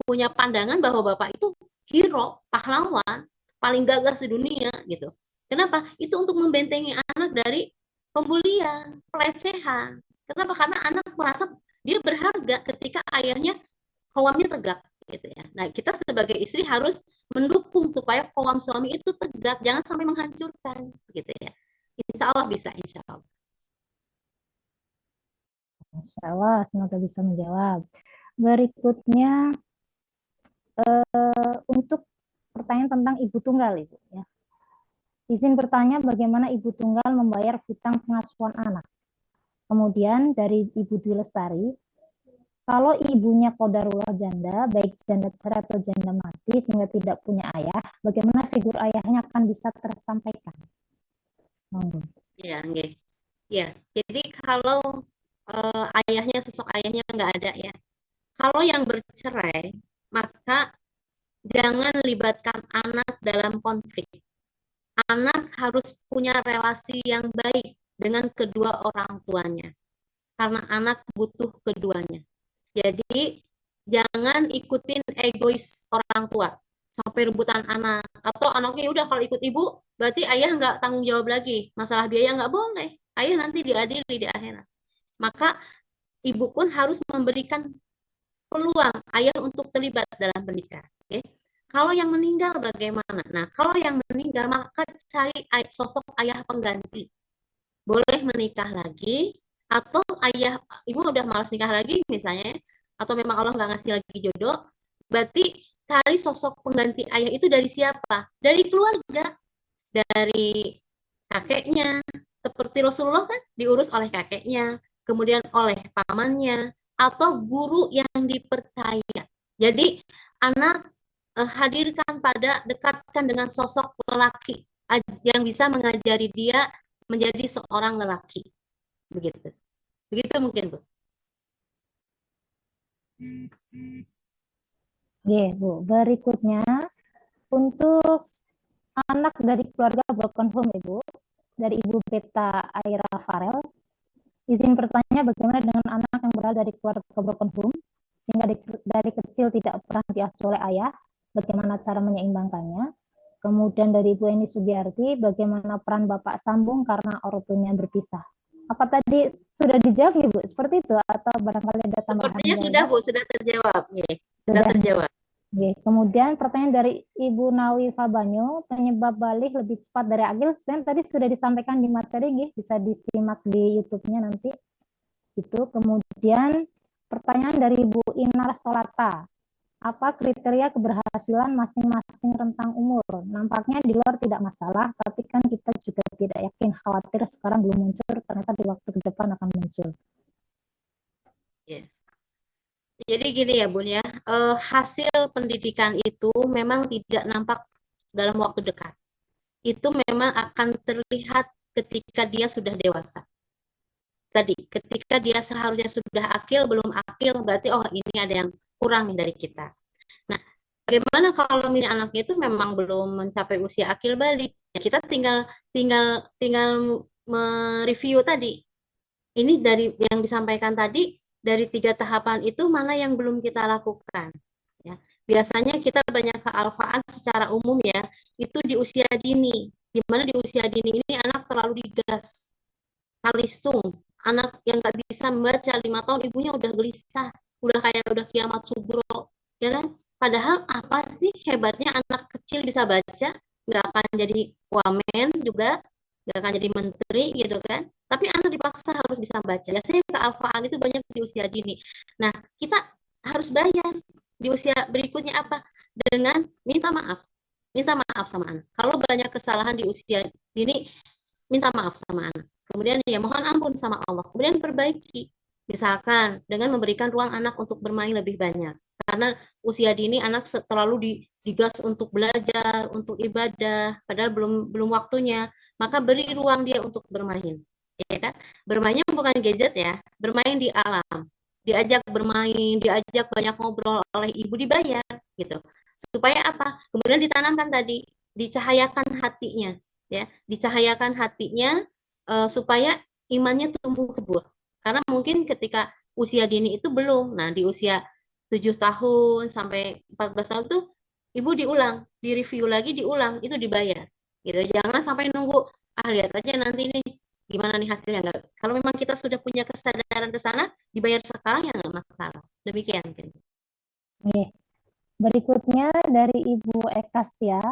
punya pandangan bahwa bapak itu hero, pahlawan, paling gagah sedunia gitu. Kenapa? Itu untuk membentengi anak dari pembulian, pelecehan. Kenapa? Karena anak merasa dia berharga ketika ayahnya kawamnya tegak gitu ya. Nah, kita sebagai istri harus mendukung supaya kawam suami itu tegak, jangan sampai menghancurkan gitu ya. Insya Allah bisa, insya Allah. Insya Allah, semoga bisa menjawab. Berikutnya untuk pertanyaan tentang ibu tunggal, Ibu ya. Izin bertanya bagaimana ibu tunggal membayar hutang pengasuhan anak. Kemudian dari Ibu Dwi Lestari, kalau ibunya qadarullah janda, baik janda cerai atau janda mati sehingga tidak punya ayah, bagaimana figur ayahnya akan bisa tersampaikan? Ya, okay. Ya. Jadi kalau ayahnya, sosok ayahnya nggak ada ya. Kalau yang bercerai, maka jangan libatkan anak dalam konflik. Anak harus punya relasi yang baik dengan kedua orang tuanya, karena anak butuh keduanya. Jadi jangan ikutin egois orang tua sampai rebutan anak, atau anaknya udah kalau ikut ibu berarti ayah nggak tanggung jawab lagi, masalah biaya nggak boleh, ayah nanti diadili di akhirat. Maka ibu pun harus memberikan peluang ayah untuk terlibat dalam pernikahan. Okay? Kalau yang meninggal bagaimana? Nah, kalau yang meninggal maka cari sosok ayah pengganti. Boleh menikah lagi, atau ibu udah malas nikah lagi misalnya, atau memang Allah nggak ngasih lagi jodoh, berarti cari sosok pengganti ayah itu dari siapa? Dari keluarga, dari kakeknya, seperti Rasulullah kan diurus oleh kakeknya, kemudian oleh pamannya, atau guru yang dipercaya. Jadi anak dekatkan dengan sosok lelaki yang bisa mengajari dia menjadi seorang lelaki. Begitu mungkin Bu. Bu. Berikutnya untuk anak dari keluarga broken home, Ibu, dari Ibu Beta Aira Farel. Izin bertanya bagaimana dengan anak yang berasal dari keluarga broken home sehingga dari kecil tidak pernah diasuh oleh ayah, bagaimana cara menyeimbangkannya? Kemudian dari Ibu Eni Sugiarti, bagaimana peran Bapak sambung karena orang tuanya berpisah? Apa tadi sudah dijawab nih Bu? Seperti itu atau barangkali ada tambahan? Sepertinya sudah Bu, sudah terjawab. Sudah terjawab. Kemudian pertanyaan dari Ibu Nawi Fabanyo, penyebab balik lebih cepat dari Agil, sebenarnya tadi sudah disampaikan di materi, bisa disimak di YouTube-nya nanti. Itu. Kemudian pertanyaan dari Ibu Inar Solata, apa kriteria keberhasilan masing-masing rentang umur? Nampaknya di luar tidak masalah, tapi kan kita juga tidak yakin, khawatir sekarang belum muncul, ternyata di waktu ke depan akan muncul. Jadi gini ya Bun ya, hasil pendidikan itu memang tidak nampak dalam waktu dekat. Itu memang akan terlihat ketika dia sudah dewasa. tadi ketika dia seharusnya sudah akil belum akil, berarti oh ini ada yang kurang nih dari kita. Nah, bagaimana kalau misalnya anaknya itu memang belum mencapai usia akil balik? Ya, kita tinggal tinggal tinggal mereview tadi. Ini dari yang disampaikan tadi, dari 3 tahapan itu mana yang belum kita lakukan? Ya, biasanya kita banyak kealfaan secara umum ya, itu di usia dini. Di mana di usia dini ini anak terlalu digas, kalistung, anak yang nggak bisa membaca 5 tahun ibunya udah gelisah, udah kayak udah kiamat subro, ya kan? Padahal apa sih hebatnya anak kecil bisa baca, nggak akan jadi wamen juga, nggak akan jadi menteri gitu kan? Tapi anak dipaksa harus bisa baca. Biasanya kealfaan itu banyak di usia dini. Nah, kita harus bayar di usia berikutnya apa? Dengan minta maaf. Minta maaf sama anak. Kalau banyak kesalahan di usia dini, minta maaf sama anak. Kemudian ya mohon ampun sama Allah. Kemudian perbaiki. Misalkan dengan memberikan ruang anak untuk bermain lebih banyak. Karena usia dini anak terlalu digas untuk belajar, untuk ibadah, padahal belum waktunya. Maka beri ruang dia untuk bermain. Ya kan? Bermainnya bukan gadget ya, bermain di alam. Diajak bermain, diajak banyak ngobrol oleh ibu, dibayar gitu. Supaya apa? Kemudian ditanamkan tadi, dicahayakan hatinya, ya, dicahayakan hatinya supaya imannya tumbuh kebur. Karena mungkin ketika usia dini itu belum. Nah, di usia 7 tahun sampai 14 tahun tuh ibu diulang, direview lagi, diulang, itu dibayar. Gitu. Jangan sampai nunggu, lihat aja nanti nih gimana nih hasilnya. Enggak. Kalau memang kita sudah punya kesadaran ke sana, dibayar sekarang ya nggak masalah. Demikian. Oke. Berikutnya dari Ibu Ekastia,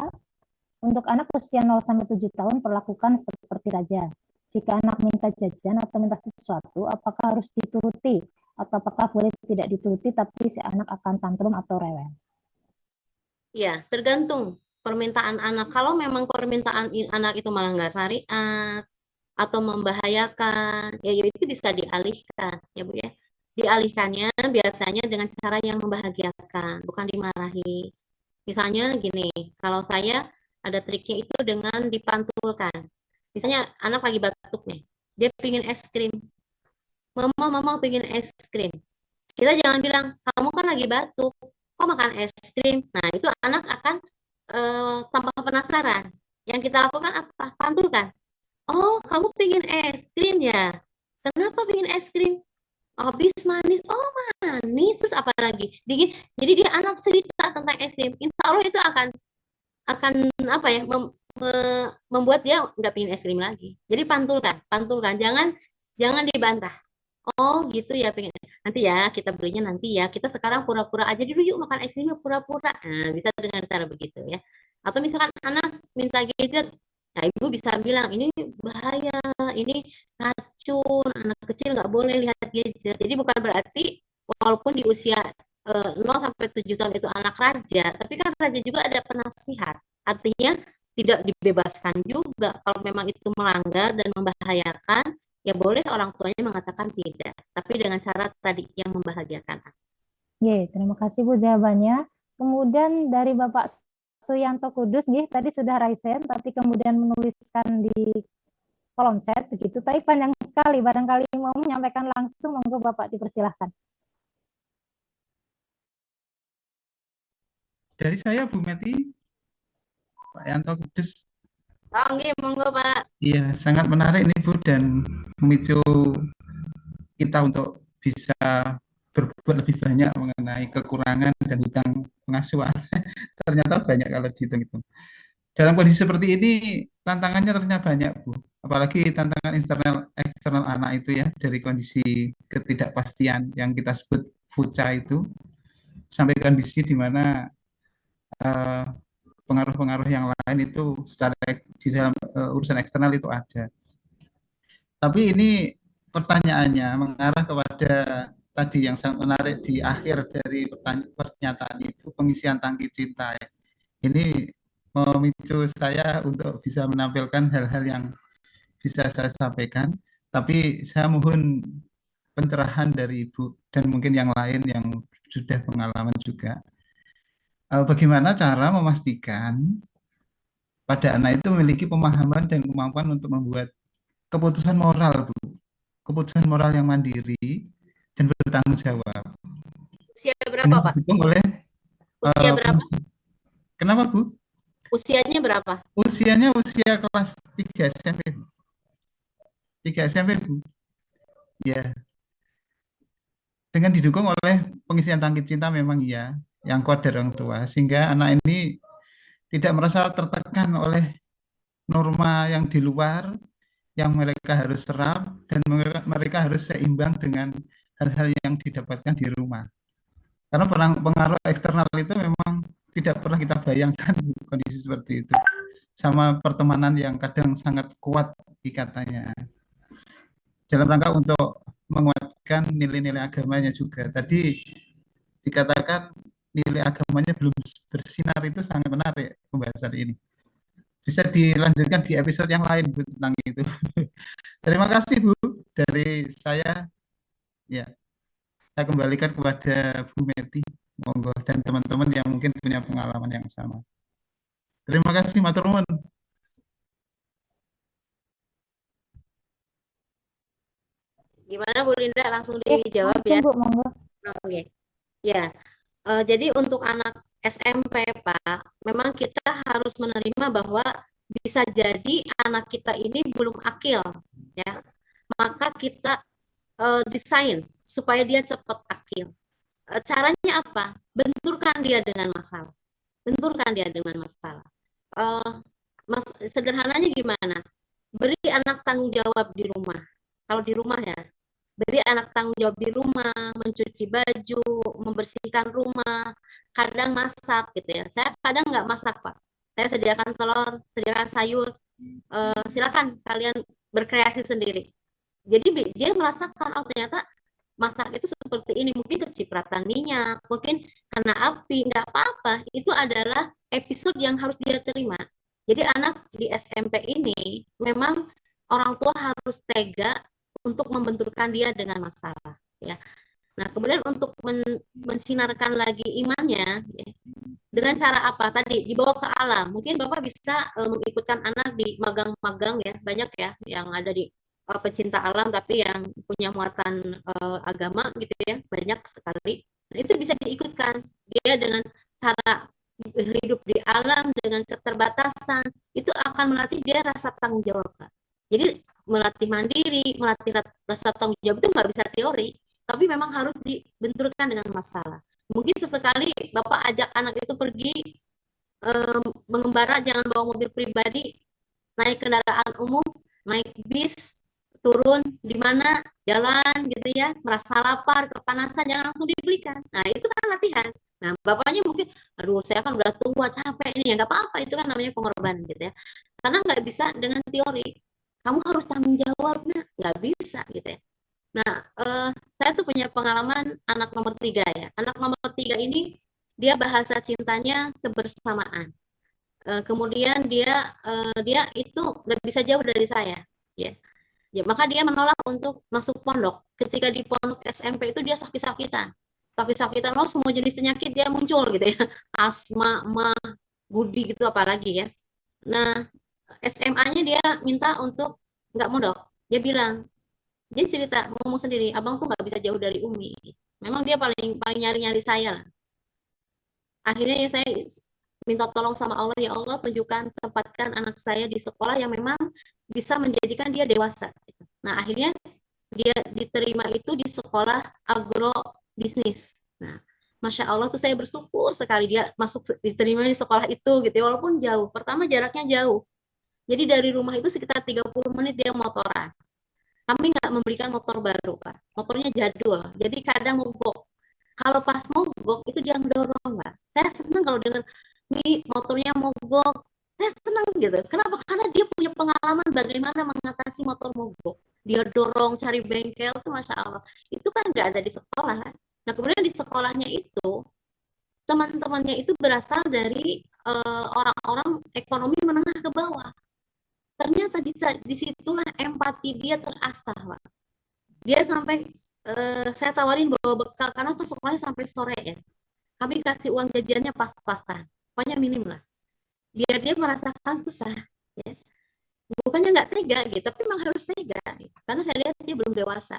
untuk anak usia 0-7 tahun perlakukan seperti raja. Jika anak minta jajan atau minta sesuatu, apakah harus dituruti? Atau apakah boleh tidak dituruti tapi si anak akan tantrum atau rewel? Ya, tergantung permintaan anak. Kalau memang permintaan anak itu malah nggak syariat atau membahayakan, ya itu bisa dialihkan, ya Bu ya. Dialihkannya biasanya dengan cara yang membahagiakan, bukan dimarahi. Misalnya gini, kalau saya ada triknya itu dengan dipantulkan. Misalnya anak lagi batuk nih, dia pingin es krim. Mama pingin es krim. Kita jangan bilang, kamu kan lagi batuk, kok makan es krim? Nah, itu anak akan tanpa penasaran. Yang kita lakukan apa? Pantulkan. Oh, kamu pingin es krim ya? Kenapa pingin es krim? Habis manis. Oh, manis. Terus apa lagi? Dingin. Jadi dia anak cerita tentang es krim. Insya Allah itu akan apa ya? Membuat dia nggak pingin es krim lagi. Jadi pantulkan. Jangan dibantah. Oh gitu ya pengen. Nanti ya kita belinya nanti ya. Kita sekarang pura-pura aja dulu yuk makan es krimnya pura-pura. Nah, bisa dengan cara begitu ya. Atau misalkan anak minta gadget, nah ibu bisa bilang ini bahaya, ini racun, anak kecil nggak boleh lihat gadget. Jadi bukan berarti walaupun di usia 0 sampai 7 tahun itu anak raja, tapi kan raja juga ada penasihat. Artinya tidak dibebaskan juga kalau memang itu melanggar dan membahayakan, ya boleh orang tuanya mengatakan tidak, tapi dengan cara tadi yang membahagiakan. Ye, terima kasih Bu jawabannya. Kemudian dari Bapak Suyanto Kudus, tadi sudah raisen, tapi kemudian menuliskan di kolom chat begitu, tapi panjang sekali. Barangkali mau menyampaikan langsung, monggo Bapak dipersilahkan. Dari saya Bu Meti, Pak Yanto Kudus. Oh, monggo Pak. Iya, sangat menarik ini Bu dan memicu kita untuk bisa berbuat lebih banyak mengenai kekurangan dan hutang pengasuhan. Ternyata banyak kalau dihitung-hitung. Dalam kondisi seperti ini, tantangannya ternyata banyak, Bu. Apalagi tantangan eksternal anak itu ya, dari kondisi ketidakpastian yang kita sebut fuca itu, sampai kondisi di mana pengaruh-pengaruh yang lain itu secara di dalam urusan eksternal itu ada. Tapi ini pertanyaannya mengarah kepada tadi yang sangat menarik di akhir dari pernyataan itu, pengisian tangki cinta. Ini memicu saya untuk bisa menampilkan hal-hal yang bisa saya sampaikan, tapi saya mohon pencerahan dari Ibu dan mungkin yang lain yang sudah pengalaman juga. Bagaimana cara memastikan pada anak itu memiliki pemahaman dan kemampuan untuk membuat keputusan moral, Bu, keputusan moral yang mandiri dan bertanggung jawab Usia berapa, dengan Pak? didukung oleh Usia berapa? kenapa Bu? Usianya berapa? Usianya usia kelas 3 SMP. 3 SMP Bu. Ya, dengan didukung oleh pengisian tangki cinta memang iya yang kuat dari orang tua sehingga anak ini tidak merasa tertekan oleh norma yang di luar yang mereka harus serap dan mereka harus seimbang dengan hal-hal yang didapatkan di rumah. Karena pengaruh eksternal itu memang tidak pernah kita bayangkan kondisi seperti itu. Sama pertemanan yang kadang sangat kuat ikatannya. Dalam rangka untuk menguatkan nilai-nilai agamanya juga. Tadi dikatakan nilai agamanya belum bersinar, itu sangat menarik pembahasan ini. Bisa dilanjutkan di episode yang lain Bu, tentang itu. Terima kasih Bu, dari saya ya. Saya kembalikan kepada Bu Meti, monggo, dan teman-teman yang mungkin punya pengalaman yang sama. Terima kasih, matur nuwun. Gimana Bu Linda? Langsung Ya, dijawab langsung ya. Bu, monggo. Oke. Ya. Jadi untuk anak SMP, Pak, memang kita harus menerima bahwa bisa jadi anak kita ini belum akil, ya. Maka kita desain supaya dia cepat akil. Caranya apa? Benturkan dia dengan masalah. Benturkan dia dengan masalah. Sederhananya gimana? Beri anak tanggung jawab di rumah. Kalau di rumah ya, beri anak tanggung jawab di rumah, mencuci baju, membersihkan rumah, kadang masak gitu ya. Saya kadang nggak masak, Pak. Saya sediakan telur, sediakan sayur. Silakan kalian berkreasi sendiri. Jadi dia merasakan, oh ternyata masak itu seperti ini, mungkin kecipratan minyak, mungkin karena api, nggak apa-apa. Itu adalah episode yang harus dia terima. Jadi anak di SMP ini memang orang tua harus tega untuk membenturkan dia dengan masalah, ya. Nah, kemudian untuk mensinarkan lagi imannya, ya, dengan cara apa? Tadi dibawa ke alam. Mungkin Bapak bisa mengikutkan anak di magang-magang ya, banyak ya yang ada di pecinta alam tapi yang punya muatan agama gitu ya, banyak sekali. Nah, itu bisa diikutkan. Dia dengan cara hidup di alam dengan keterbatasan, itu akan melatih dia rasa tanggung jawab, Pak. Jadi melatih mandiri, melatih rasa tanggung jawab itu nggak bisa teori, tapi memang harus dibenturkan dengan masalah. Mungkin sesekali Bapak ajak anak itu pergi mengembara, jangan bawa mobil pribadi, naik kendaraan umum, naik bis, turun di mana, jalan gitu ya, merasa lapar, kepanasan, jangan langsung dibelikan. Nah, itu kan latihan. Nah, bapaknya mungkin, aduh saya kan udah tua, capek ini, ya nggak apa-apa, itu kan namanya pengorbanan gitu ya. Karena nggak bisa dengan teori. Kamu harus tanggung jawabnya, nggak bisa gitu ya. Nah, saya tuh punya pengalaman anak nomor 3 ya. Anak nomor 3 ini, dia bahasa cintanya kebersamaan. Kemudian dia itu nggak bisa jauh dari saya, ya. Ya, maka dia menolak untuk masuk pondok. Ketika di pondok SMP itu dia sakit-sakitan. Sakit-sakitan, semua jenis penyakit dia muncul gitu ya. Asma, mah, budi gitu apalagi ya. Nah, SMA-nya dia minta untuk nggak mondok. Dia bilang, dia cerita, ngomong sendiri, abang tuh nggak bisa jauh dari Umi. Memang dia paling nyari-nyari saya lah. Akhirnya ya saya minta tolong sama Allah, ya Allah tunjukkan, tempatkan anak saya di sekolah yang memang bisa menjadikan dia dewasa. Nah, akhirnya dia diterima itu di sekolah agrobisnis. Nah, Masya Allah tuh saya bersyukur sekali dia diterima di sekolah itu gitu ya, walaupun jauh. Pertama jaraknya jauh. Jadi dari rumah itu sekitar 30 menit dia motoran. Kami nggak memberikan motor baru, Pak. Motornya jadul. Jadi kadang mogok. Kalau pas mogok itu dia mendorong, Pak. Saya senang kalau dengar nih motornya mogok. Saya senang gitu. Kenapa? Karena dia punya pengalaman bagaimana mengatasi motor mogok. Dia dorong cari bengkel tuh Masya Allah. Itu kan nggak ada di sekolah. Nah, kemudian di sekolahnya itu teman-temannya itu berasal dari orang-orang ekonomi menengah ke bawah. Ternyata disitulah empati dia terasah, Pak. Dia sampai saya tawarin bawa bekal karena kan sekolahnya sampai sore ya. Kami kasih uang jajannya pas-pasan, pokoknya minim lah. Biar dia merasakan susah. Ya. Bukannya nggak tega gitu, tapi memang harus tega gitu. Karena saya lihat dia belum dewasa.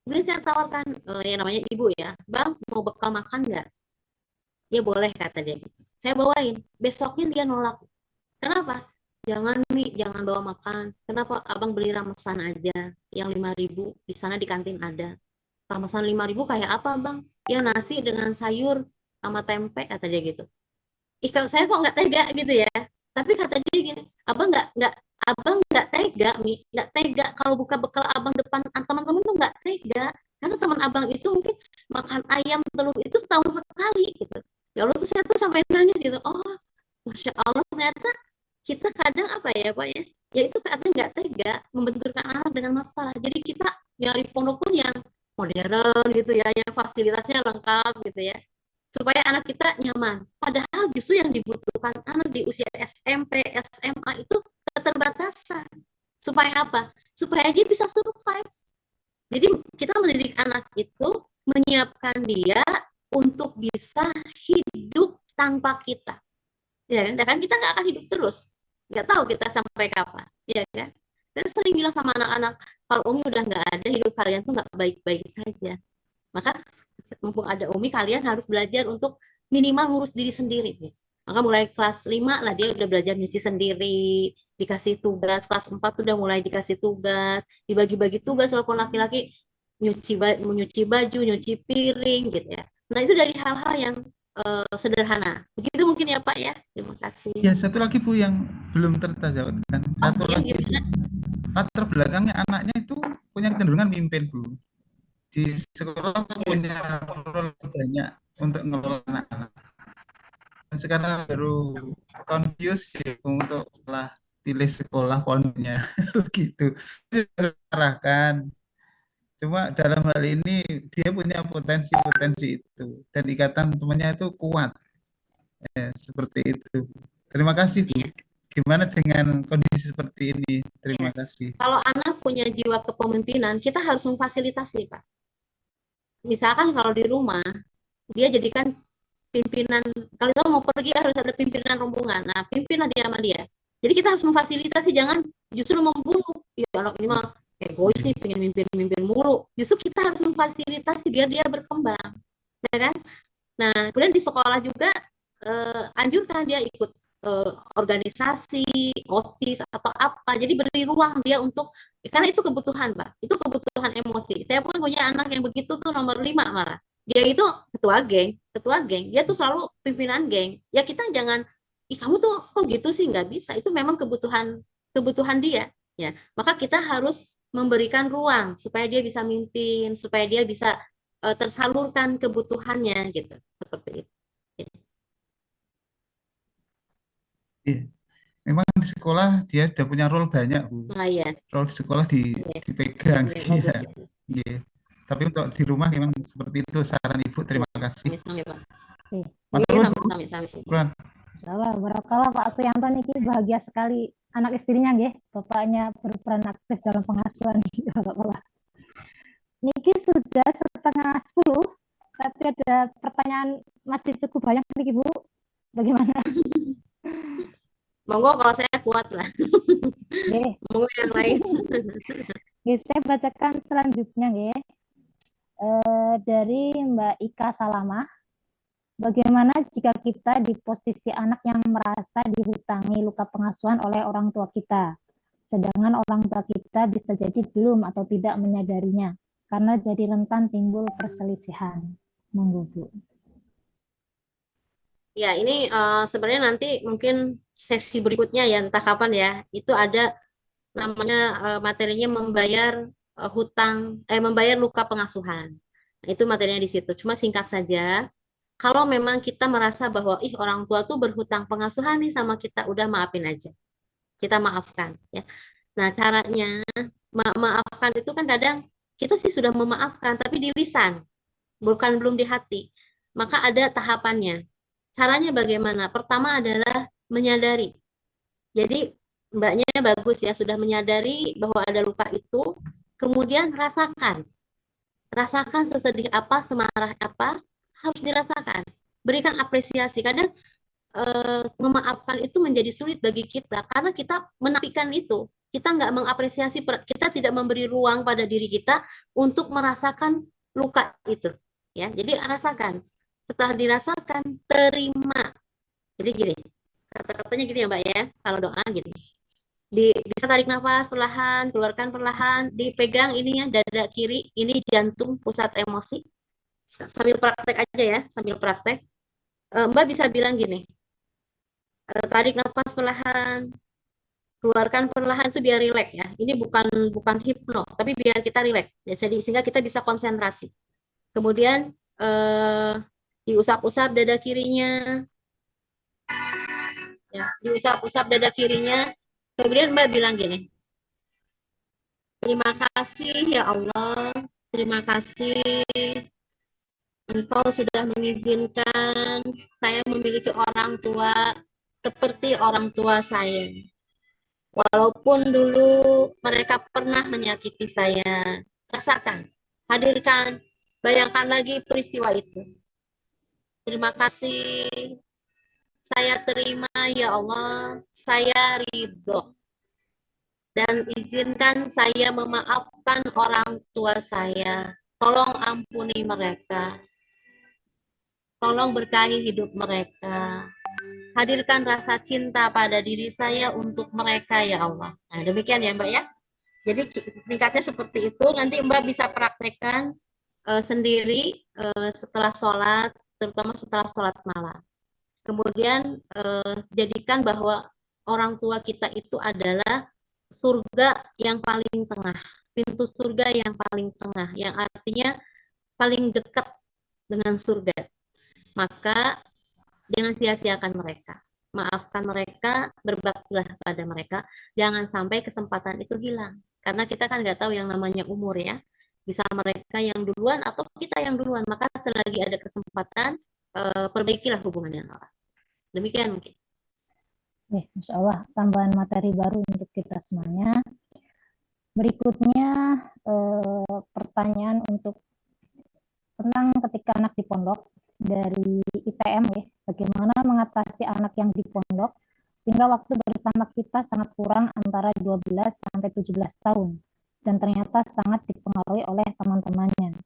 Kemudian saya tawarkan, yang namanya ibu ya, bang mau bekal makan nggak? Dia boleh kata dia gitu. Saya bawain, besoknya dia nolak. Kenapa? Jangan nih, jangan bawa makan. Kenapa abang beli ramesan aja yang 5.000, di sana di kantin ada. Ramesan 5.000 kayak apa bang? Ya nasi dengan sayur sama tempe kata dia gitu. Kalau saya kok nggak tega gitu ya. Tapi kata dia gini, abang nggak tega, Mi, nggak tega kalau buka bekal abang depan teman-teman tuh nggak tega. Karena teman abang itu mungkin makan ayam telur itu tahun sekali gitu. Ya Allah tuh saya tuh sampai nangis gitu. Oh, Masya Allah ternyata kita kadang apa ya Pak ya, ya itu kadang nggak tega membenturkan anak dengan masalah. Jadi kita nyari pondok pun yang modern gitu ya, yang fasilitasnya lengkap gitu ya, supaya anak kita nyaman. Padahal justru yang dibutuhkan anak di usia SMP, SMA itu keterbatasan. Supaya apa? Supaya dia bisa survive. Jadi kita mendidik anak itu, menyiapkan dia untuk bisa hidup tanpa kita. Ya kan kita nggak akan hidup terus, nggak tahu kita sampai kapan, ya kan. Dan sering bilang sama anak-anak, kalau Umi udah nggak ada, hidup kalian tuh nggak baik-baik saja. Maka mumpung ada Umi, kalian harus belajar untuk minimal ngurus diri sendiri. Maka mulai kelas 5 lah dia udah belajar nyuci sendiri, dikasih tugas. Kelas 4 udah mulai dikasih tugas, dibagi-bagi tugas. Walaupun laki-laki nyuci baju, nyuci piring gitu ya. Nah itu dari hal-hal yang sederhana. Begitu mungkin ya Pak ya. Terima kasih. Ya, satu lagi Bu yang belum terjawabkan. Satu ya, lagi, latar belakangnya anaknya itu punya kecenderungan mimpin Bu. Di sekolah punya role banyak untuk ngelola anak-anak. Dan sekarang baru confuse ya, untuk lah pilih sekolah pondoknya begitu. Arahkan. Cuma dalam hal ini dia punya potensi-potensi itu dan ikatan temannya itu kuat. Ya, seperti itu. Terima kasih Bu. Gimana dengan kondisi seperti ini? Terima kasih. Kalau anak punya jiwa kepemimpinan, kita harus memfasilitasi Pak. Misalkan kalau di rumah, dia jadikan pimpinan, kalau kita mau pergi harus ada pimpinan rombongan. Nah, pimpinlah dia sama dia. Jadi kita harus memfasilitasi, jangan justru membunuh. Ya, anak ini mah egois nih, pengen mimpin mulu. Justru kita harus memfasilitasi biar dia berkembang, ya kan? Nah, kemudian di sekolah juga anjurkan dia ikut organisasi, OSIS atau apa. Jadi beri ruang dia untuk, karena itu kebutuhan, Pak. Itu kebutuhan emosi. Saya pun punya anak yang begitu tuh nomor 5 marah. Dia itu ketua geng. Dia tuh selalu pimpinan geng. Ya kita jangan, ih kamu tuh kok gitu sih, nggak bisa. Itu memang kebutuhan dia. Ya, maka kita harus memberikan ruang supaya dia bisa mimpin, supaya dia bisa tersalurkan kebutuhannya gitu. Seperti itu. Iya. Memang di sekolah dia sudah punya role banyak Bu. Ya. Role di sekolah dipegang. Iya. Iya. Tapi untuk di rumah memang seperti itu saran Ibu. Terima kasih. Insyaallah barakallah Pak Suyanto niki bahagia sekali anak istrinya nggih, bapaknya berperan aktif dalam pengasuhan niki. Niki sudah 9:30, tapi ada pertanyaan masih cukup banyak niki Bu. Bagaimana? Monggo kalau saya kuat lah. Monggo yang lain. Saya bacakan selanjutnya nggih. Dari Mbak Ika Salamah. Bagaimana jika kita di posisi anak yang merasa dihutangi luka pengasuhan oleh orang tua kita, sedangkan orang tua kita bisa jadi belum atau tidak menyadarinya, karena jadi rentan timbul perselisihan. Monggo Bu. Ya, ini sebenarnya nanti mungkin sesi berikutnya ya, entah kapan ya, itu ada namanya materinya membayar membayar luka pengasuhan. Nah, itu materinya di situ. Cuma singkat saja. Kalau memang kita merasa bahwa orang tua tuh berhutang pengasuhan nih sama kita, udah maafin aja. Kita maafkan ya. Nah, caranya maafkan itu kan kadang kita sih sudah memaafkan tapi di lisan, bukan belum di hati. Maka ada tahapannya. Caranya bagaimana? Pertama adalah menyadari. Jadi mbaknya bagus ya, sudah menyadari bahwa ada luka itu, kemudian rasakan. Rasakan sesedih apa, semarah apa, harus dirasakan. Berikan apresiasi. Kadang memaafkan itu menjadi sulit bagi kita karena kita menafikan itu. kita nggak mengapresiasi, kita tidak memberi ruang pada diri kita untuk merasakan luka itu. Ya, jadi rasakan. Setelah dirasakan, terima. Jadi gini, kata-katanya gini ya Mbak ya, kalau doa gini. Bisa tarik nafas perlahan, keluarkan perlahan, dipegang ininya dada kiri, ini jantung pusat emosi. Sambil praktek aja ya, sambil praktek. Mbak bisa bilang gini, tarik nafas perlahan, keluarkan perlahan itu biar rileks ya. Ini bukan hipno, tapi biar kita rileks. Ya, sehingga kita bisa konsentrasi. Kemudian diusap-usap dada kirinya, ya, diusap-usap dada kirinya. Kemudian Mbak bilang gini, terima kasih ya Allah, terima kasih Engkau sudah mengizinkan saya memiliki orang tua seperti orang tua saya. Walaupun dulu mereka pernah menyakiti saya, rasakan, hadirkan, bayangkan lagi peristiwa itu. Terima kasih, saya terima ya Allah, saya ridho. Dan izinkan saya memaafkan orang tua saya. Tolong ampuni mereka. Tolong berkahi hidup mereka. Hadirkan rasa cinta pada diri saya untuk mereka ya Allah. Nah, demikian ya Mbak ya. Jadi singkatnya seperti itu. Nanti Mbak bisa praktekkan sendiri setelah sholat, terutama setelah sholat malam. Kemudian jadikan bahwa orang tua kita itu adalah surga yang paling tengah, pintu surga yang paling tengah, yang artinya paling dekat dengan surga. Maka jangan sia-siakan mereka, maafkan mereka, berbaktilah pada mereka, jangan sampai kesempatan itu hilang. Karena kita kan nggak tahu yang namanya umur ya, bisa mereka yang duluan atau kita yang duluan, maka selagi ada kesempatan, perbaikilah hubungan yang Allah. Demikian mungkin. Masya Allah, tambahan materi baru untuk kita semuanya. Berikutnya pertanyaan untuk tentang ketika anak di pondok dari ITM ya, bagaimana mengatasi anak yang di pondok sehingga waktu bersama kita sangat kurang antara 12 sampai 17 tahun dan ternyata sangat dipengaruhi oleh teman-temannya.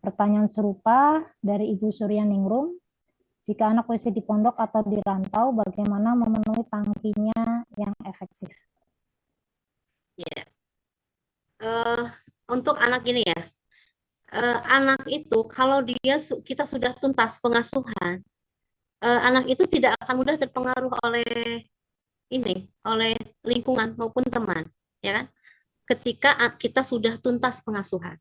Pertanyaan serupa dari Ibu Suryaningrum, jika anak masih di pondok atau di rantau, bagaimana memenuhi tangkinya yang efektif? Ya. Untuk anak ini ya, anak itu kalau kita sudah tuntas pengasuhan, anak itu tidak akan mudah terpengaruh oleh lingkungan maupun teman, ya kan? Ketika kita sudah tuntas pengasuhan.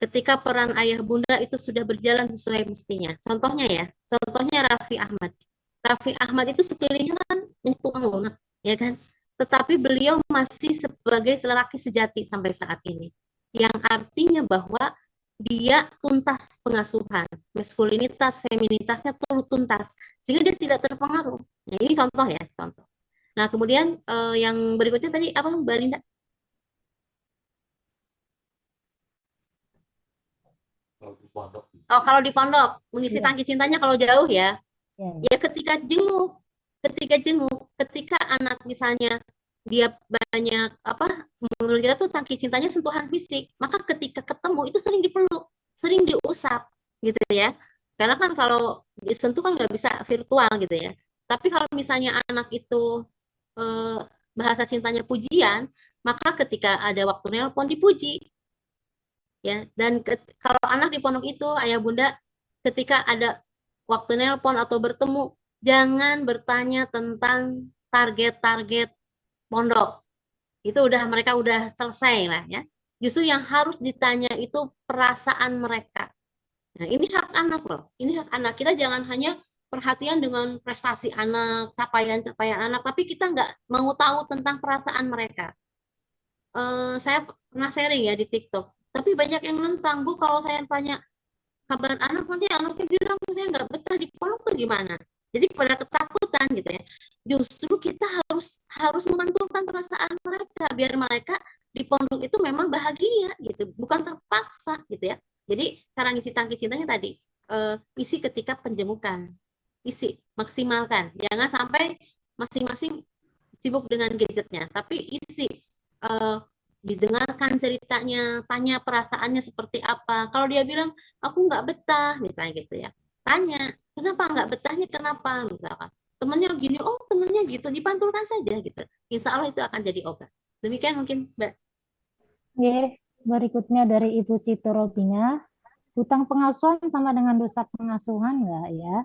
Ketika peran ayah bunda itu sudah berjalan sesuai mestinya. Contohnya Raffi Ahmad. Raffi Ahmad itu sekelilingnya kan tuang lunak, ya kan? Tetapi beliau masih sebagai lelaki sejati sampai saat ini. Yang artinya bahwa dia tuntas pengasuhan, maskulinitas, feminitasnya tuntas, sehingga dia tidak terpengaruh. Nah, ini contoh ya, contoh. Nah, kemudian yang berikutnya tadi apa Mbak Linda? Oh, kalau di pondok mengisi tangki cintanya kalau jauh ya. Ya ketika jenguk, ketika anak misalnya dia banyak menurut kita tuh tangki cintanya sentuhan fisik, maka ketika ketemu itu sering dipeluk, sering diusap gitu ya. Karena kan kalau disentuh kan nggak bisa virtual gitu ya. Tapi kalau misalnya anak itu bahasa cintanya pujian, maka ketika ada waktu nelpon dipuji. Ya, dan kalau anak di pondok itu ayah bunda ketika ada waktu nelpon atau bertemu jangan bertanya tentang target-target pondok, itu mereka udah selesai lah ya. Justru yang harus ditanya itu perasaan mereka. Nah, ini hak anak loh, ini hak anak. Kita jangan hanya perhatian dengan prestasi anak, capaian-capaian anak, tapi kita nggak mau tahu tentang perasaan mereka. Saya pernah sharing ya di TikTok. Tapi banyak yang nentang, Bu, kalau saya tanya kabar anak, nanti anaknya bilang, saya nggak betah di pondok tuh gimana? Jadi pada ketakutan gitu ya. Justru kita harus memantulkan perasaan mereka, biar mereka di pondok itu memang bahagia gitu, bukan terpaksa gitu ya. Jadi cara ngisi tangki cintanya tadi, isi ketika penjemukan, isi, maksimalkan. Jangan sampai masing-masing sibuk dengan gadgetnya, tapi isi eh, didengarkan ceritanya, tanya perasaannya seperti apa. Kalau dia bilang aku nggak betah, misalnya gitu ya, tanya kenapa nggak betahnya, kenapa misalkan temennya gini, oh temennya gitu, dipantulkan saja gitu. Insya Allah itu akan jadi obat. Demikian mungkin Mbak. Oke, berikutnya dari Ibu Siti Robina, hutang pengasuhan sama dengan dosa pengasuhan nggak ya?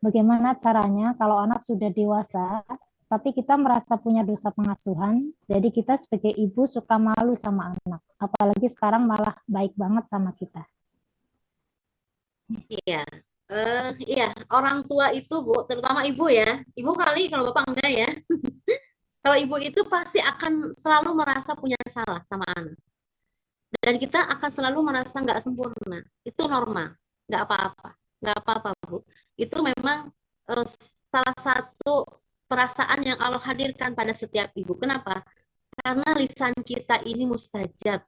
Bagaimana caranya kalau anak sudah dewasa, tapi kita merasa punya dosa pengasuhan, jadi kita sebagai ibu suka malu sama anak. Apalagi sekarang malah baik banget sama kita. Iya, iya, orang tua itu Bu, terutama ibu ya, ibu kali kalau bapak enggak ya. Kalau ibu itu pasti akan selalu merasa punya salah sama anak. Dan kita akan selalu merasa nggak sempurna. Itu normal, nggak apa-apa, nggak apa-apa Bu. Itu memang eh, salah satu perasaan yang Allah hadirkan pada setiap ibu. Kenapa? Karena lisan kita ini mustajab.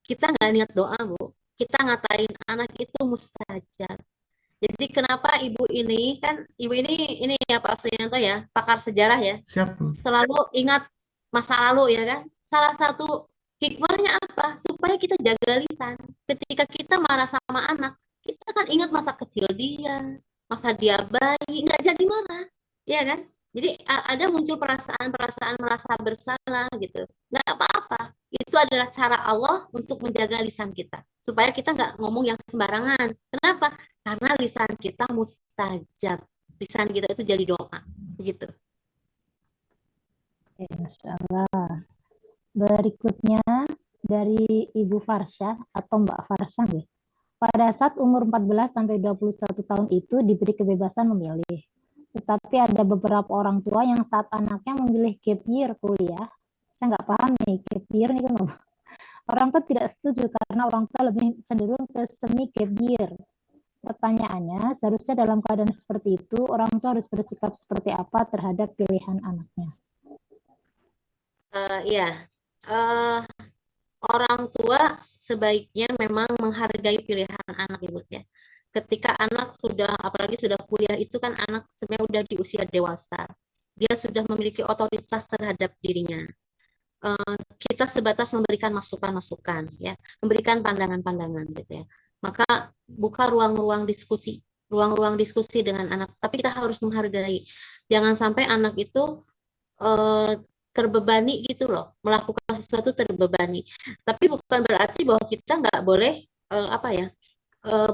Kita nggak niat doa, Bu. Kita ngatain anak itu mustajab. Jadi kenapa ibu ini kan ibu ini ya Pak Suyanto ya, pakar sejarah ya, Siap, Bu. selalu ingat masa lalu ya kan. Salah satu hikmahnya apa? Supaya kita jaga lisan. Ketika kita marah sama anak, kita kan ingat masa kecil dia, masa dia bayi, nggak jadi marah, ya kan? Jadi ada muncul perasaan-perasaan merasa bersalah gitu. Nggak apa-apa. Itu adalah cara Allah untuk menjaga lisan kita. Supaya kita nggak ngomong yang sembarangan. Kenapa? Karena lisan kita mustajab. Lisan kita itu jadi doa. Begitu. Oke, Masya Allah. Berikutnya dari Ibu Farsha atau Mbak Farsha nih. Pada saat umur 14 sampai 21 tahun itu diberi kebebasan memilih. Tetapi ada beberapa orang tua yang saat anaknya memilih gap year kuliah, saya nggak paham nih gap year nih kan. Orang tua tidak setuju karena orang tua lebih cenderung ke semi gap year. Pertanyaannya, seharusnya dalam keadaan seperti itu, orang tua harus bersikap seperti apa terhadap pilihan anaknya? Iya, eh, orang tua sebaiknya memang menghargai pilihan anak ibu ya. Ketika anak sudah, apalagi sudah kuliah itu kan anak sebenarnya sudah di usia dewasa. Dia sudah memiliki otoritas terhadap dirinya. Kita sebatas memberikan masukan-masukan ya, memberikan pandangan-pandangan gitu ya. Maka buka ruang-ruang diskusi dengan anak. Tapi kita harus menghargai. Jangan sampai anak itu terbebani gitu loh, melakukan sesuatu terbebani. Tapi bukan berarti bahwa kita nggak boleh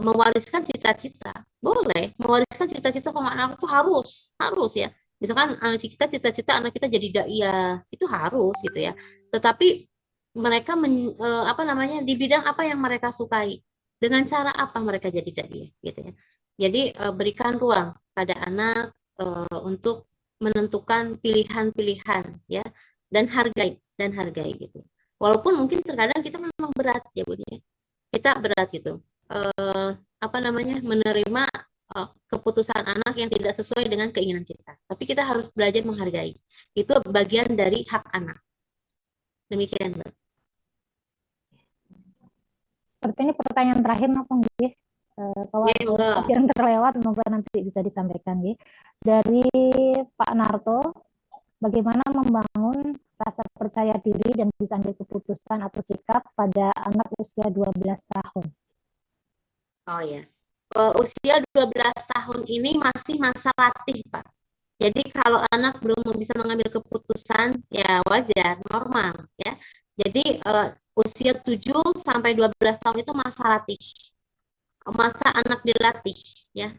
mewariskan cita-cita. Boleh mewariskan cita-cita ke anak itu harus ya. Misalkan kita cita-cita anak kita jadi daiyah, itu harus gitu ya. Tetapi mereka di bidang apa yang mereka sukai, dengan cara apa mereka jadi daiyah gitu ya. Jadi berikan ruang pada anak untuk menentukan pilihan-pilihan ya, dan hargai gitu. Walaupun mungkin terkadang kita memang berat ya Bu ya. Kita berat gitu. Menerima keputusan anak yang tidak sesuai dengan keinginan kita. Tapi kita harus belajar menghargai. Itu bagian dari hak anak. Demikian, Mbak. Seperti ini pertanyaan terakhir, apa nggih? Kalau ada yang terlewat, semoga nanti bisa disampaikan nggih. Dari Pak Narto, bagaimana membangun rasa percaya diri dan bisa ambil keputusan atau sikap pada anak usia 12 tahun? Oh ya, usia 12 tahun ini masih masa latih, Pak. Jadi kalau anak belum bisa mengambil keputusan, ya wajar, normal ya. Jadi usia 7 sampai 12 tahun itu masa latih. Masa anak dilatih ya,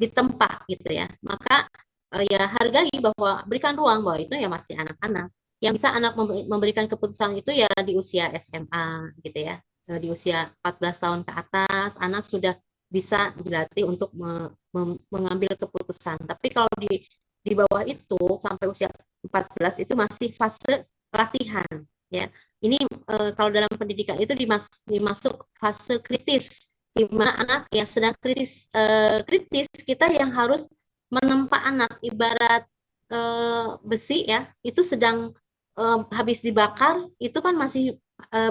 ditempa gitu ya. Maka ya hargai bahwa berikan ruang bahwa itu ya masih anak-anak. Yang bisa anak memberikan keputusan itu ya di usia SMA gitu ya. Di usia 14 tahun ke atas anak sudah bisa dilatih untuk mengambil keputusan. Tapi kalau di bawah itu sampai usia 14 itu masih fase latihan ya. Ini kalau dalam pendidikan itu dimasuk fase kritis, di mana anak yang sedang kritis kita yang harus menempa anak, ibarat besi ya, itu sedang habis dibakar, itu kan masih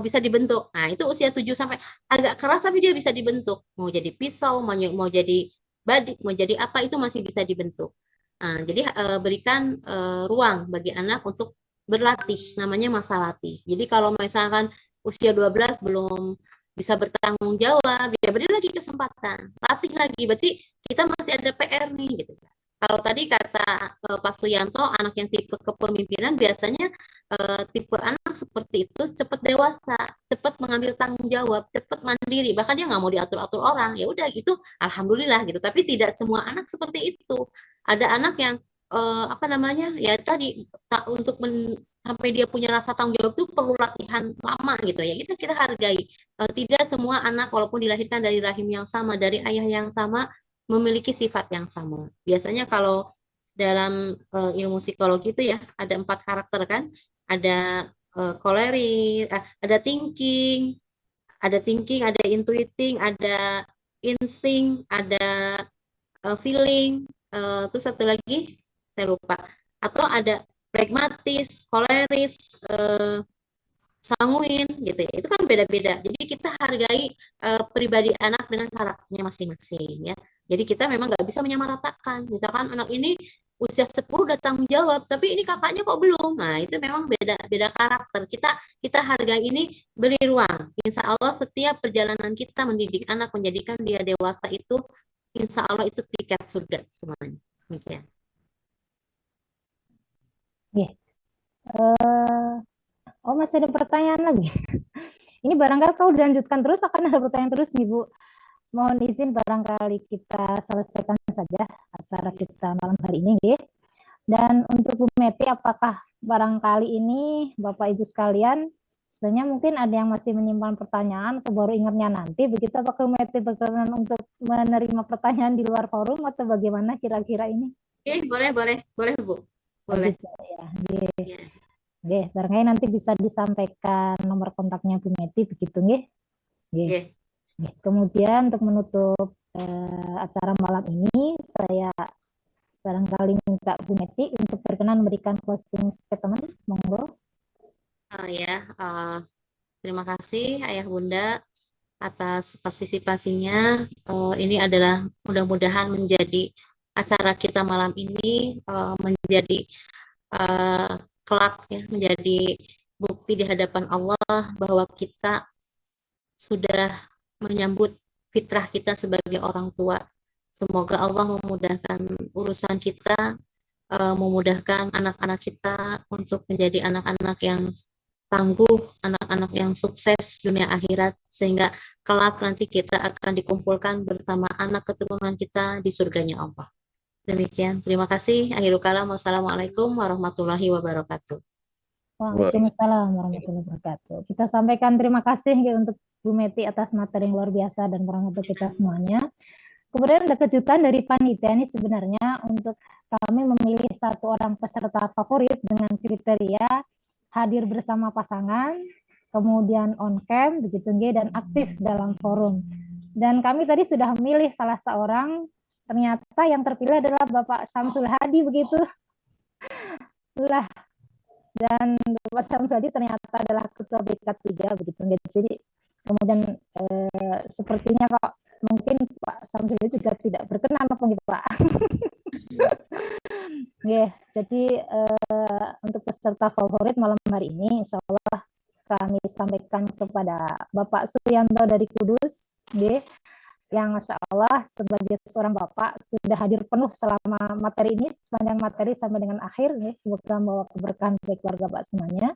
bisa dibentuk. Nah, itu usia 7 sampai agak keras tapi dia bisa dibentuk. Mau jadi pisau, mau jadi badik, mau jadi apa itu masih bisa dibentuk. Nah, jadi berikan ruang bagi anak untuk berlatih, namanya masa latih. Jadi kalau misalkan usia 12 belum bisa bertanggung jawab, ya beri lagi kesempatan, latih lagi, berarti kita masih ada PR nih gitu. Kalau tadi kata Pak Suyanto, anak yang tipe kepemimpinan biasanya tipe anak seperti itu cepat dewasa, cepat mengambil tanggung jawab, cepat mandiri, bahkan dia nggak mau diatur-atur orang. Ya udah gitu, alhamdulillah gitu. Tapi tidak semua anak seperti itu. Ada anak yang apa namanya ya tadi untuk sampai dia punya rasa tanggung jawab itu perlu latihan lama gitu ya. Kita hargai. Tidak semua anak walaupun dilahirkan dari rahim yang sama, dari ayah yang sama, memiliki sifat yang sama. Biasanya kalau dalam ilmu psikologi itu ya ada 4 karakter kan, ada koleris, ada intuiting, ada insting, ada feeling, terus satu lagi saya lupa. Atau ada pragmatis, koleris, sanguin gitu ya. Itu kan beda-beda. Jadi kita hargai pribadi anak dengan karakternya masing-masing ya. Jadi kita memang nggak bisa menyamaratakan. Misalkan anak ini usia 10 udah tanggung jawab, tapi ini kakaknya kok belum. Nah, itu memang beda karakter. Kita hargai ini, beri ruang. Insya Allah setiap perjalanan kita mendidik anak, menjadikan dia dewasa itu, insya Allah itu tiket surga semuanya. Demikian. Oke. Oh, masih ada pertanyaan lagi. Ini barangkali kalau dilanjutkan terus akan ada pertanyaan terus nih, Bu. Mohon izin barangkali kita selesaikan saja acara kita malam hari ini, nggih. Dan untuk Bu Meti, apakah barangkali ini Bapak Ibu sekalian sebenarnya mungkin ada yang masih menyimpan pertanyaan atau baru ingatnya nanti, begitu apakah Bu Meti berkenan untuk menerima pertanyaan di luar forum atau bagaimana kira-kira ini? Oke, boleh Bu. Boleh. Gitu, ya. Nggih, barangkali nanti bisa disampaikan nomor kontaknya Bu Meti begitu nggih. Nggih. Kemudian untuk menutup acara malam ini, saya barangkali minta Bu Meti untuk berkenan memberikan closing statement, monggo. Terima kasih Ayah Bunda atas partisipasinya. Ini adalah mudah-mudahan menjadi acara kita malam ini menjadi kelak ya, menjadi bukti di hadapan Allah bahwa kita sudah menyambut fitrah kita sebagai orang tua. Semoga Allah memudahkan urusan kita, memudahkan anak-anak kita untuk menjadi anak-anak yang tangguh, anak-anak yang sukses dunia akhirat, sehingga kelak nanti kita akan dikumpulkan bersama anak keturunan kita di surganya Allah. Demikian, terima kasih. Akhirul kalam, wassalamualaikum warahmatullahi wabarakatuh. Waalaikumsalam warahmatullahi wabarakatuh. Kita sampaikan terima kasih untuk Bu Meti atas materi yang luar biasa dan untuk kita semuanya. Kemudian ada kejutan dari panitia ini sebenarnya untuk kami memilih satu orang peserta favorit dengan kriteria hadir bersama pasangan, kemudian on cam, begitu dan aktif dalam forum. Dan kami tadi sudah memilih salah seorang, ternyata yang terpilih adalah Bapak Syamsul Hadi begitu. Dan Bapak Syamsul Hadi ternyata adalah ketua BK3 begitu. Jadi kemudian sepertinya kok mungkin Pak Syamsul Hadi juga tidak berkenan apa gitu Pak. Jadi untuk peserta favorit malam hari ini insya Allah kami sampaikan kepada Bapak Suyanto dari Kudus, yang Masya Allah sebagai seorang Bapak sudah hadir penuh selama materi ini, sepanjang materi sampai dengan akhir. Semoga membawa keberkahan bagi keluarga Bapak semuanya.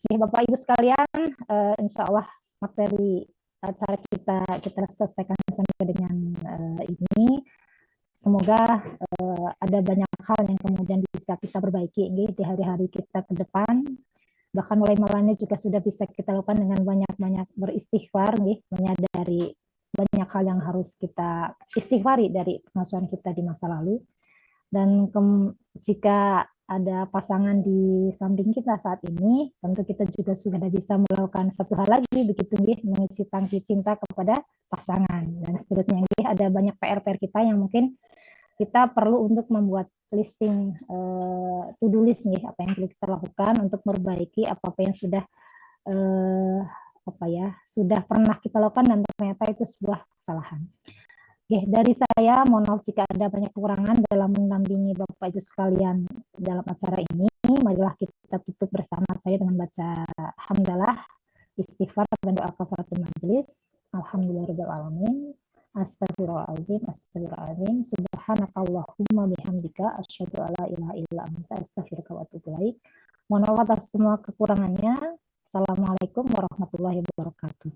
Bapak Ibu sekalian, insya Allah materi acara kita selesaikan sampai dengan ini. Semoga ada banyak hal yang kemudian bisa kita perbaiki di hari-hari kita ke depan. Bahkan mulai malamnya juga sudah bisa kita lakukan dengan banyak-banyak beristighfar, menyadari banyak hal yang harus kita istighfari dari pengasuhan kita di masa lalu. Dan jika ada pasangan di samping kita saat ini, tentu kita juga sudah bisa melakukan satu hal lagi, begitu mengisi tangki cinta kepada pasangan. Dan seterusnya, ada banyak PR-PR kita yang mungkin kita perlu untuk membuat listing to-do list, apa yang perlu kita lakukan untuk memperbaiki apa-apa yang sudah sudah pernah kita lakukan dan ternyata itu sebuah kesalahan. Oke, dari saya, mohon maaf jika ada banyak kekurangan dalam mendampingi Bapak Ibu sekalian dalam acara ini. Marilah kita tutup bersama saya dengan baca hamdalah, istighfar, dan doa kafaratul majelis. Alhamdulillahirabbil alamin. Astagfirullahaladzim, astagfirullahaladzim. Subhanakallahumma bihamdika asyhadu alla ilaha illa anta astaghfiruka wa atubu ilaik. Mohon maaf atas semua kekurangannya. Assalamualaikum warahmatullahi wabarakatuh.